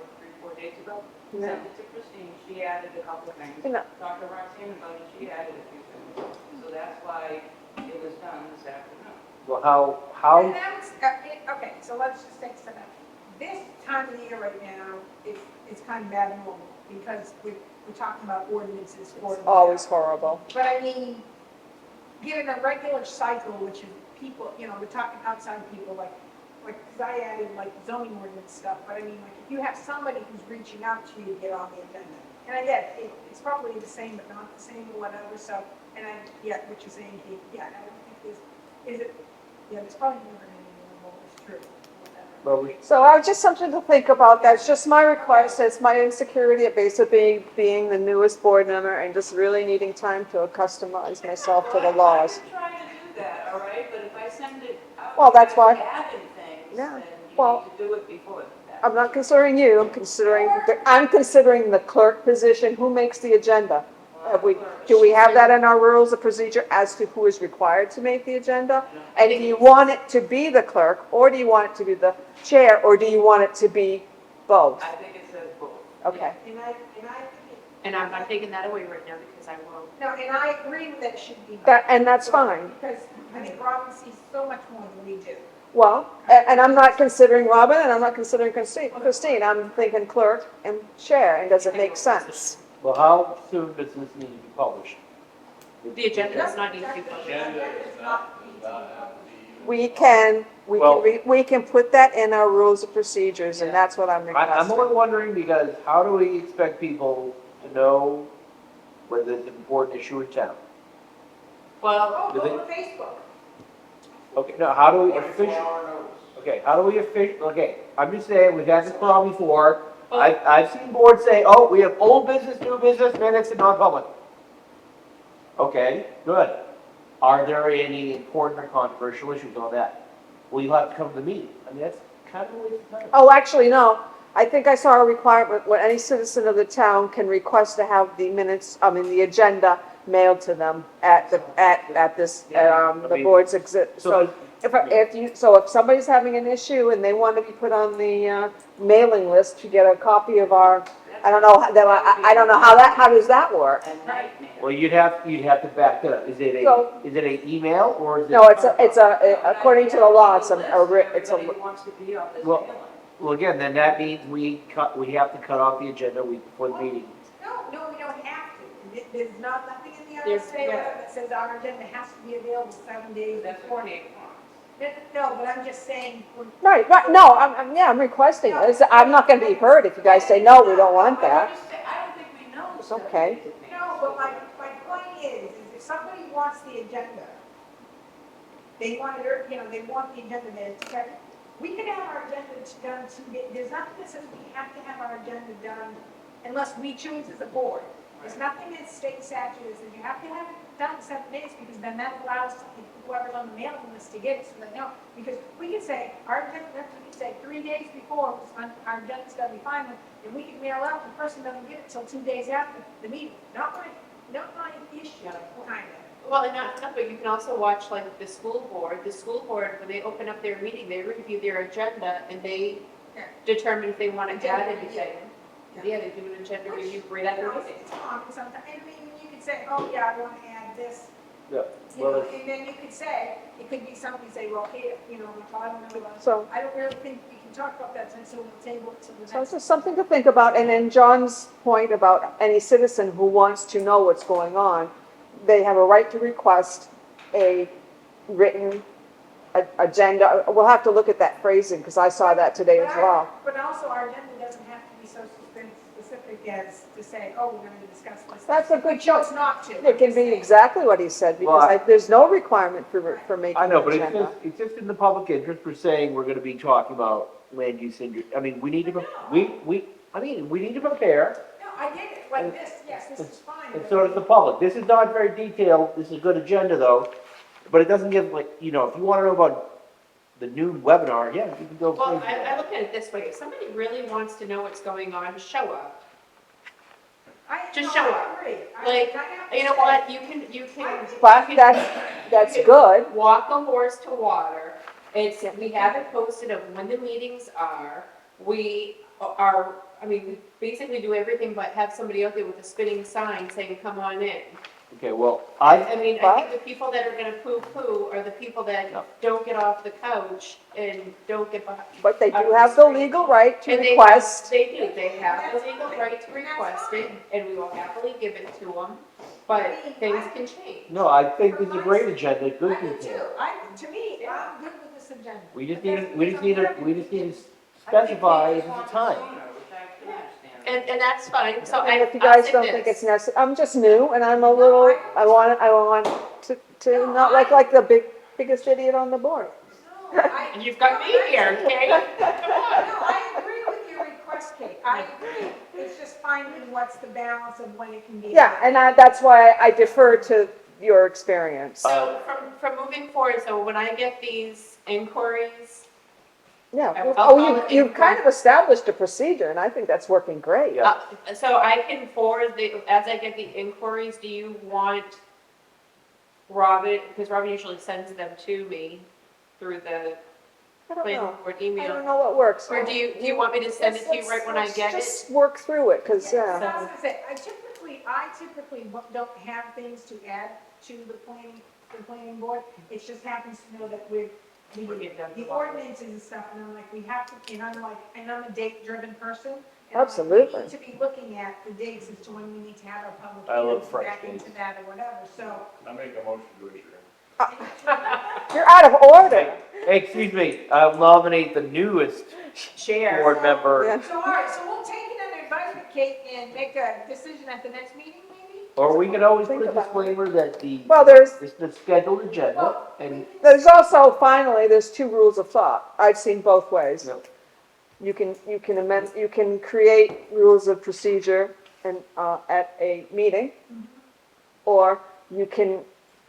Speaker 2: days ago.
Speaker 3: Yeah.
Speaker 2: Sent it to Christine, she added a couple of things.
Speaker 3: Yeah.
Speaker 2: Talked to Roxanne about it, she added a few things. So that's why it was done this afternoon.
Speaker 6: Well,
Speaker 4: and
Speaker 6: how,
Speaker 4: that was, okay, so let's just take some. This time of the year right now, it's kind of bad and normal, because we're talking about ordinances for.
Speaker 3: Always horrible.
Speaker 4: But I mean, given a regular cycle, which is people, we're talking outside people, like, because I added like zoning ordinance stuff, but I mean, like, if you have somebody who's reaching out to you to get on the agenda, and I get it, it's probably the same, but not the same, or whatever, so, and I get what you're saying, Kate, yeah, I don't think there's probably never any normal, it's true, whatever.
Speaker 6: well,
Speaker 3: So just something to think about. That's just my request. It's my insecurity at base of being the newest board member and just really needing time to accustomize myself to the laws.
Speaker 2: I'm trying to do that, all right, but if I send it out.
Speaker 3: Well, that's why-
Speaker 2: Adding things,
Speaker 3: Yeah,
Speaker 2: then
Speaker 3: well-
Speaker 2: you need to do it before that.
Speaker 3: I'm not considering you. I'm considering the clerk position. Who makes the agenda? Do we have that in our rules of procedure as to who is required to make the agenda? And do you want it to be the clerk, or do you want it to be the chair, or do you want it to be both?
Speaker 2: I think it says both.
Speaker 3: Okay.
Speaker 4: And I think
Speaker 1: And I'm not taking that away right now because I won't.
Speaker 4: no, and I agree that it should be.
Speaker 3: And that's fine.
Speaker 4: Because I think Robin sees so much more than we do.
Speaker 3: Well, and I'm not considering Robin, and I'm not considering Christine. I'm thinking clerk and chair, and does it make sense?
Speaker 6: well, how soon does this need to be published?
Speaker 1: The agenda does not need to be
Speaker 7: The
Speaker 1: posted.
Speaker 7: agenda does not have to be.
Speaker 3: We can put that in our rules of procedures, and that's what I'm
Speaker 6: I'm
Speaker 3: requesting.
Speaker 6: only wondering because how do we expect people to know whether it's an important issue in town?
Speaker 1: Well,
Speaker 4: Oh,
Speaker 6: Do
Speaker 4: go
Speaker 6: they-
Speaker 4: to Facebook.
Speaker 6: Okay, now how do we
Speaker 7: 24
Speaker 6: officially?
Speaker 7: hour notice.
Speaker 6: Okay, how do we okay, I'm just saying, we've had this problem before.
Speaker 1: Well-
Speaker 6: I've seen boards say, oh, we have old business, new business, minutes, and non-public. Okay, good. Are there any important or controversial issues on that? Well, you'll have to come to the meeting. I mean, that's kind of a waste of time.
Speaker 3: Oh, actually, no. I think I saw a requirement where any citizen of the town can request to have the minutes, the agenda mailed to them at the board's exit. So if somebody's having an issue and they want to be put on the mailing list to get a copy of our, I don't know, I don't know how does that work?
Speaker 6: Well, you'd have to back it up. Is it
Speaker 3: So-
Speaker 6: is it an email or is it?
Speaker 3: No, according to the law, it's
Speaker 2: Everybody wants to be on this
Speaker 6: Well-
Speaker 2: mailing.
Speaker 6: Well, again, then that means we have to cut off the agenda a week before the meeting.
Speaker 4: No, we don't have to. There's nothing in the
Speaker 1: There's-
Speaker 4: RSA that says our agenda has to be available 7 days
Speaker 2: That's
Speaker 4: before.
Speaker 2: what Nate wants.
Speaker 4: No, but I'm just saying,
Speaker 3: right, no, I'm requesting it. I'm not gonna be hurt if you guys say, no, we don't want that.
Speaker 2: I don't think we know.
Speaker 3: It's okay.
Speaker 4: no, but my point is if somebody wants the agenda, they want it, they want the agenda there. We can have our agenda done there's nothing that says we have to have our agenda done unless we choose as a board. There's nothing that state statute that says you have to have it done in 7 days, because then that allows whoever's on the mailing list to get it, so they know. Because we can say, our agenda, we can say 3 days before, our agenda's gotta be final, and we can mail out, the person doesn't get it till 2 days after the meeting. Not my issue, kind of.
Speaker 1: well, and not, but you can also watch like the school board, when they open up their meeting, they review their agenda and they
Speaker 4: Yeah.
Speaker 1: determine if they want to add
Speaker 4: Agenda
Speaker 1: anything.
Speaker 4: review.
Speaker 1: Yeah, they do an agenda review right at the meeting.
Speaker 4: It's on sometimes, I mean, you could say, oh, yeah, I want to add this,
Speaker 6: Yeah.
Speaker 4: you know, and then you could say, it could be somebody say, well, hey, I don't know,
Speaker 3: So,
Speaker 4: I don't really think we can talk about that, so we'll table it till the
Speaker 3: so
Speaker 4: next.
Speaker 3: it's just something to think about. And then John's point about any citizen who wants to know what's going on, they have a right to request a written agenda. We'll have to look at that phrasing, because I saw that today as well.
Speaker 4: But also, our agenda doesn't have to be so specific as to say, oh, we're going to discuss this.
Speaker 3: That's a good
Speaker 4: We chose not to.
Speaker 3: It can be exactly what he said,
Speaker 6: Well,
Speaker 3: because there's no requirement for making
Speaker 6: I know,
Speaker 3: an
Speaker 6: but
Speaker 3: agenda.
Speaker 6: it's just in the public interest for saying we're gonna be talking about land use I mean, we need to, we need to prepare,
Speaker 4: No, I get it, like this, yes, this is fine.
Speaker 6: and
Speaker 4: but-
Speaker 6: so does the public. This is not very detailed, this is a good agenda though, but it doesn't give like, if you wanna know about the new webinar, yeah, you can go.
Speaker 1: Well,
Speaker 6: crazy.
Speaker 1: I look at it this way, if somebody really wants to know what's going on, show up. Just show up.
Speaker 4: I agree.
Speaker 1: Like,
Speaker 4: I have to
Speaker 1: You know
Speaker 4: say-
Speaker 1: what, you can
Speaker 3: But that's good.
Speaker 1: walk a horse to water. We have it posted of when the meetings are. We basically do everything but have somebody out there with a spinning sign saying, come on in.
Speaker 6: Okay, well,
Speaker 1: I think
Speaker 3: But-
Speaker 1: the people that are gonna poo-poo are the people that
Speaker 6: No.
Speaker 1: don't get off the couch and don't get behind.
Speaker 3: But they do have the legal right to
Speaker 1: And
Speaker 3: request.
Speaker 1: They have the legal right to request it, and we will happily give it to them, but things can change.
Speaker 6: no, I think it's a great agenda, good
Speaker 4: I do too.
Speaker 6: detail.
Speaker 4: To me, I'm good with this agenda.
Speaker 6: We just
Speaker 4: But
Speaker 6: need,
Speaker 4: that's
Speaker 6: to we just need
Speaker 4: because
Speaker 6: to, we just need to specify if it's a time.
Speaker 2: Which I can understand.
Speaker 1: And that's fine, so
Speaker 3: And if you
Speaker 1: I'll
Speaker 3: guys
Speaker 1: say
Speaker 3: don't
Speaker 1: this.
Speaker 3: think it's necessary, I'm just new and I'm a little, I want to not like the biggest idiot on the board.
Speaker 4: No, I-
Speaker 1: You've got me here, okay?
Speaker 4: No, I agree with your request, Kate. I agree. It's just finding what's the balance of when it can be.
Speaker 3: Yeah, and that's why I defer to your experience.
Speaker 1: So from moving forward, so when I get these inquiries,
Speaker 3: Yeah,
Speaker 1: I'll
Speaker 3: oh,
Speaker 1: call it
Speaker 3: you've
Speaker 1: in
Speaker 3: kind of established a procedure and I think that's working great.
Speaker 6: Yeah.
Speaker 1: so I can forward as I get the inquiries, do you want Robin, because Robin usually sends them to me through the
Speaker 3: I don't
Speaker 1: planning
Speaker 3: know.
Speaker 1: board
Speaker 3: I don't
Speaker 1: email?
Speaker 3: know what works.
Speaker 1: Or do you want me to send it to you right when I get it?
Speaker 3: Just work through it, because,
Speaker 4: So
Speaker 3: yeah.
Speaker 4: I was gonna say, I typically don't have things to add to the planning board. It just happens to know that we're
Speaker 1: We're getting done.
Speaker 4: the ordinances and stuff, and I'm like, and I'm a date-driven person,
Speaker 3: Absolutely.
Speaker 4: We need to be looking at the dates as to when we need to have our public
Speaker 6: I love
Speaker 4: hearings
Speaker 6: fresh
Speaker 4: back into
Speaker 6: dates.
Speaker 4: that or whatever, so.
Speaker 7: I make a motion to adjourn.
Speaker 3: You're out of order.
Speaker 6: Hey, excuse me, I'll nominate the newest
Speaker 1: Chair.
Speaker 6: board member,
Speaker 3: Yeah.
Speaker 4: So, all right, so we'll take it under advisement, Kate, and make a decision at the next meeting, maybe?
Speaker 6: or we could always put
Speaker 3: Think
Speaker 6: a
Speaker 3: about it.
Speaker 6: disclaimer that the,
Speaker 3: Well, there's,
Speaker 6: it's the scheduled agenda, and,
Speaker 3: there's also, finally, there's two rules of thought. I've seen both ways.
Speaker 6: Yep.
Speaker 3: You can amend, you can create rules of procedure and, at a meeting, or you can,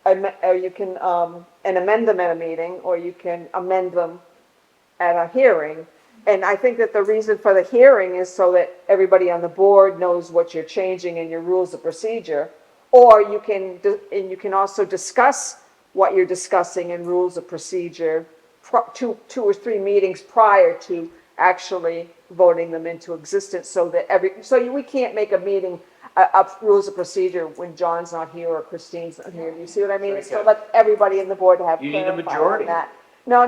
Speaker 3: and amend them at a meeting, or you can amend them at a hearing. And I think that the reason for the hearing is so that everybody on the board knows what you're changing in your rules of procedure. Or you can, and you can also discuss what you're discussing in rules of procedure two or three meetings prior to actually voting them into existence, so that we can't make a meeting, rules of procedure when John's not here or Christine's not here. Do you see what I mean? It's to let everybody in the board have
Speaker 6: You need a
Speaker 3: clarify on
Speaker 6: majority.
Speaker 3: that. No,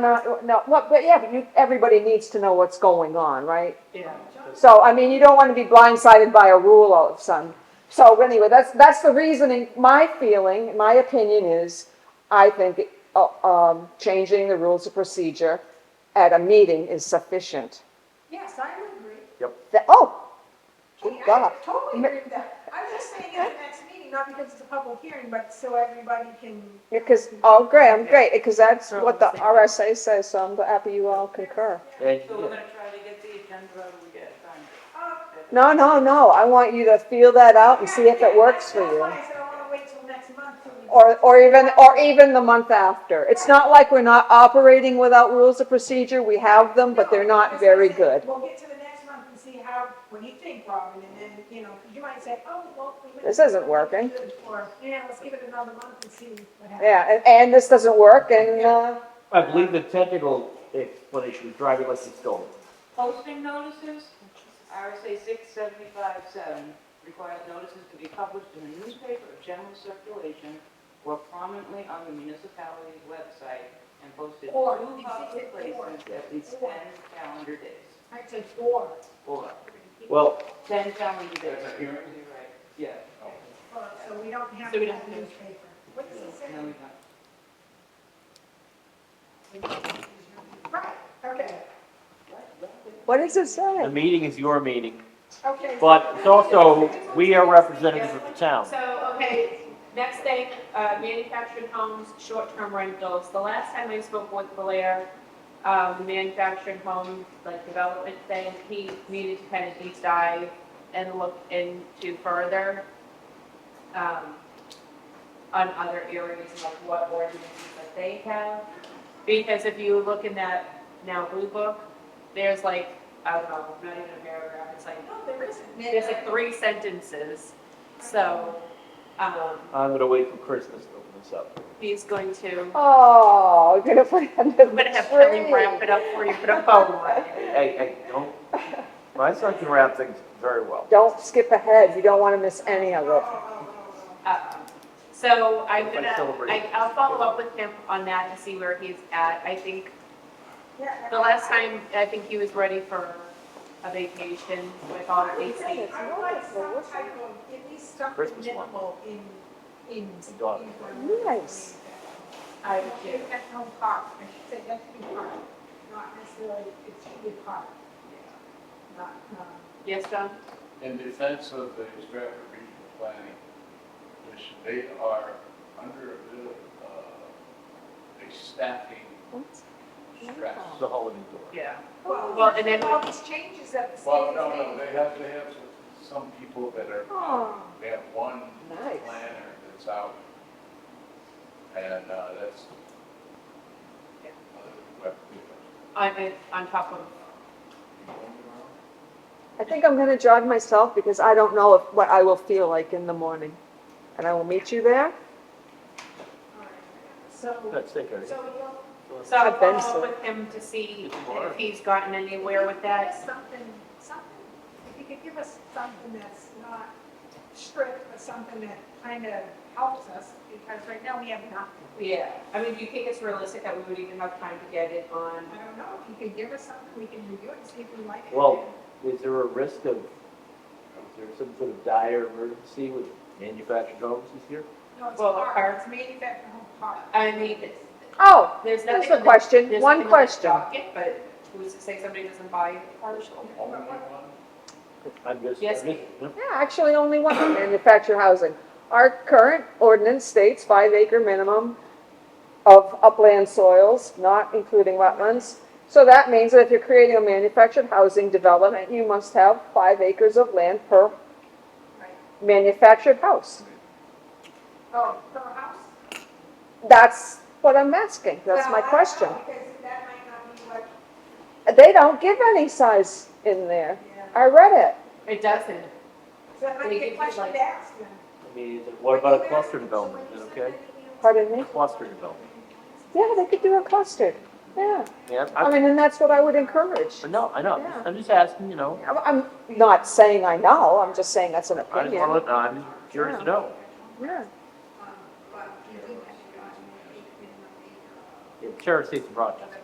Speaker 3: but yeah, but everybody needs to know what's going on, right?
Speaker 1: Yeah.
Speaker 3: So, I mean, you don't want to be blindsided by a rule all of a sudden. So anyway, that's the reasoning. My feeling, my opinion is, I think, changing the rules of procedure at a meeting is sufficient.
Speaker 4: Yes, I would agree.
Speaker 3: Good
Speaker 4: Hey,
Speaker 3: God.
Speaker 4: I totally agree with that. I'm just saying at the next meeting, not because it's a public hearing, but so everybody can.
Speaker 3: Because, great, because that's what the RSA says, so I'm happy you all concur.
Speaker 6: and,
Speaker 2: So we're gonna try to get the agenda out of we get time.
Speaker 3: No, I want you to feel that out and see if it works for
Speaker 4: That's
Speaker 3: you.
Speaker 4: why I said I want to wait till next month. till we-
Speaker 3: Or even the month after. It's not like we're not operating without rules of procedure, we have them, but they're not
Speaker 4: No,
Speaker 3: very
Speaker 4: that's what I'm saying.
Speaker 3: good.
Speaker 4: We'll get to the next month and see what do you think, Robin, and then, because you might say, oh, well. we might
Speaker 3: This
Speaker 4: do
Speaker 3: isn't
Speaker 4: something
Speaker 3: working.
Speaker 4: good, or, yeah, let's give it another month and see what happens.
Speaker 3: Yeah, and this doesn't work, and,
Speaker 6: I believe the technical explanation is driving like it's stolen.
Speaker 2: Posting notices, RSA 675-7 requires notices to be published in a newspaper of general circulation or prominently on the municipality's website and posted
Speaker 4: Or,
Speaker 2: two public places at least 10 calendar days.
Speaker 4: I'd say 4.
Speaker 2: Or
Speaker 6: Well,
Speaker 2: 10 calendar days.
Speaker 7: That's a hearing?
Speaker 2: You're right. Yeah.
Speaker 4: So we don't have
Speaker 1: So
Speaker 4: to
Speaker 1: we
Speaker 4: have
Speaker 1: don't
Speaker 4: a
Speaker 1: have-
Speaker 4: newspaper. What does it say?
Speaker 2: No, we don't.
Speaker 4: Right, okay,
Speaker 3: what does it
Speaker 6: the
Speaker 3: say?
Speaker 6: meeting is your meeting,
Speaker 4: okay.
Speaker 6: but it's also, we are representatives of the town.
Speaker 1: So, okay, next thing, manufactured homes, short-term rentals. The last time I spoke with Blair, the manufactured home, like, development thing, he needed to kind of deep dive and look into further, on other areas, like what ordinances that they have. Because if you look in that now Blue Book, there's like, I don't know, not even a paragraph, it's like,
Speaker 4: No, there isn't.
Speaker 1: there's like 3 sentences. So,
Speaker 6: I'm gonna wait for Christmas to open this up.
Speaker 1: he's going to,
Speaker 3: Oh, we're gonna put it under
Speaker 1: I'm gonna have Kelly wrap it up for you, put a bow on it.
Speaker 6: Hey, don't, my son can wrap things very well.
Speaker 3: Don't skip ahead, you don't want to miss any of it.
Speaker 1: So I'm
Speaker 6: If I
Speaker 1: gonna,
Speaker 6: celebrate.
Speaker 1: I'll follow up with him on that to see where he's at. I think
Speaker 4: Yeah,
Speaker 1: the last time, I think he was ready for a vacation with all the dates.
Speaker 3: It's
Speaker 4: I would like some
Speaker 3: wonderful.
Speaker 4: type of, at least something
Speaker 6: Christmas one.
Speaker 4: minimal in.
Speaker 6: daughter.
Speaker 3: Nice.
Speaker 1: I would
Speaker 4: Maybe that's no park, I should say that should be park, not necessarily, it should be park. Not,
Speaker 1: Yes, John?
Speaker 7: In defense of the Stratford Regional Planning Commission, they are under a bit of a staffing stress.
Speaker 6: It's a holiday door.
Speaker 1: Yeah.
Speaker 4: well,
Speaker 1: Well, and then-
Speaker 4: all these changes that the state
Speaker 7: Well,
Speaker 4: has
Speaker 7: no,
Speaker 4: made.
Speaker 7: they have some people that are,
Speaker 3: Oh,
Speaker 7: they have one
Speaker 3: nice.
Speaker 7: planner that's out. And that's.
Speaker 1: On top of,
Speaker 3: I think I'm gonna jog myself because I don't know what I will feel like in the morning. And I will meet you there.
Speaker 4: So,
Speaker 6: Let's take care of it.
Speaker 4: so you'll,
Speaker 1: so I'll
Speaker 3: I've been
Speaker 1: follow
Speaker 3: so-
Speaker 1: up with him to see if he's gotten anywhere with that.
Speaker 4: something, if you could give us something that's not strict, but something that kind of helps us, because right now we have nothing.
Speaker 1: Yeah, I mean, do you think it's realistic that we would even have time to get it on?
Speaker 4: I don't know, if you could give us something, we can review it and see if we like it.
Speaker 6: Well, is there a risk of, is there some sort of dire emergency with manufactured homes this year?
Speaker 4: No, it's
Speaker 1: Well,
Speaker 4: hard,
Speaker 1: our-
Speaker 4: it's manufactured home park.
Speaker 1: I mean,
Speaker 3: Oh,
Speaker 1: there's
Speaker 3: here's
Speaker 1: nothing.
Speaker 3: the
Speaker 1: in
Speaker 3: question,
Speaker 1: there's
Speaker 3: one
Speaker 1: nothing in the
Speaker 3: question.
Speaker 1: docket, but who's to say somebody doesn't buy a parcel?
Speaker 7: Only one?
Speaker 6: I'm just,
Speaker 1: Yes,
Speaker 6: I'm just-
Speaker 3: Yeah, actually only one, manufactured housing. Our current ordinance states 5-acre minimum of upland soils, not including wetlands. So that means that if you're creating a manufactured housing development, you must have 5 acres of land per manufactured house.
Speaker 4: Oh, per house?
Speaker 3: That's what I'm asking, that's
Speaker 4: Well,
Speaker 3: my
Speaker 4: I don't
Speaker 3: question.
Speaker 4: know, because that might not be what,
Speaker 3: They don't give any size in there. I read it.
Speaker 1: It doesn't.
Speaker 4: so that might
Speaker 1: They
Speaker 4: be a
Speaker 1: give you,
Speaker 4: question
Speaker 1: like-
Speaker 4: to ask them.
Speaker 6: I mean, what about a cluster development, is that okay?
Speaker 3: Pardon me?
Speaker 6: Cluster development.
Speaker 3: Yeah, they could do a cluster, yeah.
Speaker 6: Yeah,
Speaker 3: I mean, and that's what I would encourage.
Speaker 6: no, I know,
Speaker 3: Yeah.
Speaker 6: I'm just asking, you know,
Speaker 3: I'm not saying I know, I'm just saying that's an
Speaker 6: I just
Speaker 3: opinion.
Speaker 6: want to, I'm curious to know.
Speaker 3: Yeah.
Speaker 4: But you do have to
Speaker 6: Yeah, Sheriff State's project.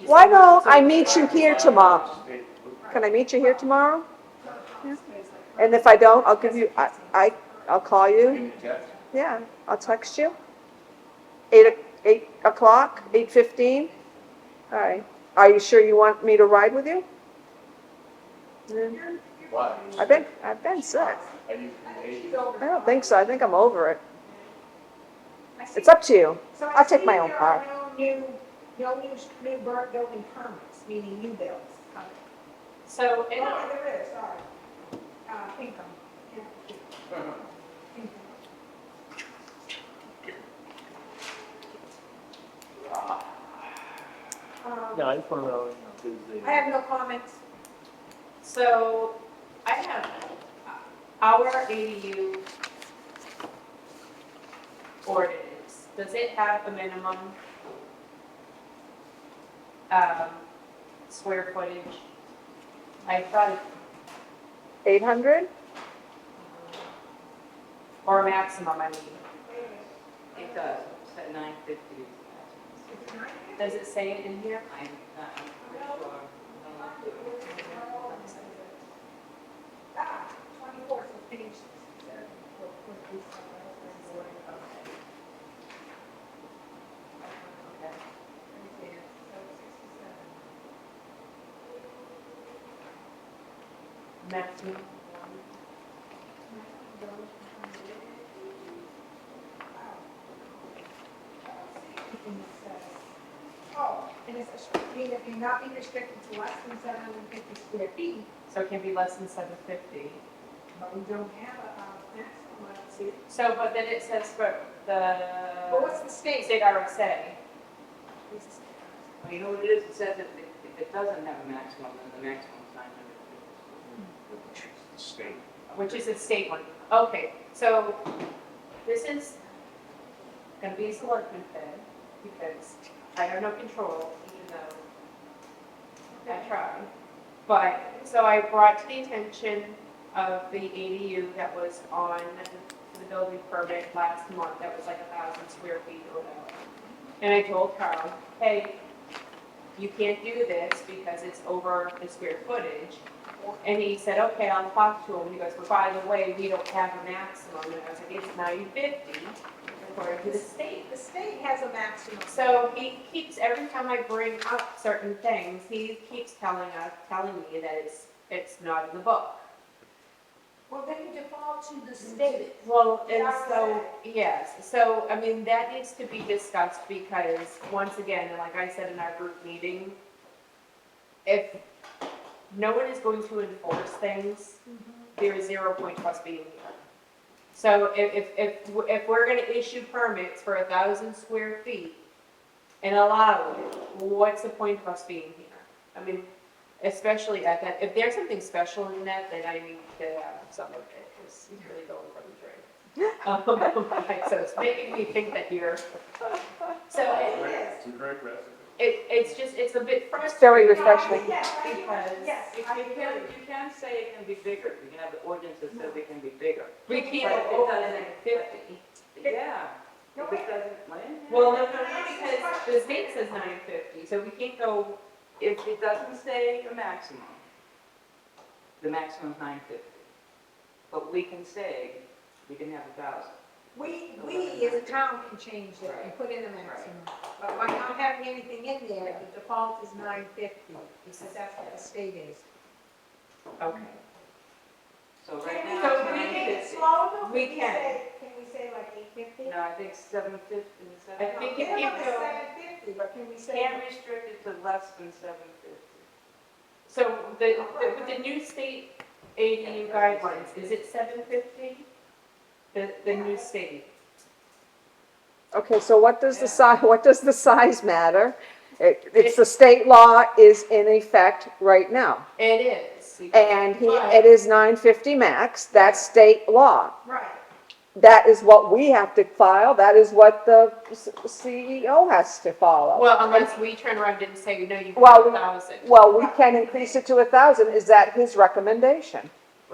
Speaker 3: Why don't I meet you here tomorrow? Can I meet you here tomorrow? Yeah. And if I don't, I'll give you, I'll call you. Yeah, I'll text you. 8 o'clock, 8:15? All right. Are you sure you want me to ride with you?
Speaker 7: Why?
Speaker 3: I've been sick.
Speaker 7: Are you creative?
Speaker 3: I don't think so. I think I'm over it. It's up to you.
Speaker 4: So
Speaker 3: I'll take my own
Speaker 4: there
Speaker 3: car.
Speaker 4: are no new building permits, meaning new builds.
Speaker 1: So,
Speaker 4: Oh,
Speaker 1: in
Speaker 4: yeah, there is, sorry. Pinkham. Yeah. Pinkham.
Speaker 6: No, I just want to know, you know,
Speaker 4: I have no comments.
Speaker 1: So, I have our ADU ordinance, does it have a minimum square footage? I thought,
Speaker 3: 800?
Speaker 1: or a maximum, I mean,
Speaker 2: It does, it's at 950.
Speaker 1: does it say it in here?
Speaker 2: I'm not pretty sure.
Speaker 4: Ah, 24, so page.
Speaker 1: Maximum.
Speaker 4: Oh, and it's, I mean, if you're not being restricted to less than 750 square feet,
Speaker 1: So it can be less than 750.
Speaker 4: but we don't have a maximum, let's see.
Speaker 1: So, but then it says for the
Speaker 4: But what's the state?
Speaker 1: state RSA,
Speaker 2: Well, you know what it is, it says that if it doesn't have a maximum, then the maximum is 950.
Speaker 7: State.
Speaker 1: which is a state one. Okay, so this is gonna be a selectman thing, because I have no control, even though I try. But, so I brought to the attention of the ADU that was on the building permit last month, that was like 1,000 square feet or whatever. And I told Carl, hey, you can't do this because it's over the square footage. And he said, okay, I'll talk to him. He goes, but by the way, we don't have a maximum. And I was like, it's 950 according to the state.
Speaker 4: The state has a maximum.
Speaker 1: So he keeps, every time I bring up certain things, he keeps telling me that it's not in the book.
Speaker 4: Well, then you default to the state.
Speaker 1: Well, and so, yes, so, I mean, that needs to be discussed because, once again, and like I said in our group meeting, if no one is going to enforce things, there is 0 point to us being here. So if we're gonna issue permits for 1,000 square feet and allow it, what's the point of us being here? I mean, especially at that, if there's something special in that, then I need to have some of it, because it's really going for the drink. So it's making me think that you're, so
Speaker 7: Too very aggressive.
Speaker 1: it's a bit
Speaker 3: It's very
Speaker 1: frustrating.
Speaker 3: refreshing.
Speaker 4: Yes, I do.
Speaker 1: Because
Speaker 4: Yes, I agree.
Speaker 2: You can say it can be bigger, you can have the ordinance that says it can be bigger.
Speaker 1: We
Speaker 2: But
Speaker 1: can't
Speaker 2: if
Speaker 1: go
Speaker 2: it
Speaker 1: over
Speaker 2: doesn't-
Speaker 1: 950.
Speaker 2: Yeah,
Speaker 4: No,
Speaker 2: if
Speaker 4: wait.
Speaker 2: it doesn't, well,
Speaker 1: Well, no, because the state says 950, so we can't go,
Speaker 2: if it doesn't say a maximum, the maximum is 950. But we can say, we can have 1,000.
Speaker 4: We as a town can change it and put in a maximum. But by not having anything in there, the default is 950, because that's what the state is.
Speaker 1: okay.
Speaker 2: So right
Speaker 4: Can we,
Speaker 2: now,
Speaker 1: So
Speaker 2: it's
Speaker 4: can we make it
Speaker 2: 950.
Speaker 4: slow though?
Speaker 1: We can.
Speaker 4: Can we say like 850?
Speaker 2: No, I think 750,
Speaker 1: I think if you
Speaker 4: Minimum is
Speaker 1: go,
Speaker 4: 750, but can we say?
Speaker 2: can't restrict it to less than 750.
Speaker 1: so with the new state ADU guidelines, is it 750? The new state?
Speaker 3: Okay, so what does the size matter? It's the state law is in effect right now.
Speaker 1: It is.
Speaker 3: And
Speaker 1: But-
Speaker 3: it is 950 max, that's state law.
Speaker 4: Right.
Speaker 3: That is what we have to file, that is what the CEO has to follow.
Speaker 1: Well, unless we turn around and say, no, you
Speaker 3: Well,
Speaker 1: can 1,000.
Speaker 3: Well, we can increase it to 1,000, is that his recommendation?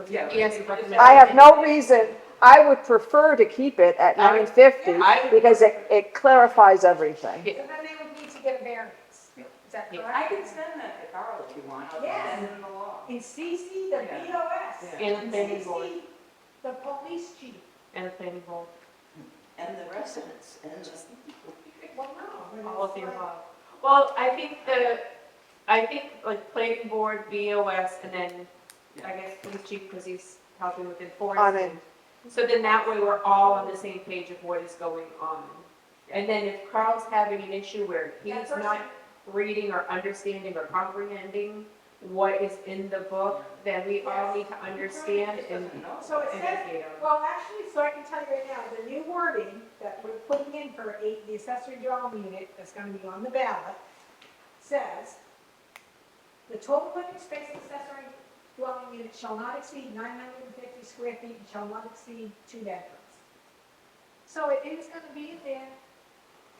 Speaker 2: Yeah,
Speaker 1: He has a
Speaker 2: but-
Speaker 1: recommendation.
Speaker 3: I have no reason, I would prefer to keep it at 950 because it clarifies everything.
Speaker 1: Yeah.
Speaker 4: So then they would need to get a variance. Is that
Speaker 1: Yeah.
Speaker 4: correct?
Speaker 2: I can send that to Carl if you want, I'll
Speaker 4: Yes.
Speaker 2: send it in the law.
Speaker 4: In CC, the
Speaker 2: Yeah.
Speaker 4: BOS.
Speaker 2: Yeah.
Speaker 1: And the planning board.
Speaker 4: CC, the police chief.
Speaker 1: And the planning board.
Speaker 2: And the residents, and the.
Speaker 4: Well, no.
Speaker 1: All of the above. Well, I think like planning board, BOS, and then I guess police chief, because he's helping with
Speaker 3: On
Speaker 1: enforcement. So then that way we're all on the same page of what is going on. And then if Carl's having an issue where he's not reading or understanding or comprehending what is in the book, then we all need to understand and
Speaker 4: So it says,
Speaker 1: educate him.
Speaker 4: well, actually, so I can tell you right now, the new wording that we're putting in for the accessory dwelling unit that's gonna be on the ballot says, the total living space of accessory dwelling unit shall not exceed 950 square feet and shall not exceed 2 bedrooms. So it is gonna be in there,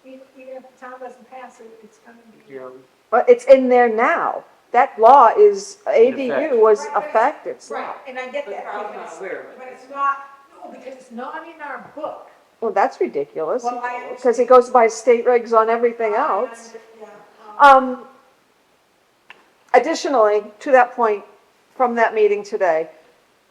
Speaker 4: even if the town doesn't pass it, it's gonna be.
Speaker 3: But it's in there now. That law is, ADU was
Speaker 4: Right, but it's-
Speaker 3: effective.
Speaker 4: Right, and I get
Speaker 2: But
Speaker 4: that,
Speaker 2: Carl's
Speaker 4: but
Speaker 2: not
Speaker 4: it's,
Speaker 2: aware of it.
Speaker 4: but it's not, no, because it's not in our book.
Speaker 3: Well, that's ridiculous,
Speaker 4: Well, I
Speaker 3: because it goes by state regs on everything else.
Speaker 4: Yeah,
Speaker 3: Additionally, to that point, from that meeting today,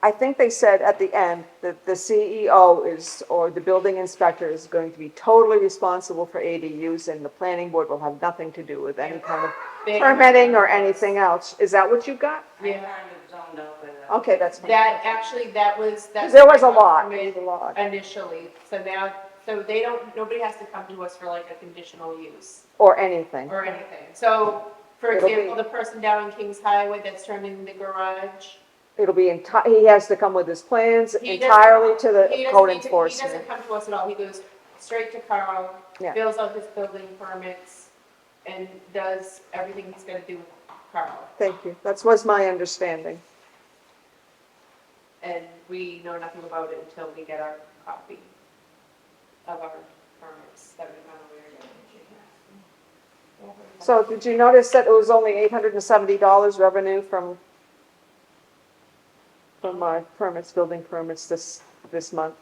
Speaker 3: I think they said at the end that the CEO is, or the building inspector is going to be totally responsible for ADUs, and the planning board will have nothing to do with any kind of permitting or anything else. Is that what you got?
Speaker 2: I'm
Speaker 1: Yeah.
Speaker 2: kind of zoned out by that.
Speaker 3: Okay, that's fine.
Speaker 1: That, actually, that was.
Speaker 3: 'Cause there was a
Speaker 1: what I
Speaker 3: lot,
Speaker 1: got
Speaker 3: there was a lot.
Speaker 1: Initially, so now, so they don't, nobody has to come to us for like a conditional use
Speaker 3: Or anything.
Speaker 1: or anything. So, for
Speaker 3: It'll be-
Speaker 1: example, the person down on Kings Highway that's turning the garage.
Speaker 3: It'll be, he has to come with his plans
Speaker 1: He doesn't-
Speaker 3: entirely to the
Speaker 1: he doesn't
Speaker 3: code
Speaker 1: need to- He
Speaker 3: enforcement.
Speaker 1: doesn't come to us at all, he goes straight to Carl,
Speaker 3: Yeah.
Speaker 1: fills out his building permits, and does everything he's gonna do with Carl.
Speaker 3: Thank you. That was my understanding.
Speaker 1: And we know nothing about it until we get our copy of our permits that we found weird.
Speaker 3: So did you notice that it was only $870 revenue from my permits, building permits this month?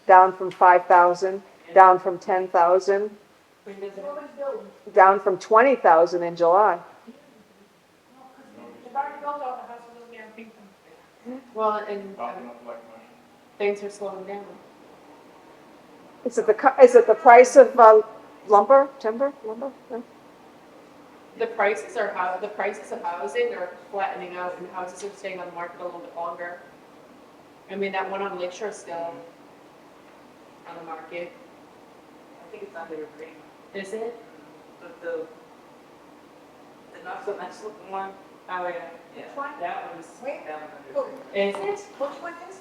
Speaker 3: Down from 5,000, down from 10,000,
Speaker 1: When does it-
Speaker 4: what was building?
Speaker 3: down from 20,000 in July.
Speaker 4: They've already built all the houses over there in Pinkham.
Speaker 1: Well, and
Speaker 7: Popping up like mush.
Speaker 1: things are slowing down.
Speaker 3: Is it the price of lumber, timber, lumber? No?
Speaker 1: The prices of housing are flattening out and houses are staying on the market a little bit longer. I mean, that one on Lake Shore is still on the market.
Speaker 2: I think it's under your green.
Speaker 1: Is it?
Speaker 2: But the not so nice looking one,
Speaker 1: Oh, yeah.
Speaker 2: yeah,
Speaker 4: Which one?
Speaker 1: That one's,
Speaker 4: Wait,
Speaker 2: that one's
Speaker 4: oh,
Speaker 2: under green.
Speaker 1: is it?
Speaker 4: which one is?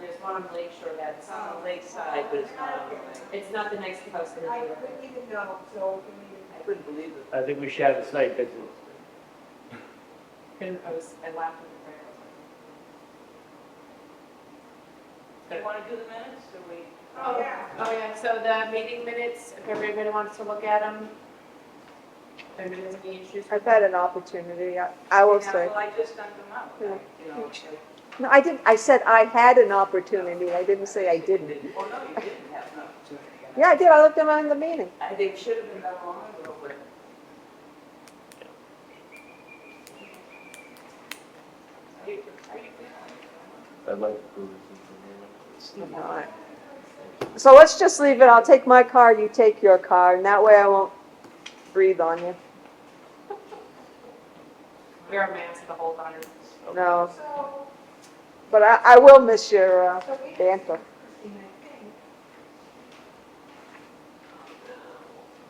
Speaker 1: There's one on Lake Shore that's,
Speaker 2: It's on the lakeside, but it's not on the lake.
Speaker 1: it's not the next house in the
Speaker 4: I
Speaker 1: neighborhood.
Speaker 4: couldn't even know, so can
Speaker 2: I couldn't believe it.
Speaker 6: I think we should have a site visit.
Speaker 1: I laughed at the
Speaker 2: Do you want to do the minutes, or we?
Speaker 4: Oh, yeah.
Speaker 1: Oh, yeah, so the meeting minutes, if everybody wants to look at them, If there's any issues.
Speaker 3: I've had an opportunity, I will say.
Speaker 2: Well, I just done them out,
Speaker 3: Yeah.
Speaker 2: you know.
Speaker 3: No, I didn't, I said I had an opportunity, I didn't say I didn't.
Speaker 2: Well, no, you didn't have an opportunity.
Speaker 3: Yeah, I did, I looked at them in the meeting.
Speaker 2: They should have been done long ago, but.
Speaker 6: I'd like to prove this
Speaker 3: Alright. So let's just leave it, I'll take my car, you take your car, and that way I won't breathe on you.
Speaker 1: Wear a mask the whole time.
Speaker 3: No,
Speaker 4: So,
Speaker 3: but I will miss your
Speaker 4: so we.
Speaker 3: banter.
Speaker 4: Christine, I think.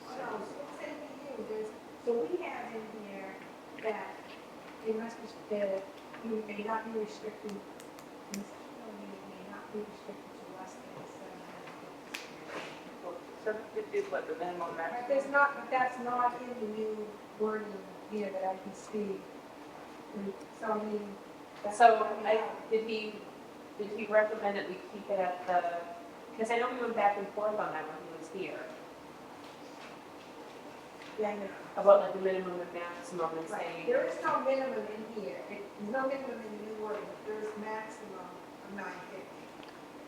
Speaker 4: So, it's saying to you, so we have in here that it must be, you may not be restricted, in this building, you may not be restricted to less than 750.
Speaker 2: Subdivision, what, the minimum
Speaker 4: But
Speaker 2: maximum?
Speaker 4: there's not, but that's not in the new wording here that I can see. And so, I mean. that's
Speaker 1: So,
Speaker 4: coming out.
Speaker 1: did he recommend that we keep it at the, because I know we went back and forth on that when he was here,
Speaker 4: Yeah, I know.
Speaker 1: about like the minimum and maximum and
Speaker 4: Right,
Speaker 1: saying.
Speaker 4: there is no minimum in here, there's no minimum in the new wording, but there is maximum of 950.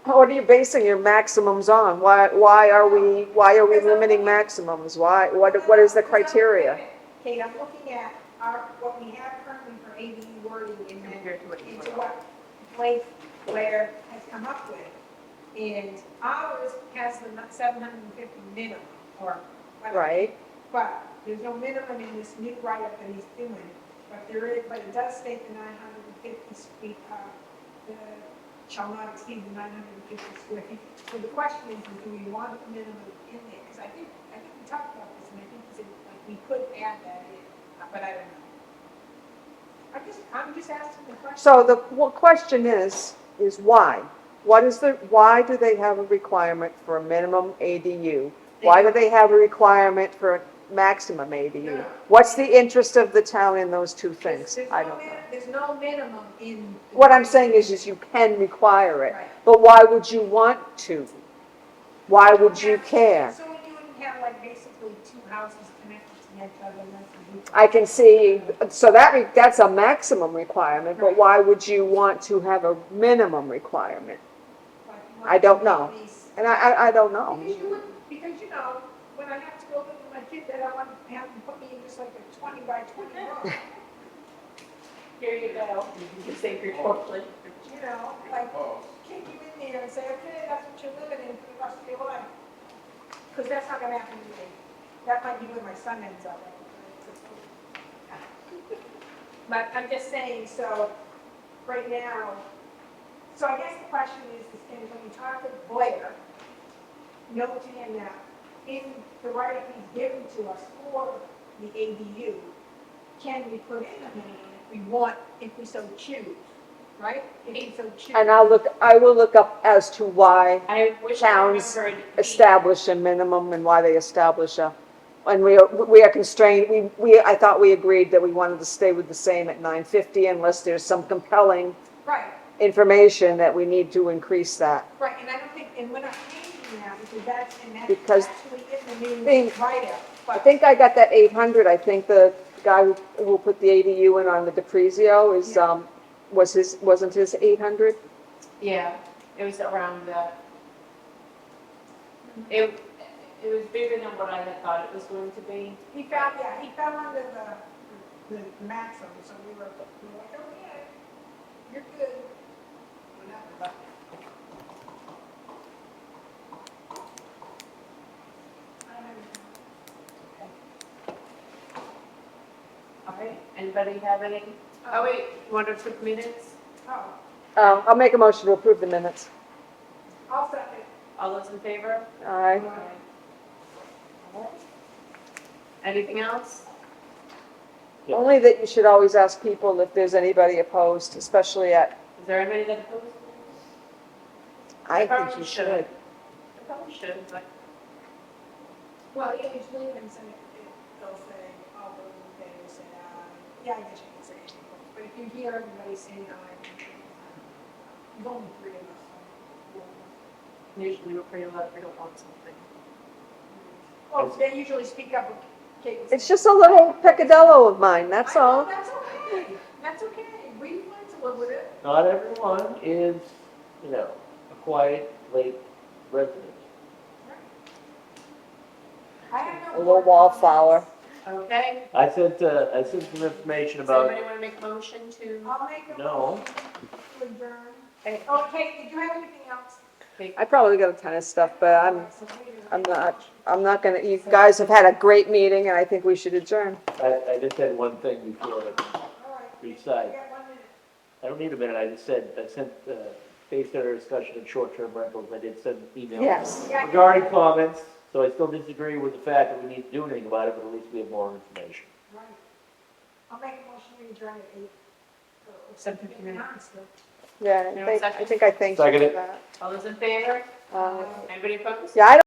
Speaker 3: What are you basing your maximums on? Why are we limiting maximums? What is the criteria?
Speaker 4: Kate, I'm looking at what we have currently for ADU wording in that,
Speaker 1: Compared to what you
Speaker 4: into
Speaker 1: wrote.
Speaker 4: what Blake Blair has come up with. And ours has the 750 minimum, or whatever.
Speaker 3: Right,
Speaker 4: But there's no minimum in this new write-up that he's doing, but it does state the 950 feet, shall not exceed the 950 square feet. So the question is, do we want the minimum in there? Because I think we talked about this, and I think he said, like, we could add that in, but I don't know. I'm just asking the question.
Speaker 3: so the question is why? Why do they have a requirement for a minimum ADU? Why do they have a requirement for a maximum ADU? What's the interest of the town in those two things?
Speaker 4: There's
Speaker 3: I
Speaker 4: no
Speaker 3: don't know.
Speaker 4: There's no minimum in. the
Speaker 3: What I'm
Speaker 4: wording.
Speaker 3: saying is you can require it,
Speaker 4: Right.
Speaker 3: but why would you want to? Why would you care?
Speaker 4: So you wouldn't have like basically two houses connected to each other, and that's a duplex.
Speaker 3: I can see, so that's a maximum requirement, but why would you want to have a minimum requirement?
Speaker 4: Like, you
Speaker 3: I don't
Speaker 4: want to
Speaker 3: know.
Speaker 4: make these-
Speaker 3: And I don't know.
Speaker 4: Because you know, when I have to go live with my kid, then I want to have them put me in just like a 20 by 20 room.
Speaker 1: Here you go, you can save your toilet.
Speaker 4: You know, like,
Speaker 7: Oh,
Speaker 4: kick you in there and say, okay, that's what you're living in for the rest of your life. Because that's not gonna happen to me. That might be where my son ends up. But I'm just saying, so, right now, so I guess the question is when we talk to Blair, note to him that in the write-up he's given to us for the ADU, can we put in a minimum if we so choose, right? If we so choose.
Speaker 3: And I will look up as to why
Speaker 1: I wish I
Speaker 3: towns
Speaker 1: remembered.
Speaker 3: establish a minimum and why they establish and we are constrained, I thought we agreed that we wanted to stay with the same at 950 unless there's some compelling
Speaker 4: Right,
Speaker 3: information that we need to increase that.
Speaker 4: right, and I don't think, and we're not changing that because that's
Speaker 3: Because
Speaker 4: actually in the new
Speaker 3: Think-
Speaker 4: write-up.
Speaker 3: I
Speaker 4: But
Speaker 3: think I got that 800, I think the guy who put the ADU in on the DePrizio is,
Speaker 4: Yeah.
Speaker 3: wasn't his 800?
Speaker 1: Yeah, it was around that. It was bigger than what I had thought it was going to be.
Speaker 4: he fell under the maximum, so we were like, okay, you're good. Whatever, but- I don't know.
Speaker 1: All right, anybody have any? Oh, wait, you want to approve minutes?
Speaker 4: Oh,
Speaker 3: I'll make a motion to approve the minutes.
Speaker 4: I'll second.
Speaker 1: All those in favor?
Speaker 3: Aye.
Speaker 1: All right. Anything else?
Speaker 6: Yeah.
Speaker 3: Only that you should always ask people if there's anybody opposed, especially at,
Speaker 1: Is there anybody that opposed?
Speaker 3: I think
Speaker 1: probably
Speaker 3: you
Speaker 1: should.
Speaker 3: should.
Speaker 1: I probably should, but
Speaker 4: Well, yeah, usually when somebody, they'll say, I'll vote in favor, say aye. Yeah, I guess you can say anything. But if you hear everybody saying aye, there's only three of us. So.
Speaker 1: usually we're pretty loud if we don't want something.
Speaker 4: Oh, they usually speak up Kate was
Speaker 3: It's
Speaker 4: saying.
Speaker 3: just a little peccadillo of mine, that's
Speaker 4: I know,
Speaker 3: all.
Speaker 4: that's okay, we learned to live with it.
Speaker 6: Not everyone is, you know, a quiet lake resident.
Speaker 4: I have no
Speaker 3: A little
Speaker 4: board
Speaker 3: wallflower.
Speaker 4: comments.
Speaker 1: Okay,
Speaker 6: I sent some information
Speaker 1: does
Speaker 6: about,
Speaker 1: anybody want to make a motion to
Speaker 4: I'll make a
Speaker 6: No.
Speaker 4: motion to adjourn.
Speaker 1: Hey.
Speaker 4: Oh, Kate, did you have anything else?
Speaker 1: take?
Speaker 3: I probably got a ton of stuff, but I'm not gonna, you guys have had a great meeting, and I think we should adjourn.
Speaker 6: I just had one thing before
Speaker 4: All right.
Speaker 6: Recite.
Speaker 4: You got 1 minute.
Speaker 6: I don't need a minute, I sent, based on our discussion of short-term rentals, I did send emails
Speaker 3: Yes.
Speaker 6: regarding comments, so I still disagree with the fact that we need to do anything about it, but at least we have more information.
Speaker 4: Right. I'll make a motion to adjourn at 8.
Speaker 1: 7:59.
Speaker 3: Yeah,
Speaker 1: Anyone
Speaker 3: I
Speaker 1: second?
Speaker 3: think I thanked you
Speaker 6: Second
Speaker 3: for
Speaker 6: it.
Speaker 3: that.
Speaker 1: All those in favor?
Speaker 3: Uh,
Speaker 1: Anybody opposed?
Speaker 3: Yeah, I don't